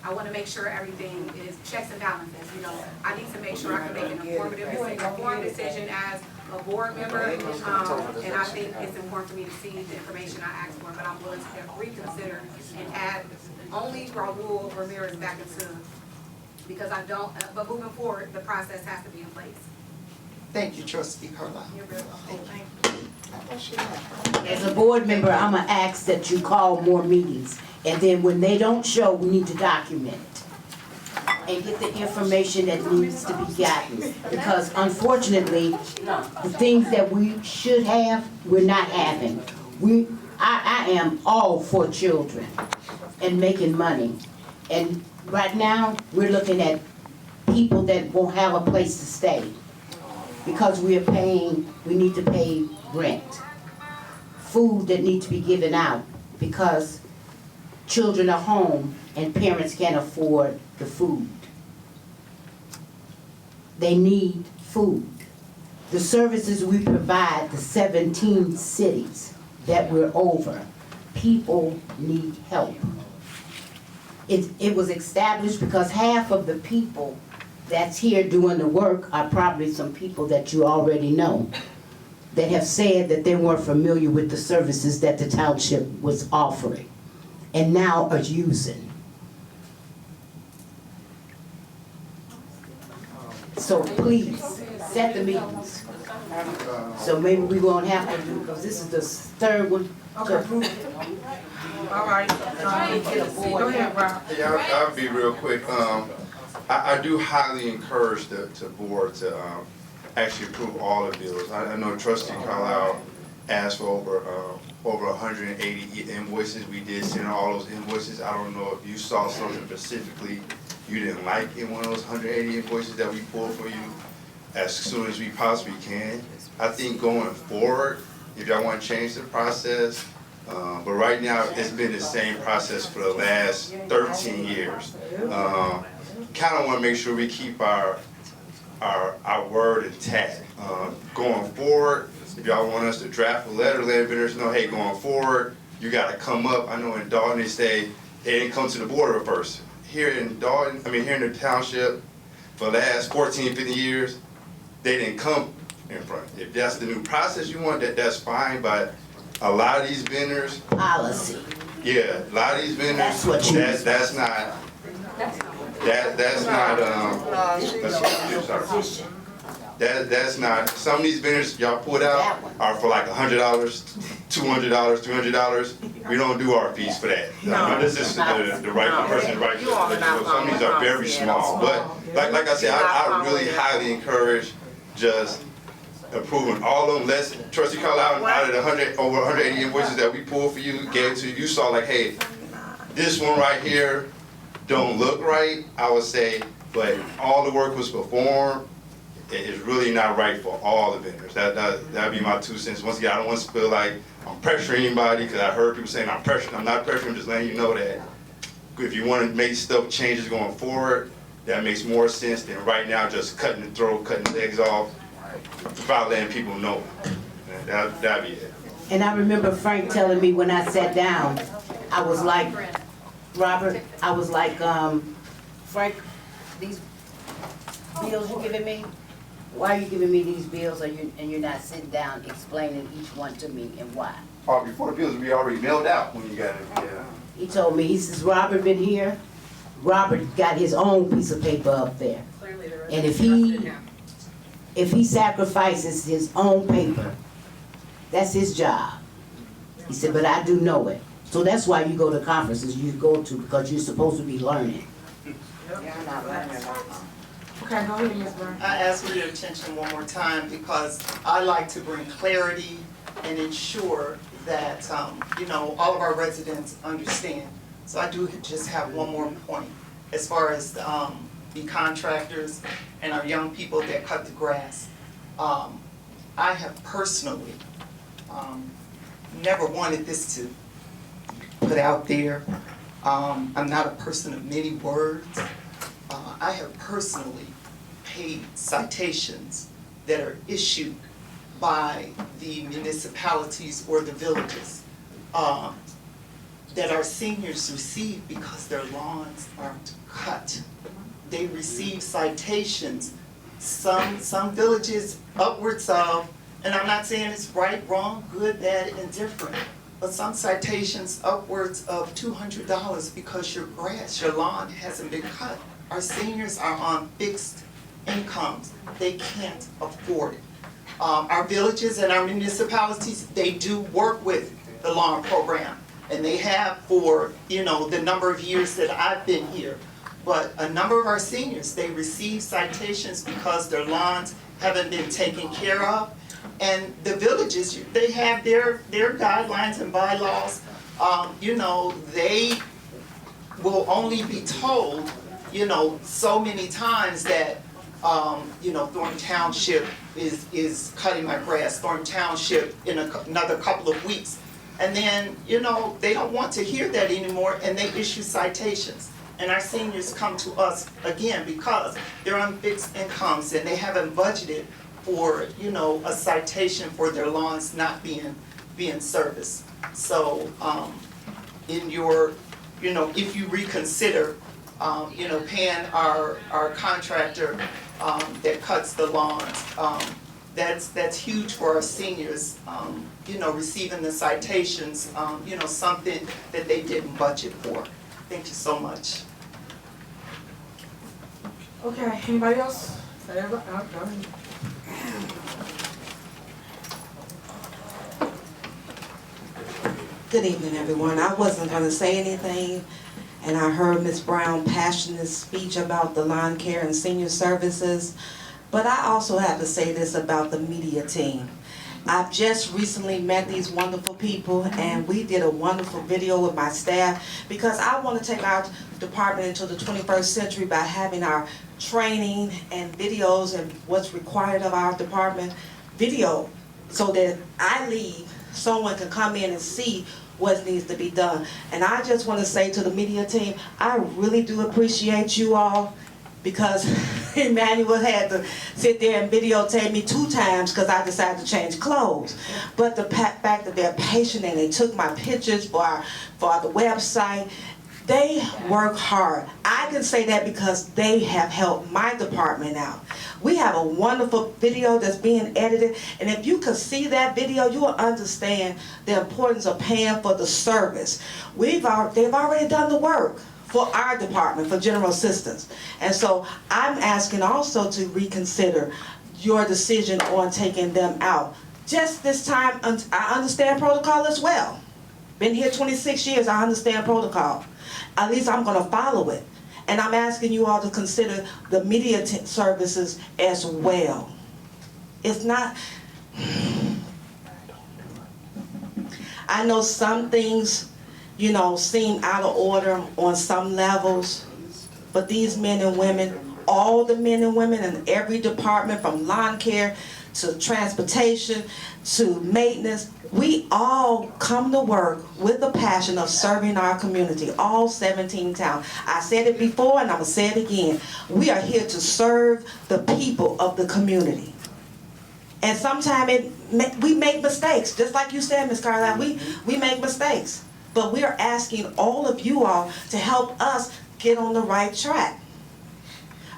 I want to make sure everything is checks and balances. You know, I need to make sure I can make an informed decision as a board member, and I think it's important for me to see the information I asked for, but I'm willing to reconsider and add only Raul Ramirez back into, because I don't, but moving forward, the process has to be in place. Thank you, Trustee Carlisle. As a board member, I'm gonna ask that you call more meetings, and then when they don't show, we need to document it. And get the information that needs to be gotten, because unfortunately, the things that we should have, we're not having. I am all for children and making money. And right now, we're looking at people that won't have a place to stay. Because we need to pay rent. Food that needs to be given out because children are home and parents can't afford the food. They need food. The services we provide, the 17 cities that we're over, people need help. It was established because half of the people that's here doing the work are probably some people that you already know that have said that they weren't familiar with the services that the township was offering and now are using. So please, set the meetings. So maybe we won't have to do, because this is the third one to approve it. All right. Go ahead, Rob. Yeah, I'll be real quick. I do highly encourage the board to actually approve all the bills. I know Trustee Carlisle asked for over 180 invoices. We did send all those invoices. I don't know if you saw something specifically you didn't like in one of those 180 invoices that we pulled for you as soon as we possibly can. I think going forward, if y'all want to change the process, but right now it's been the same process for the last 13 years. Kind of want to make sure we keep our word intact. Going forward, if y'all want us to draft a letter, letting vendors know, hey, going forward, you got to come up. I know in Dalton they say they didn't come to the board first. Here in Dalton, here in the township, for the last 14, 50 years, they didn't come in front. If that's the new process you want, that's fine, but a lot of these vendors. Policy. Yeah, a lot of these vendors, that's not, that's not, some of these vendors y'all put out are for like $100, $200, $300. We don't do our fees for that. This is the right person, right? Some of these are very small, but like I said, I really highly encourage just approving all of them. Trustee Carlisle, out of the over 180 invoices that we pulled for you, gave to you, you saw like, hey, this one right here don't look right, I would say, but all the work was performed. It's really not right for all the vendors. That'd be my 2 cents. Once again, I don't want to feel like I'm pressuring anybody, because I heard people saying I'm pressuring. I'm not pressuring, I'm just letting you know that if you want to make stuff changes going forward, that makes more sense than right now just cutting the throat, cutting the legs off, without letting people know. That'd be it. And I remember Frank telling me when I sat down, I was like, Robert, I was like, Frank, these bills you giving me, why are you giving me these bills and you're not sitting down explaining each one to me and why? Before the bills would be already mailed out when you got it. Yeah. He told me, he says, Robert been here, Robert got his own piece of paper up there. And if he sacrifices his own paper, that's his job. He said, but I do know it. So that's why you go to conferences you go to, because you're supposed to be learning. You're not learning. Okay, go ahead, Ms. Brown. I ask for your attention one more time because I like to bring clarity and ensure that, all of our residents understand. So I do just have one more point as far as the contractors and our young people that cut the grass. I have personally never wanted this to put out there. I'm not a person of many words. I have personally paid citations that are issued by the municipalities or the villages that our seniors receive because their lawns aren't cut. They receive citations, some villages upwards of, and I'm not saying it's right, wrong, good, bad, indifferent, but some citations upwards of $200 because your grass, your lawn hasn't been cut. Our seniors are on fixed incomes, they can't afford it. Our villages and our municipalities, they do work with the lawn program, and they have for, you know, the number of years that I've been here. But a number of our seniors, they receive citations because their lawns haven't been taken care of. And the villages, they have their guidelines and bylaws. You know, they will only be told, you know, so many times that, you know, Thornton Township is cutting my grass, Thornton Township in another couple of weeks. And then, you know, they don't want to hear that anymore, and they issue citations. And our seniors come to us again because they're on fixed incomes and they haven't budgeted for, you know, a citation for their lawns not being serviced. So, in your, you know, if you reconsider, you know, paying our contractor that cuts the lawns, that's huge for our seniors, you know, receiving the citations, you know, something that they didn't budget for. Thank you so much. Okay, anybody else? Go ahead. Good evening, everyone. I wasn't going to say anything, and I heard Ms. Brown's passionate speech about the lawn care and senior services, but I also have to say this about the media team. I've just recently met these wonderful people, and we did a wonderful video with my staff because I want to take our department into the 21st century by having our training and videos and what's required of our department video, so that I leave, someone can come in and see what needs to be done. And I just want to say to the media team, I really do appreciate you all, because Emmanuel had to sit there and videotape me 2 times because I decided to change clothes. But the fact that they're patient and they took my pictures for the website, they work hard. I can say that because they have helped my department out. We have a wonderful video that's being edited, and if you could see that video, you will understand the importance of paying for the service. They've already done the work for our department, for general assistance. And so I'm asking also to reconsider your decision on taking them out. Just this time, I understand protocol as well. Been here 26 years, I understand protocol. At least I'm gonna follow it. And I'm asking you all to consider the media services as well. It's not, I know some things, you know, seem out of order on some levels, but these men and women, all the men and women in every department, from lawn care to transportation to maintenance, we all come to work with the passion of serving our community, all 17 towns. I said it before and I'm gonna say it again. We are here to serve the people of the community. And sometimes we make mistakes, just like you said, Ms. Carlisle, we make mistakes. But we are asking all of you all to help us get on the right track.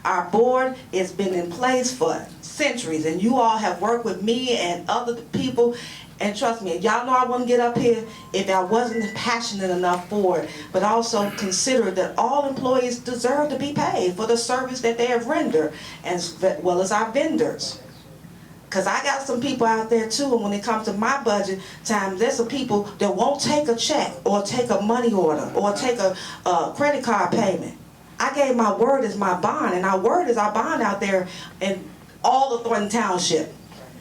Our board has been in place for centuries, and you all have worked with me and other people, and trust me, y'all know I wouldn't get up here if I wasn't passionate enough for it, but also consider that all employees deserve to be paid for the service that they have rendered, as well as our vendors. Because I got some people out there too, and when it comes to my budget time, there's some people that won't take a check or take a money order or take a credit card payment. I gave my word as my bond, and our word is our bond out there in all of Thornton Township.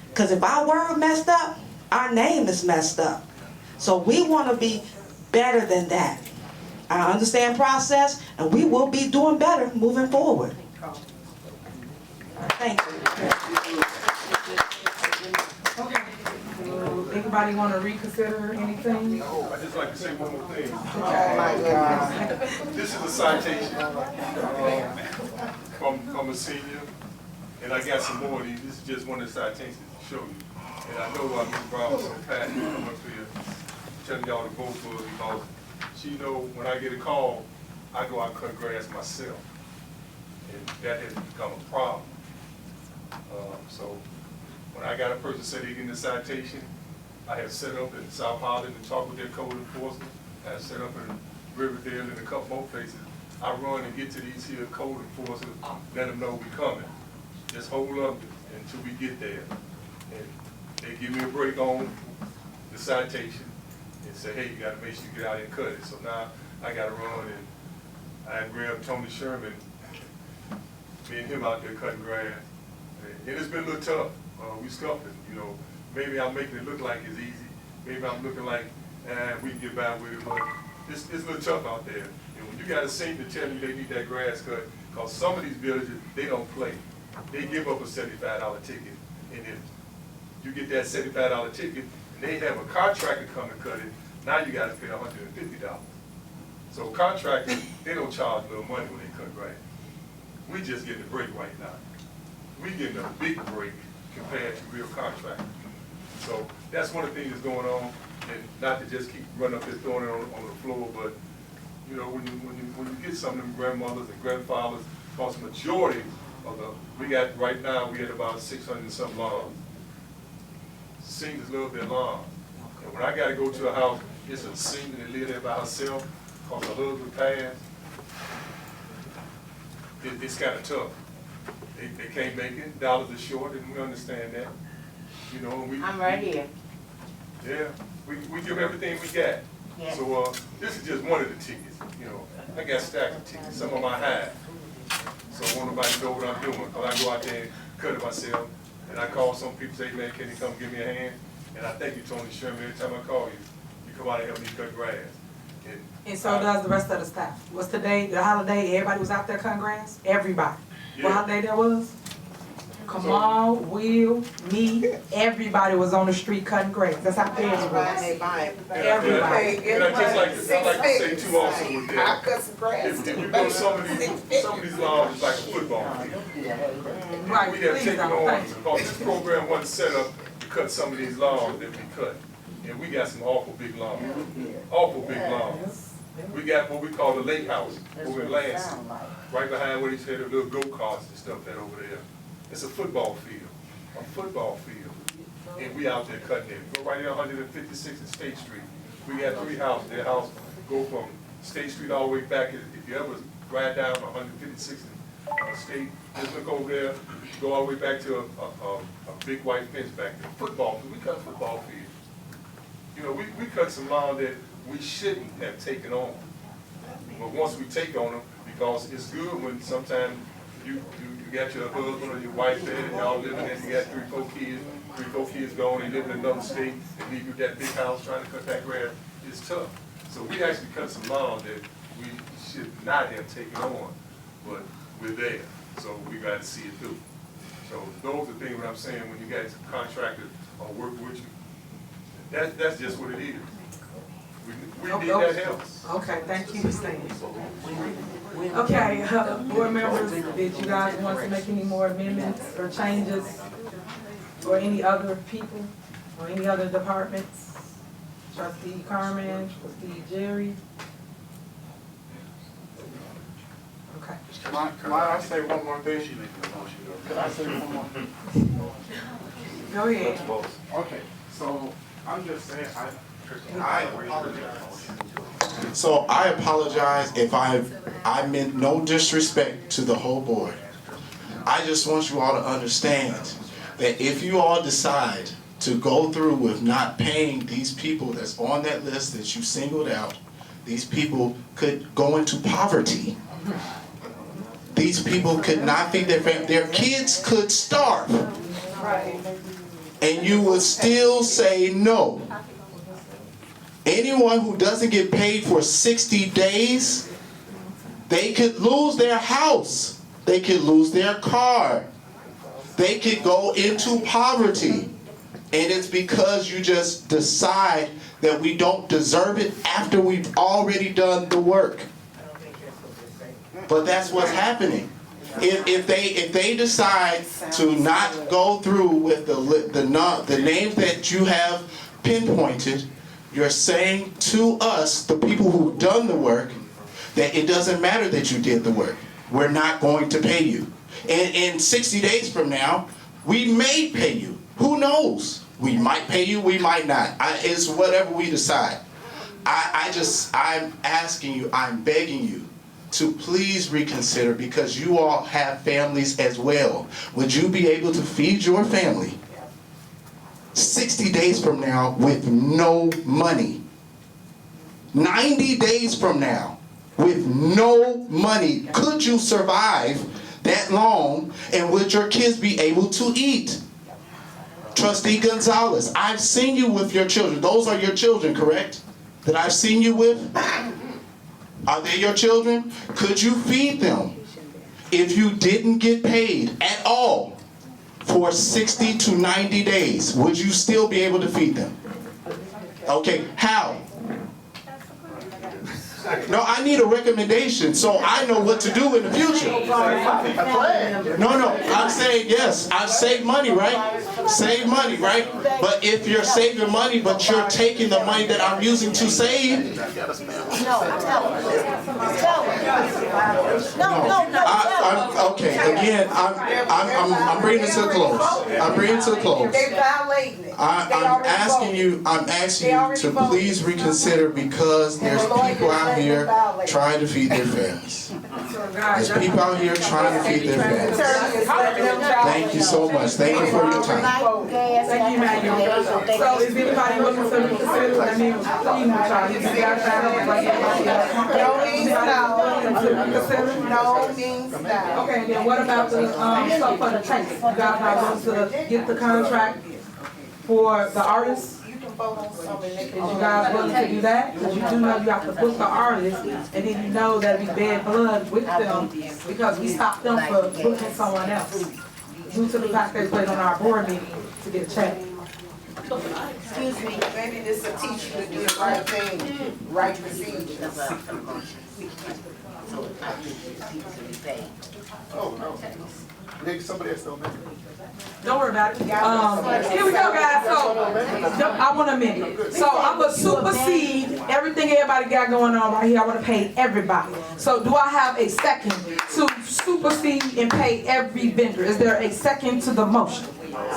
Because if our word messed up, our name is messed up. So we want to be better than that. I understand process, and we will be doing better moving forward. Thank you. Okay. Anybody want to reconsider anything? No, I'd just like to say one more thing. Oh my God. This is a citation from a senior, and I got some more of these. This is just one of the citations to show you. And I know why Ms. Brown was so passionate to come up here telling y'all to vote for us, because she know when I get a call, I go out and cut grass myself. And that has become a problem. So when I got a person say they getting a citation, I have set up in South Holland and talk with their code enforcement. I have set up in Riverdale and a couple more places. I run and get to these here code enforcers, let them know we coming. just hold up until we get there. And they give me a break on the citation and say, hey, you gotta make sure you get out and cut it. So now I gotta run and I grabbed Tony Sherman, me and him out there cutting grass. And it's been a little tough. We scuffling, you know. Maybe I'm making it look like it's easy. Maybe I'm looking like, we can get by with it, but it's a little tough out there. And when you got a senior to tell you they need that grass cut, because some of these villages, they don't play. They give up a $75 ticket. And if you get that $75 ticket, and they have a contractor come and cut it, now you gotta pay $150. So contractors, they don't charge little money when they cut grass. We just getting a break right now. We getting a big break compared to real contractors. So that's one of the things that's going on, and not to just keep running up there throwing it on the floor, but you know, when you get some of them grandmothers and grandfathers, because the majority of we got right now, we had about 600 and some lawns. Seniors love their lawns. And when I gotta go to a house, it's a senior that live there by herself, because her husband passed. It's kind of tough. They can't make it, dollars are short, and we understand that. You know, and I'm right here. Yeah, we give everything we got. Yeah. So this is just one of the tickets. You know, I got stacks of tickets. Some of them I hide. So I want nobody to know what I'm doing. Because I go out there and cut it myself. And I call some people, say, man, can you come give me a hand? And I thank you, Tony Sherman, every time I call you. You come out and help me cut grass. And so does the rest of the staff. What's the day, the holiday, everybody was out there cutting grass? Everybody. Yeah. What holiday that was? Come on, Will, me, everybody was on the street cutting grass. That's how fast it was. Everybody. And I just like to say too also with that, if you go some of these laws, it's like a football field. Right, We have please taken don't, on, thank you. because this program wasn't set up to cut some of these lawns that we cut. And we got some awful big lawns, awful big lawns. We got what we call the lake house over in Lansing, right behind where they said the little go-karts and stuff that over there. It's a football field, and we out there cutting it. Go right there 156th and State Street. We got 3 houses. Their house go from State Street all the way back. If you ever ride down 156th and State, just look over there, go all the way back to a big white fence back there. Football field, we cut football field. You know, we cut some lawn that we shouldn't have taken on. But once we take on them, because it's good when sometimes you got your husband or your wife there, and y'all living there, you got 3, 4 kids gone, and live in another state, and leave you that big house trying to cut that grass, it's tough. So we actually cut some lawn that we should not have taken on, but we're there, so we got to see it through. So those are things what I'm saying, when you got some contractors or work with you, that's just what it is. We need that help. Okay, thank you for saying. Okay, board members, did you guys want to make any more amendments or changes? Or any other people, or any other departments? Trustee Carmen, trustee Jerry? Okay. Can I say one more thing? Can I say one more? Go ahead. Okay, so I'm just saying, I apologize. So I apologize if I meant no disrespect to the whole board. I just want you all to understand that if you all decide to go through with not paying these people that's on that list that you singled out, these people could go into poverty. These people could not feed their family. Their kids could starve. And you would still say no. Anyone who doesn't get paid for 60 days, they could lose their house. They could lose their car. They could go into poverty. And it's because you just decide that we don't deserve it after we've already done the work. But that's what's happening. If they decide to not go through with the names that you have pinpointed, you're saying to us, the people who've done the work, that it doesn't matter that you did the work. We're not going to pay you. And in 60 days from now, we may pay you. Who knows? We might pay you, we might not. It's whatever we decide. I'm asking you, I'm begging you to please reconsider because you all have families as well. Would you be able to feed your family 60 days from now with no money? 90 days from now with no money? Could you survive that long, and would your kids be able to eat? Trustee Gonzalez, I've seen you with your children. Those are your children, correct? That I've seen you with? Are they your children? Could you feed them if you didn't get paid at all for 60 to 90 days? Would you still be able to feed them? Okay, how? No, I need a recommendation so I know what to do in the future. No, I'm saying yes. I've saved money, right? Save money, right? But if you're saving money, but you're taking the money that I'm using to save. Okay, again, I'm bringing it to a close. I'm bringing it to a close. They violating it. I'm asking you to please reconsider because there's people out here trying to feed their families. There's people out here trying to feed their families. Thank you so much. Thank you for your time. Thank you, Manuel. So is anybody looking to reconsider? I mean, No means no. Okay, then what about the, stuff for the training? You guys are going to get the contract for the artists? You can vote on something. Is you guys willing to do that? Because you do know you have to book the artist, and then you know that'd be bad blood with them, because we stopped them for booking someone else, due to the fact they played on our board meeting to get a check. Excuse me, maybe this will teach you to do the right thing, right procedures. Oh, okay. Somebody else don't make it. Don't worry about it. Here we go, guys. So I want to amend it. So I'm gonna supersede everything everybody got going on right here. I want to pay everybody. So do I have a second to supersede and pay every vendor? Is there a second to the motion?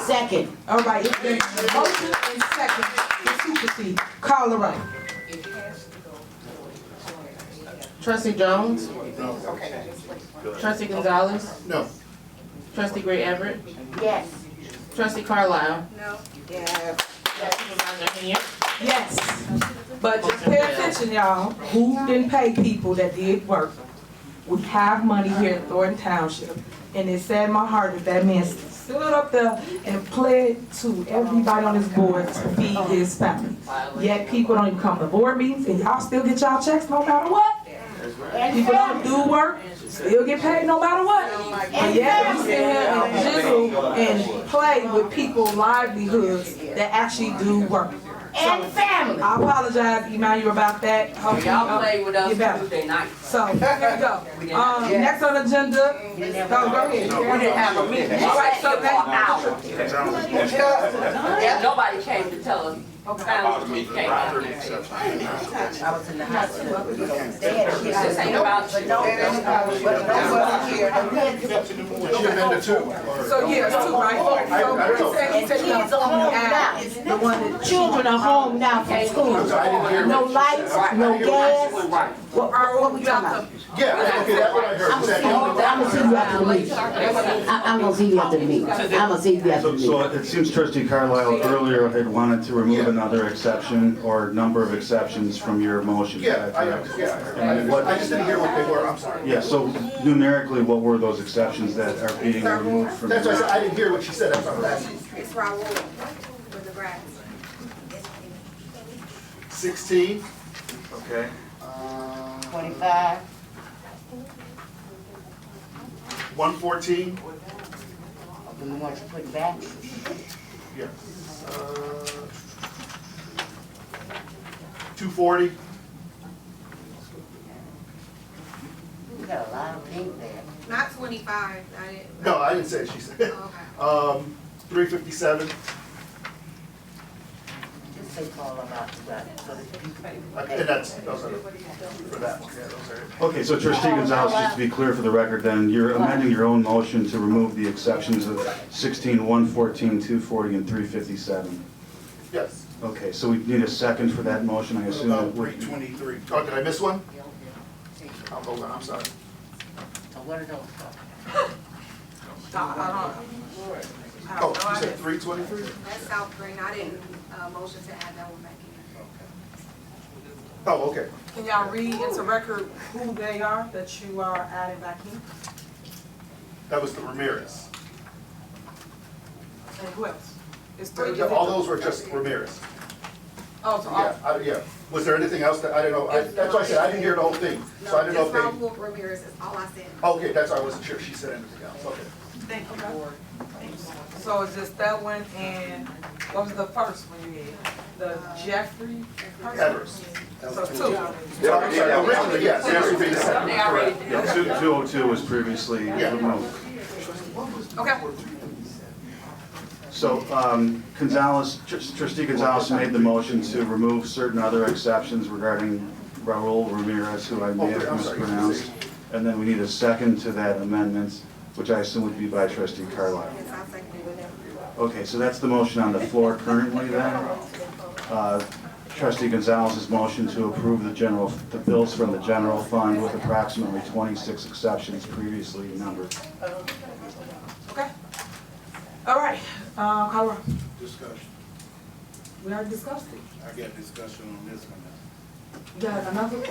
Second. All right. If there's a motion and second to supersede, call the roll. Trustee Jones? Okay. Trustee Gonzalez? No. Trustee Gray Everett? Yes. Trustee Carlisle? No. Yes. Yes. But just pay attention, y'all. Who didn't pay people that did work? We have money here in Thornton Township, and it saddened my heart that that man stood up there and pled to everybody on this board to feed his family. Yet people don't even come to board meetings, and y'all still get y'all checks no matter what. People don't do work, still get paid no matter what. And yet we sit here and jiggle and play with people's livelihoods that actually do work. And family. I apologize, Emmanuel, about that. Y'all play with us Get Tuesday night. So, here we go. Next on the agenda, go ahead. We didn't have a meeting. All right, so And nobody came to tell us. This ain't about you. So, yeah, it's two, right? So, he said he's on the one that Children are home now from school. No lights, no gas. What we talking about? Yeah, okay, that's what I heard. I'm gonna see you after the meeting. I'm gonna see you after the meeting. I'm gonna see you after the meeting. So it seems Trustee Carlisle earlier had wanted to remove another exception or number of exceptions from your motion. Yeah, I just didn't hear what they were, I'm sorry. Yeah, so numerically, what were those exceptions that are being removed from? That's why I said, I didn't hear what she said, that's what I was asking. It's Raoul with the grass. 16. Okay. 25. 114. And the ones you put back? Yes. 240. You got a lot of pink there. Not 25, I didn't. No, I didn't say it, she said. Okay. 357. Just say call them out to that, so that you can. And those are for that one, yeah, those are. Okay, so Trustee Gonzalez, just to be clear for the record then, you're amending your own motion to remove the exceptions of 16, 114, 240, and 357. Yes. Okay, so we need a second for that motion, I assume. 323. Oh, did I miss one? Oh, hold on, I'm sorry. So what are those? I Oh, don't know. you said 323? That's South Green, I didn't, motion to add that one back in. Oh, okay. Can y'all read into record who they are that you are adding back in? That was the Ramirez. And who else? It's three. All those were just Ramirez. Oh, so all. Yeah. Was there anything else that, I don't know, that's why I said I didn't hear the whole thing. So I didn't know if Just they. Raul Ramirez is all I said. Okay, that's why I wasn't sure if she said anything else, okay. Thank you, Board. So it's just that one and what was the first one you had? The Jeffrey person? Evers. So two. Yeah, originally, yes, yes, would be the second, correct. Yeah, 202 was previously removed. Okay. So Gonzalez, trustee Gonzalez made the motion to remove certain other exceptions regarding Raul Ramirez, who I may have I'm sorry, mispronounced. And then we need a second to that amendment, which I assume would be by trustee Carlisle. Okay, so that's the motion on the floor currently then. Trustee Gonzalez's motion to approve the bills from the general fund with approximately 26 exceptions previously numbered. Okay. All right, Colorado. Discussion. We already discussed it. I got discussion on this one now. You got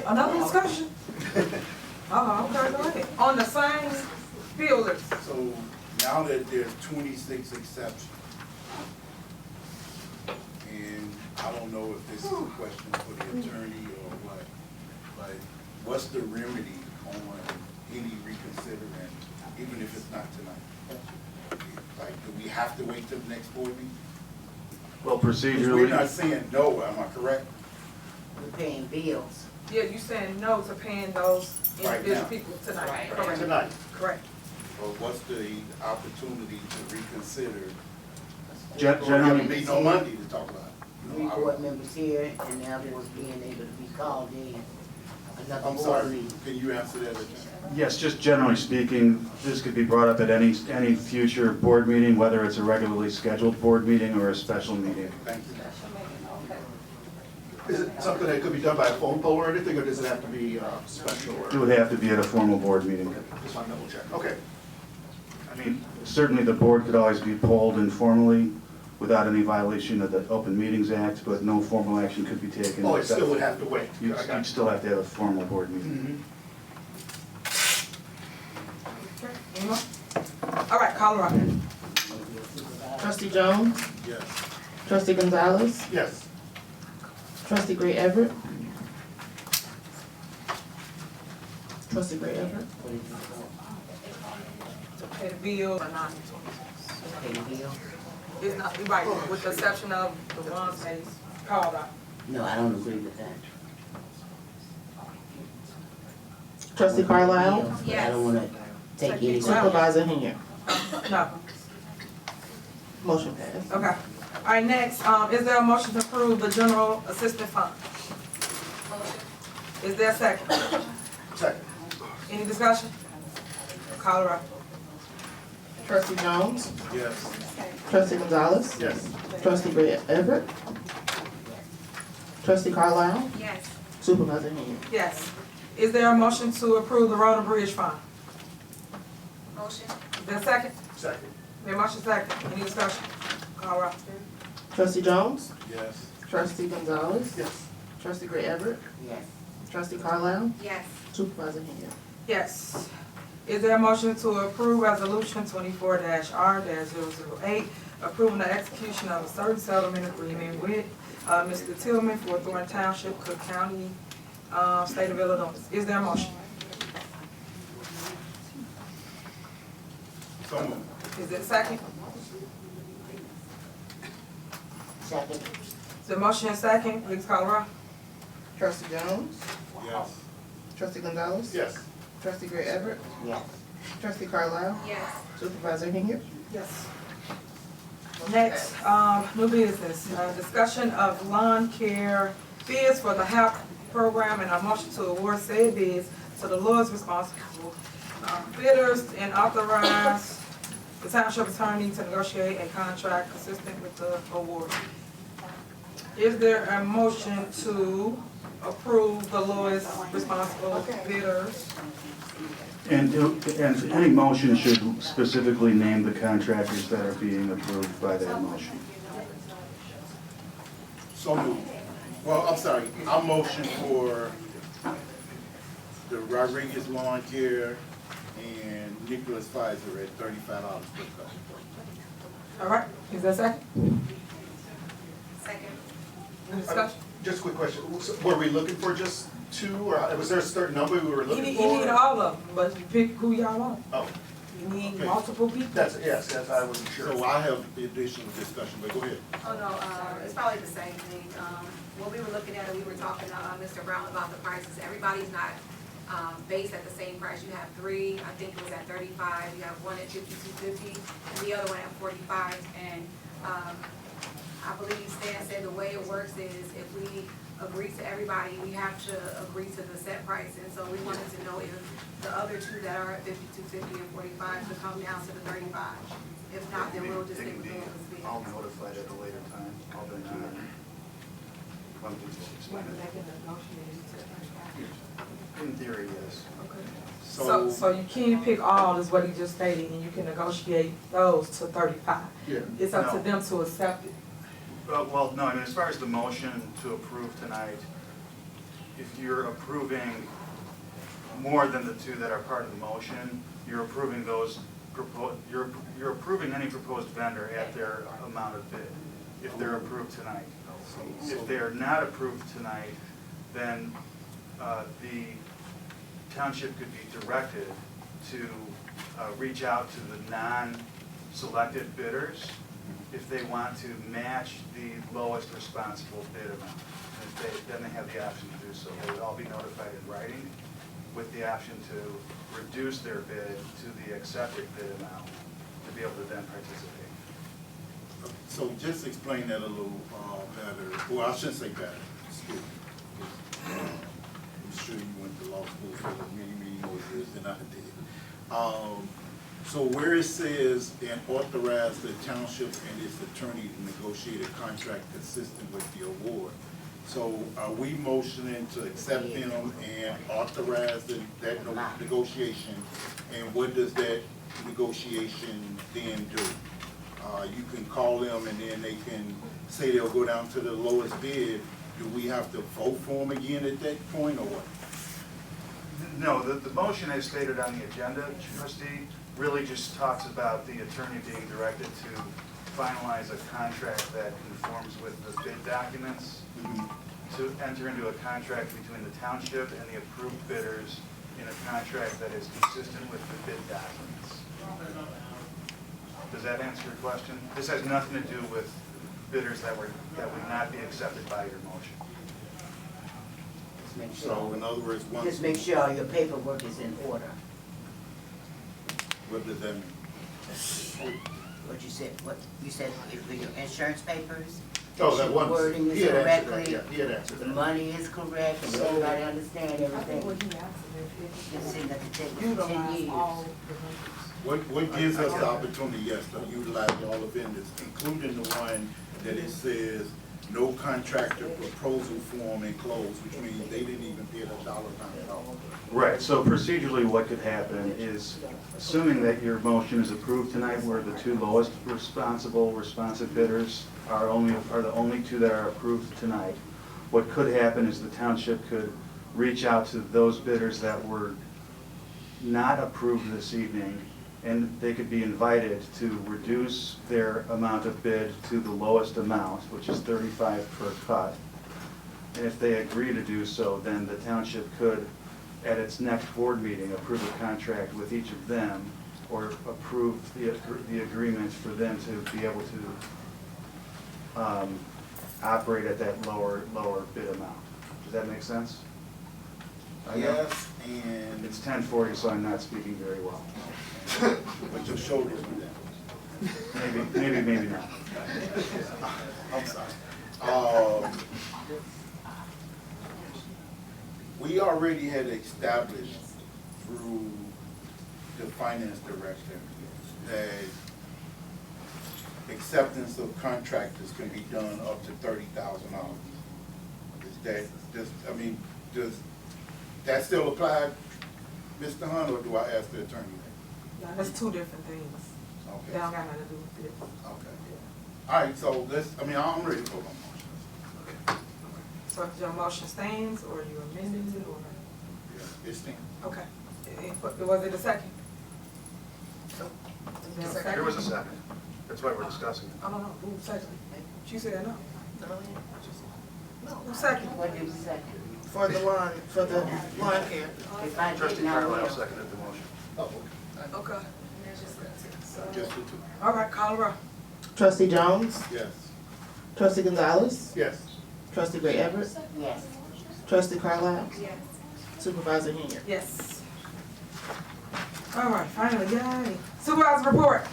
another discussion? Okay, go ahead. On the same fielders. So now that there's 26 exceptions, and I don't know if this is a question for the attorney or what, but what's the remedy on any reconsidering, even if it's not tonight? Like, do we have to wait till the next board meeting? Well, 'Cause procedurally. we're not saying no, am I correct? We're paying bills. Yeah, you saying no to paying those Right individual now. people tonight. Right. Correct. Tonight. Correct. Or what's the opportunity to reconsider? Generally, There'll be no Monday to talk about it. Three board members here, and now was being able to be called in. Another I'm board sorry, meeting. can you answer that again? yes, just generally speaking, this could be brought up at any future board meeting, whether it's a regularly scheduled board meeting or a special meeting. Thank you. Is it something that could be done by a phone poll or anything, or does it have to be special? Or It would have to be at a formal board meeting. just want to double check. Okay. I mean, certainly the board could always be polled informally without any violation of the Open Meetings Act, but no formal action could be taken. Oh, it still would have to wait. You'd I got you'd still have to have a formal board meeting. Any more? All right, Colorado. Trustee Jones? Yes. Trustee Gonzalez? Yes. Trustee Gray Everett? Trustee Gray Everett? To pay the bill or not? Pay the bill? It's not, you're right, with the exception of the ones that is called out. No, I don't agree with that. Trustee Carlisle? But I don't wanna take any. Supervisor Henry? No. Motion passed. Okay. All right, next, is there a motion to approve the general assistance fund? Is there a second? Second. Any discussion? Colorado. Trustee Jones? Yes. Trustee Gonzalez? Yes. Trustee Gray Everett? Trustee Carlisle? Yes. Supervisor Henry? Yes. Is there a motion to approve the road and bridge fund? Motion. Is there a second? Second. There motion second. Any discussion? Colorado. Trustee Jones? Yes. Trustee Gonzalez? Yes. Trustee Gray Everett? Yes. Trustee Carlisle? Yes. Supervisor Henry? Yes. Is there a motion to approve resolution 24-R-008, approving the execution of a certain settlement agreement with Mr. Tillman for Thornton Township, Cook County, State of Illinois? Is there a motion? So moved. Is there a second? Second. Is there a motion and second? Please call the roll. Trustee Jones? Yes. Trustee Gonzalez? Yes. Trustee Gray Everett? Yes. Trustee Carlisle? Yes. Supervisor Henry? Yes. Next, new business, discussion of lawn care bids for the HAP program and a motion to award said bids to the lowest responsible bidders and authorize the township attorney to negotiate a contract consistent with the award. Is there a motion to approve the lowest responsible bidders. And any motion should specifically name the contractors that are being approved by that motion. So moved. Well, I'm sorry, I motion for the Rodriguez Lawn Care and Nicholas Pfizer at $35 per cut. All right, is that second? Second. Any discussion? Just a quick question, were we looking for just two, or was there a certain number we were You looking need, for? you need all of them, but you pick who y'all want. Oh, You need Okay. multiple people. yes, I wasn't sure. So I have additional discussion, but go ahead. Oh, no, it's probably the same thing. When we were looking at it, we were talking to Mr. Brown about the prices. Everybody's not based at the same price. You have three, I think it was at 35, you have one at 52.50, and the other one at 45. And I believe Stan said the way it works is if we agree to everybody, we have to agree to the set price. And so we wanted to know if the other two that are at 52.50 and 45 could come down to the 35. If not, then we'll just stick with the lowest bid. I'll notify at a later time. I'll then, let me just explain it. In theory, yes. So you can't pick all, is what he just stated, and you can negotiate those to 35. Yeah. It's up to No. them to accept it. Well, no, I mean, as far as the motion to approve tonight, if you're approving more than the two that are part of the motion, you're approving those, you're approving any proposed vendor at their amount of bid, if they're approved tonight. If they are not approved tonight, then the township could be directed to reach out to the non-selected bidders if they want to match the lowest responsible bid amount. And then they have the option to do so. They would all be notified in writing with the option to reduce their bid to the accepted bid amount to be able to then participate. So just explain that a little better. Well, I shouldn't say better. Excuse me. I'm sure you went to law school for many more years than I did. So where it says, and authorize the township and its attorney to negotiate a contract consistent with the award. So are we motioning to accept them and authorize that negotiation? And what does that negotiation then do? You can call them and then they can say they'll go down to the lowest bid. Do we have to vote for them again at that point or what? No, the motion as stated on the agenda, trustee, really just talks about the attorney being directed to finalize a contract that conforms with the bid documents, to enter into a contract between the township and the approved bidders in a contract that is consistent with the bid documents. Does that answer your question? This has nothing to do with bidders that would not be accepted by your motion. So in other words, once. Just make sure all your paperwork is in order. What does that mean? What you said for your insurance papers? Oh, that one. The wording He is had answered correctly. that, yeah, he had answered The that. money is correct, and everybody understand everything. Just saying that to take 10 years. What gives us the opportunity, yes, to utilize all the vendors, including the one that it says no contractor proposal form enclosed, which means they didn't even bid $1 at all. Right, so procedurally what could happen is, assuming that your motion is approved tonight where the two lowest responsive bidders are the only two that are approved tonight, what could happen is the township could reach out to those bidders that were not approved this evening, and they could be invited to reduce their amount of bid to the lowest amount, which is 35 per cut. And if they agree to do so, then the township could, at its next board meeting, approve a contract with each of them, or approve the agreement for them to be able to operate at that lower bid amount. Does that make sense? Yes, and. It's 10:40, so I'm not speaking very well. But your shoulders were down. Maybe not. I'm sorry. We already had established through the finance director that acceptance of contractors can be done up to $30,000. Is that, does that still apply, Mr. Hunt, or do I ask the attorney that? No, that's two different things. Okay. They don't got nothing to do with this. Okay. All right, so I'm ready to vote on motion. So if your motion stands, or you amended it, or? Yeah, it stands. Okay. Was it a second? There was a second. That's why we're discussing it. I don't know, who seconded? She said no. Who seconded? What did you second? For the lawn care. If I did Trustee not Carlisle know. seconded the motion. Oh, okay. Okay. Just the two. All right, call her up. Trustee Jones? Yes. Trustee Gonzalez? Yes. Trustee Gray Everett? Yes. Trustee Carlisle? Yes. Supervisor Henry? Yes. All right, finally, yay. Supervisor report.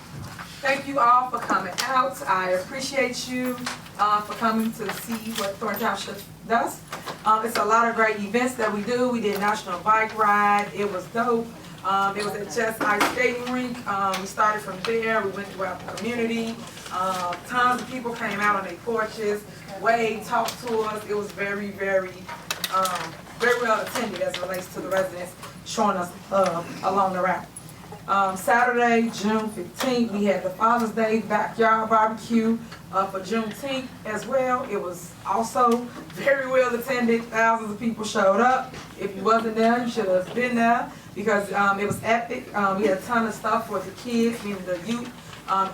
Thank you all for coming out. I appreciate you for coming to see what Thornton Township does. It's a lot of great events that we do. We did National Bike Ride. It was dope. It was at Chess Ice Skating Rink. We started from there. We went throughout the community. Tons of people came out on their porches, waved, talked to us. It was very, very well attended as it relates to the residents showing us along the route. Saturday, June 15th, we had the Father's Day backyard barbecue for Juneteenth as well. It was also very well attended. Thousands of people showed up. If you wasn't there, you should have been there because it was epic. We had a ton of stuff for the kids, meaning the youth.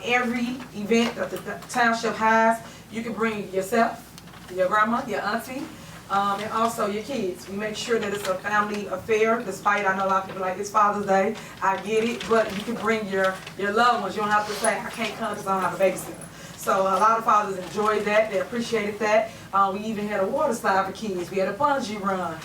Every event that the township has, you can bring yourself, your grandma, your auntie, and also your kids. We make sure that it's a family affair, despite I know a lot of people like it's Father's Day. I get it, but you can bring your loved ones. You don't have to say, I can't come because I don't have a babysitter. So a lot of fathers enjoyed that. They appreciated that. We even had a water slide for kids. We had a bungee run.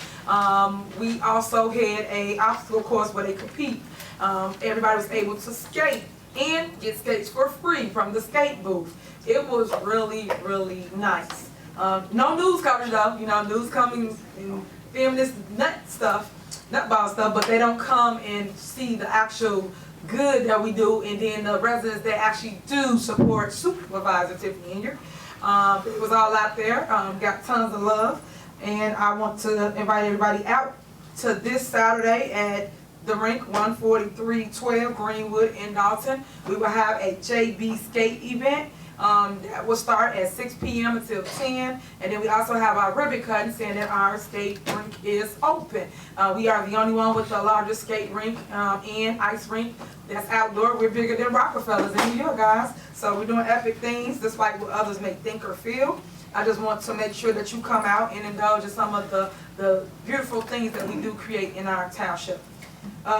We also had a obstacle course where they compete. Everybody was able to skate and get skates for free from the skate booth. It was really, really nice. No news coverage though, you know, news coming and film this nutball stuff, but they don't come and see the actual good that we do, and then the residents that actually do support Supervisor Tiffany Inger. It was all out there, got tons of love, and I want to invite everybody out to this Saturday at the rink, 14312 Greenwood in Dalton. We will have a JB skate event. That will start at 6 p.m. until 10, and then we also have our ribbon cutting saying that our skate rink is open. We are the only one with the largest skate rink and ice rink that's outdoor. We're bigger than Rockefellers in New York, guys. So we're doing epic things despite what others may think or feel. I just want to make sure that you come out and indulge in some of the beautiful things that we do create in our township.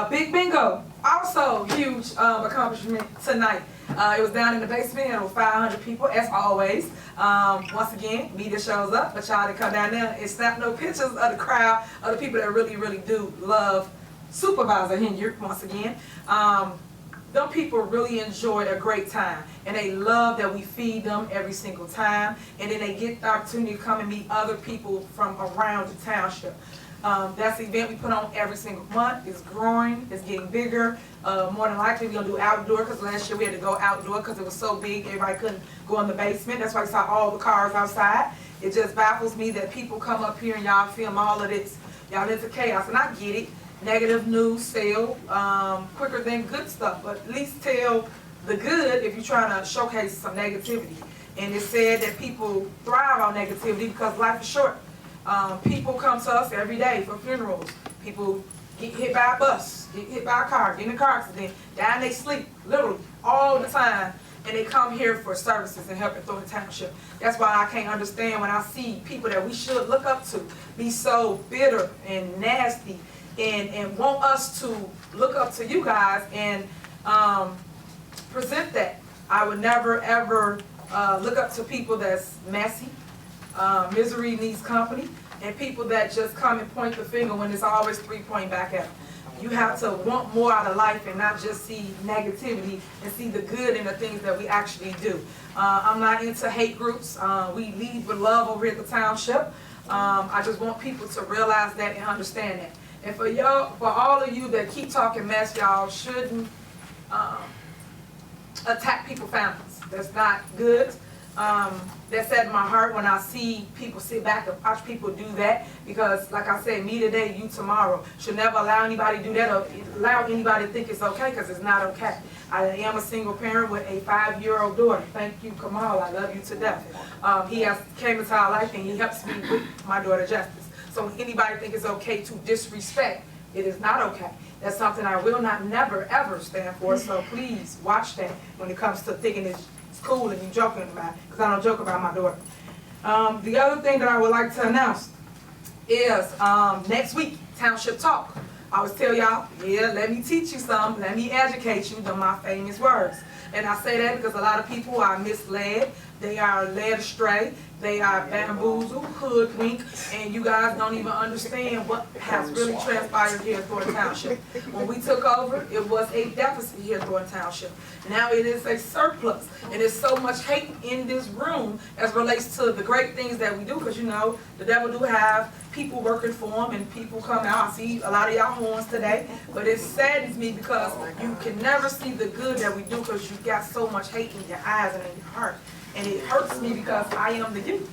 Big bingo, also huge accomplishment tonight. It was down in the basement, and it was 500 people, as always. Once again, media shows up, but y'all didn't come down there and snap no pictures of the crowd, of the people that really, really do love Supervisor Henry, once again. Them people really enjoy a great time, and they love that we feed them every single time, and then they get the opportunity to come and meet other people from around the township. That's the event we put on every single month. It's growing, it's getting bigger. More than likely, we're going to do outdoor, because last year we had to go outdoor because it was so big, everybody couldn't go in the basement. That's why you saw all the cars outside. It just baffles me that people come up here and y'all film all of this. Y'all into chaos, and I get it. Negative news sell quicker than good stuff, but at least tell the good if you're trying to showcase some negativity. And it's said that people thrive on negativity because life is short. People come to us every day for funerals. People get hit by a bus, get hit by a car, get in a car accident, die in their sleep, literally, all the time. And they come here for services and help in Thornton Township. That's why I can't understand when I see people that we should look up to be so bitter and nasty and want us to look up to you guys and present that. I would never ever look up to people that's messy. Misery needs company, and people that just come and point the finger when it's always three-point back at them. You have to want more out of life and not just see negativity and see the good in the things that we actually do. I'm not into hate groups. We lead with love over here at the township. I just want people to realize that and understand that. And for y'all, for all of you that keep talking mess, y'all shouldn't attack people's families. That's not good. That's at my heart when I see people sit back and watch people do that, because like I said, me today, you tomorrow. Should never allow anybody to do that or allow anybody to think it's okay, because it's not okay. I am a single parent with a 5-year-old daughter. Thank you, Kamal. I love you to death. He has came into our life and he helps me with my daughter Justice. So when anybody think it's okay to disrespect, it is not okay. That's something I will not never ever stand for. So please watch that when it comes to thinking it's cool and you joking about it, because I don't joke about my daughter. The other thing that I would like to announce is next week, Township Talk. I always tell y'all, yeah, let me teach you something, let me educate you, they're my famous words. And I say that because a lot of people are misled, they are led astray, they are bamboozled, hoodwinked, and you guys don't even understand what has really transpired here at Thornton Township. When we took over, it was a deficit here at Thornton Township. Now it is a surplus, and there's so much hate in this room as relates to the great things that we do, because you know, the devil do have people working for him and people come out. I see a lot of y'all horns today, but it saddens me because you can never see the good that we do because you got so much hate in your eyes and in your heart. And it hurts me because I am the youth.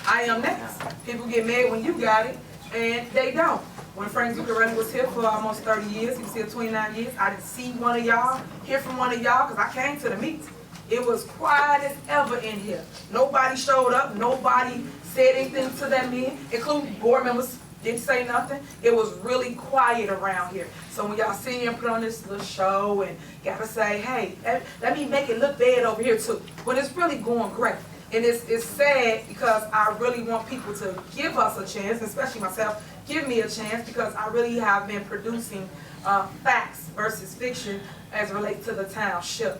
I am next. People get mad when you got it, and they don't. When Frank Zuccarelli was here for almost 30 years, he was here 29 years, I didn't see one of y'all, hear from one of y'all, because I came to the meetings. It was quiet as ever in here. Nobody showed up, nobody said anything to that meeting, including board members didn't say nothing. It was really quiet around here. So when y'all see him put on this little show and gotta say, hey, let me make it look bad over here too, when it's really going great. And it's sad because I really want people to give us a chance, especially myself, give me a chance, because I really have been producing facts versus fiction as it relates to the township.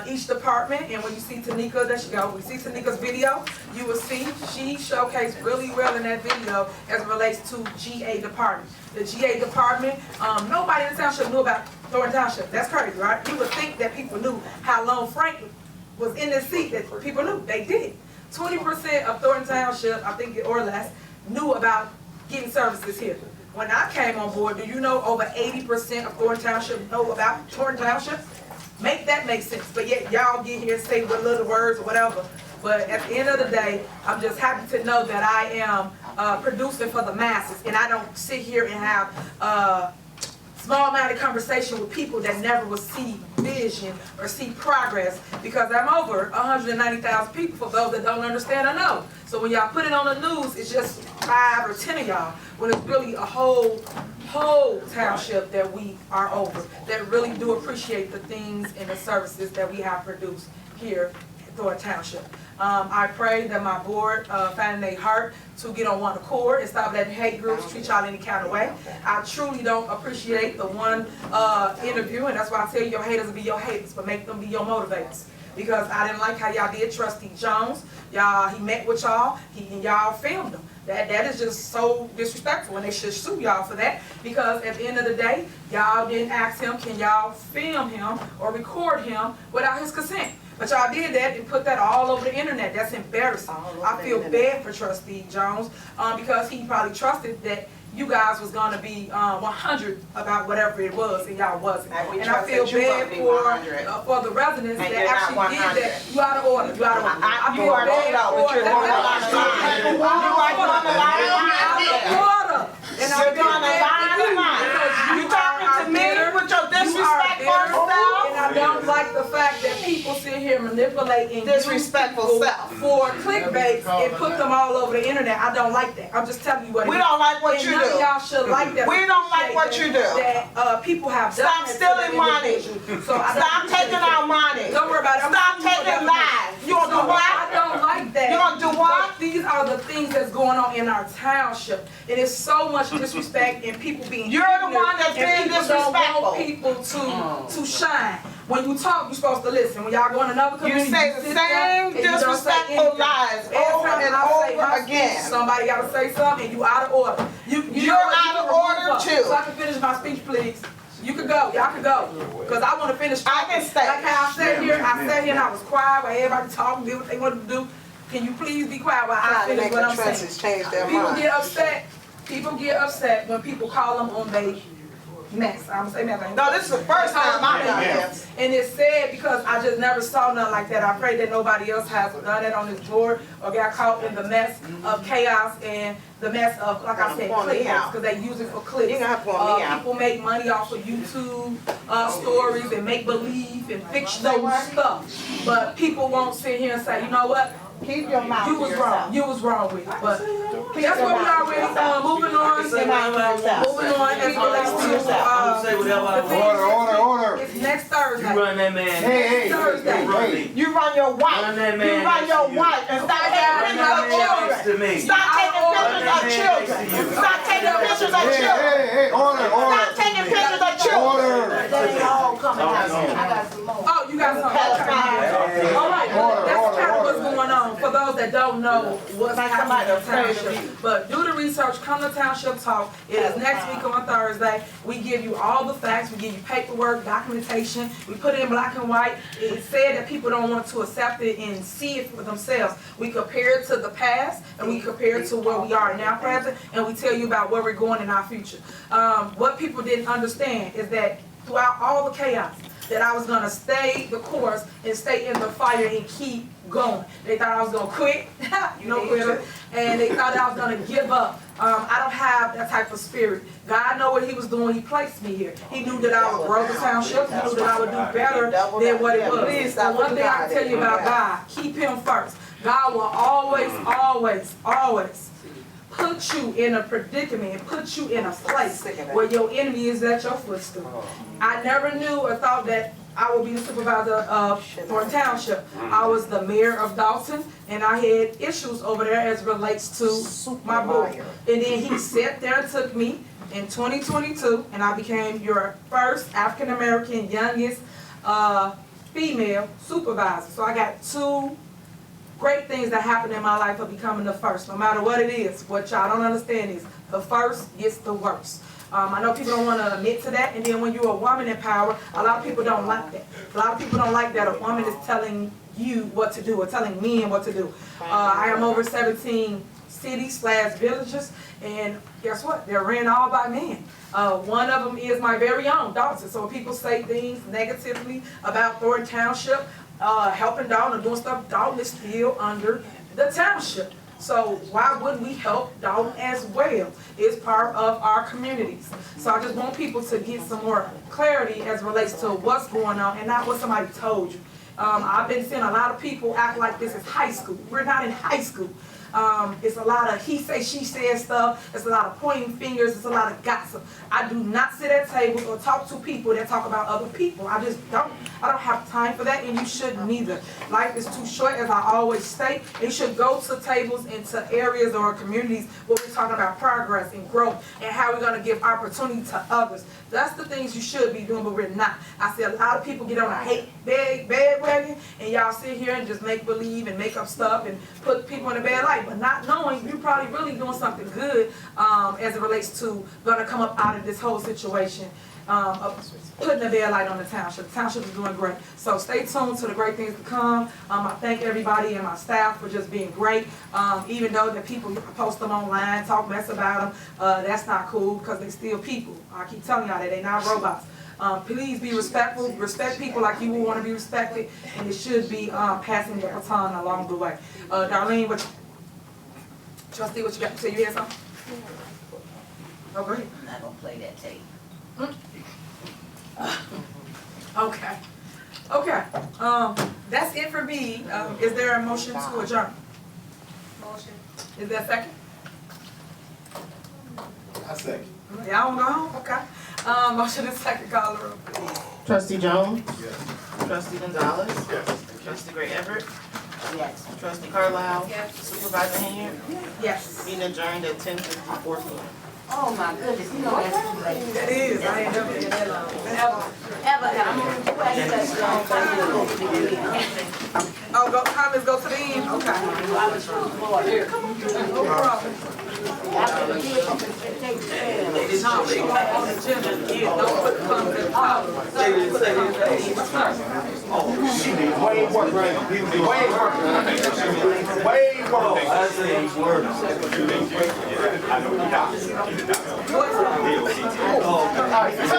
Each department, and when you see Tanika, there she go, when you see Tanika's video, you will see she showcased really well in that video as it relates to GA department. The GA department, nobody in the township knew about Thornton Township. That's crazy, right? You would think that people knew how long Frank was in this seat, that people knew. They did. 20% of Thornton Township, I think, or less, knew about getting services here. When I came on board, do you know over 80% of Thornton Township know about Thornton Township? Make that make sense. But yet y'all get here and say what little words or whatever. But at the end of the day, I'm just happy to know that I am producing for the masses, and I don't sit here and have small-minded conversation with people that never will see vision or see progress, because I'm over 190,000 people for those that don't understand or know. So when y'all put it on the news, it's just 5 or 10 of y'all, when it's really a whole township that we are over, that really do appreciate the things and the services that we have produced here at Thornton Township. I pray that my board find their heart to get on one accord and stop letting hate groups treat y'all any kind of way. I truly don't appreciate the one interview, and that's why I tell you, your haters will be your haters, but make them be your motivators. Because I didn't like how y'all did Trustee Jones. He met with y'all, and y'all filmed him. That is just so disrespectful, and they should sue y'all for that, because at the end of the day, y'all didn't ask him, can y'all film him or record him without his consent? But y'all did that and put that all over the internet. That's embarrassing. I feel bad for Trustee Jones because he probably trusted that you guys was gonna be 100 about whatever it was, and y'all wasn't. And I feel bad for the residents that actually did that. You out of order. You out of order. I feel bad for the residents. You are out of order. And I'm you talking to me with your disrespectful self? And I don't like the fact that people sit here manipulating disrespectful self for clickbait and put them all over the internet. I don't like that. I'm just telling you what it is. We don't like what you do. None of y'all should like that. We don't like what you do. That people have done. Stop stealing money. So stop taking our money. Don't worry about it. Stop taking lies. You gonna do what? I don't like that. You gonna do what? But these are the things that's going on in our township. It is so much disrespect and people being. You're the one that's being disrespectful. Don't want people to shine. When you talk, you're supposed to listen. When y'all go in another community, you say the same disrespectful lies over and over again. Somebody got to say something, and you out of order. You're out of order too. So I can finish my speech, please. You can go. Y'all can go. Because I want to finish. I can stay. Like how I sat here and I was quiet while everybody talking, did what they wanted to do. Can you please be quiet while I finish what I'm saying? Change their People get upset when people call them on their mess. I'm gonna say mess. No, this is the first time I done this. And it's sad because I just never saw nothing like that. I pray that nobody else has done that on this board or got caught in the mess of chaos and the mess of, like I said, clicks, because they use it for clicks. People make money off of YouTube stories and make believe and fictional stuff. But people won't sit here and say, you know what? Keep your mouth You was wrong. You was wrong with it. But that's what we already moving on. Moving on as relates to Order. it's next Thursday. You run that man. Hey, Thursday. you run your wife. Run that man You run your next to you. wife and stop taking pictures of next to me. children. Stop taking pictures of children. Stop taking pictures of children. Order. Stop taking pictures of children. They all coming out. I got some more. Oh, you got something. Okay. All right. That's kind of what's going on. For those that don't know what's happening in the township. But do the research. Come to Township Talk. It is next week on Thursday. We give you all the facts. We give you paperwork, documentation. We put it in black and white. It's said that people don't want to accept it and see it for themselves. We compare it to the past and we compare it to where we are now present, and we tell you about where we're going in our future. What people didn't understand is that throughout all the chaos, that I was gonna stay the course and stay in the fire and keep going. They thought I was gonna quit, no quitter, and they thought I was gonna give up. I don't have that type of spirit. God knew what He was doing. He placed me here. He knew that I would grow the township. He knew that I would do better than what it was. And one thing I can tell you about God, keep Him first. God will always put you in a predicament and put you in a place where your enemy is at your footstool. I never knew or thought that I would be the supervisor of Thornton Township. I was the mayor of Dalton, and I had issues over there as relates to my board. And then He sat there and took me in 2022, and I became your first African-American youngest female supervisor. So I got two great things that happen in my life of becoming the first. No matter what it is, what y'all don't understand is the first gets the worst. I know people don't want to admit to that, and then when you're a woman in power, a lot of people don't like that. A lot of people don't like that a woman is telling you what to do or telling men what to do. I am over 17 cities/villages, and guess what? They're ran all by men. One of them is my very own Dalton. So when people say things negatively about Thornton Township, helping Dalton or doing stuff, Dalton is still under the township. So why wouldn't we help Dalton as well? It's part of our communities. So I just want people to get some more clarity as it relates to what's going on and not what somebody told you. I've been seeing a lot of people act like this is high school. We're not in high school. It's a lot of he say, she said stuff. It's a lot of pointing fingers. It's a lot of gossip. I do not sit at tables or talk to people that talk about other people. I just don't. I don't have time for that, and you shouldn't either. Life is too short, as I always state. You should go to tables and to areas or communities where we're talking about progress and growth and how we're going to give opportunity to others. That's the things you should be doing, but we're not. I see a lot of people get on a hate bandwagon, and y'all sit here and just make believe and make up stuff and put people in a bad light, but not knowing you're probably really doing something good as it relates to going to come up out of this whole situation of putting a bad light on the township. The township is doing great. So stay tuned to the great things to come. I thank everybody and my staff for just being great. Even though the people post them online, talk mess about them, that's not cool because they still people. I keep telling y'all that they're not robots. Please be respectful. Respect people like you would want to be respected, and it should be passing the baton along the way. Darlene, Trustee, what you got to say? You had something? Oh, go ahead. I'm not gonna play that tape. Okay. Okay. That's it for me. Is there a motion to adjourn? Motion. Is there a second? I second. Y'all wanna go home? Okay. Motion is second. Call the roll, please. Trustee Jones? Yes. Trustee Gonzalez? Yes. Trustee Gray Everett? Yes. Trustee Carlisle? Yes. Supervisor Henry? Yes. Meeting adjourned at 10:54 p.m. Oh my goodness, you know that's too late. It is. I ain't never been that long. Ever, I'm gonna request that. Oh, go, comments go to the end? Okay. No problem. On the agenda, yeah, don't put the comments at the top. Way work, right? Way work. I say he's working. I know he died. He died.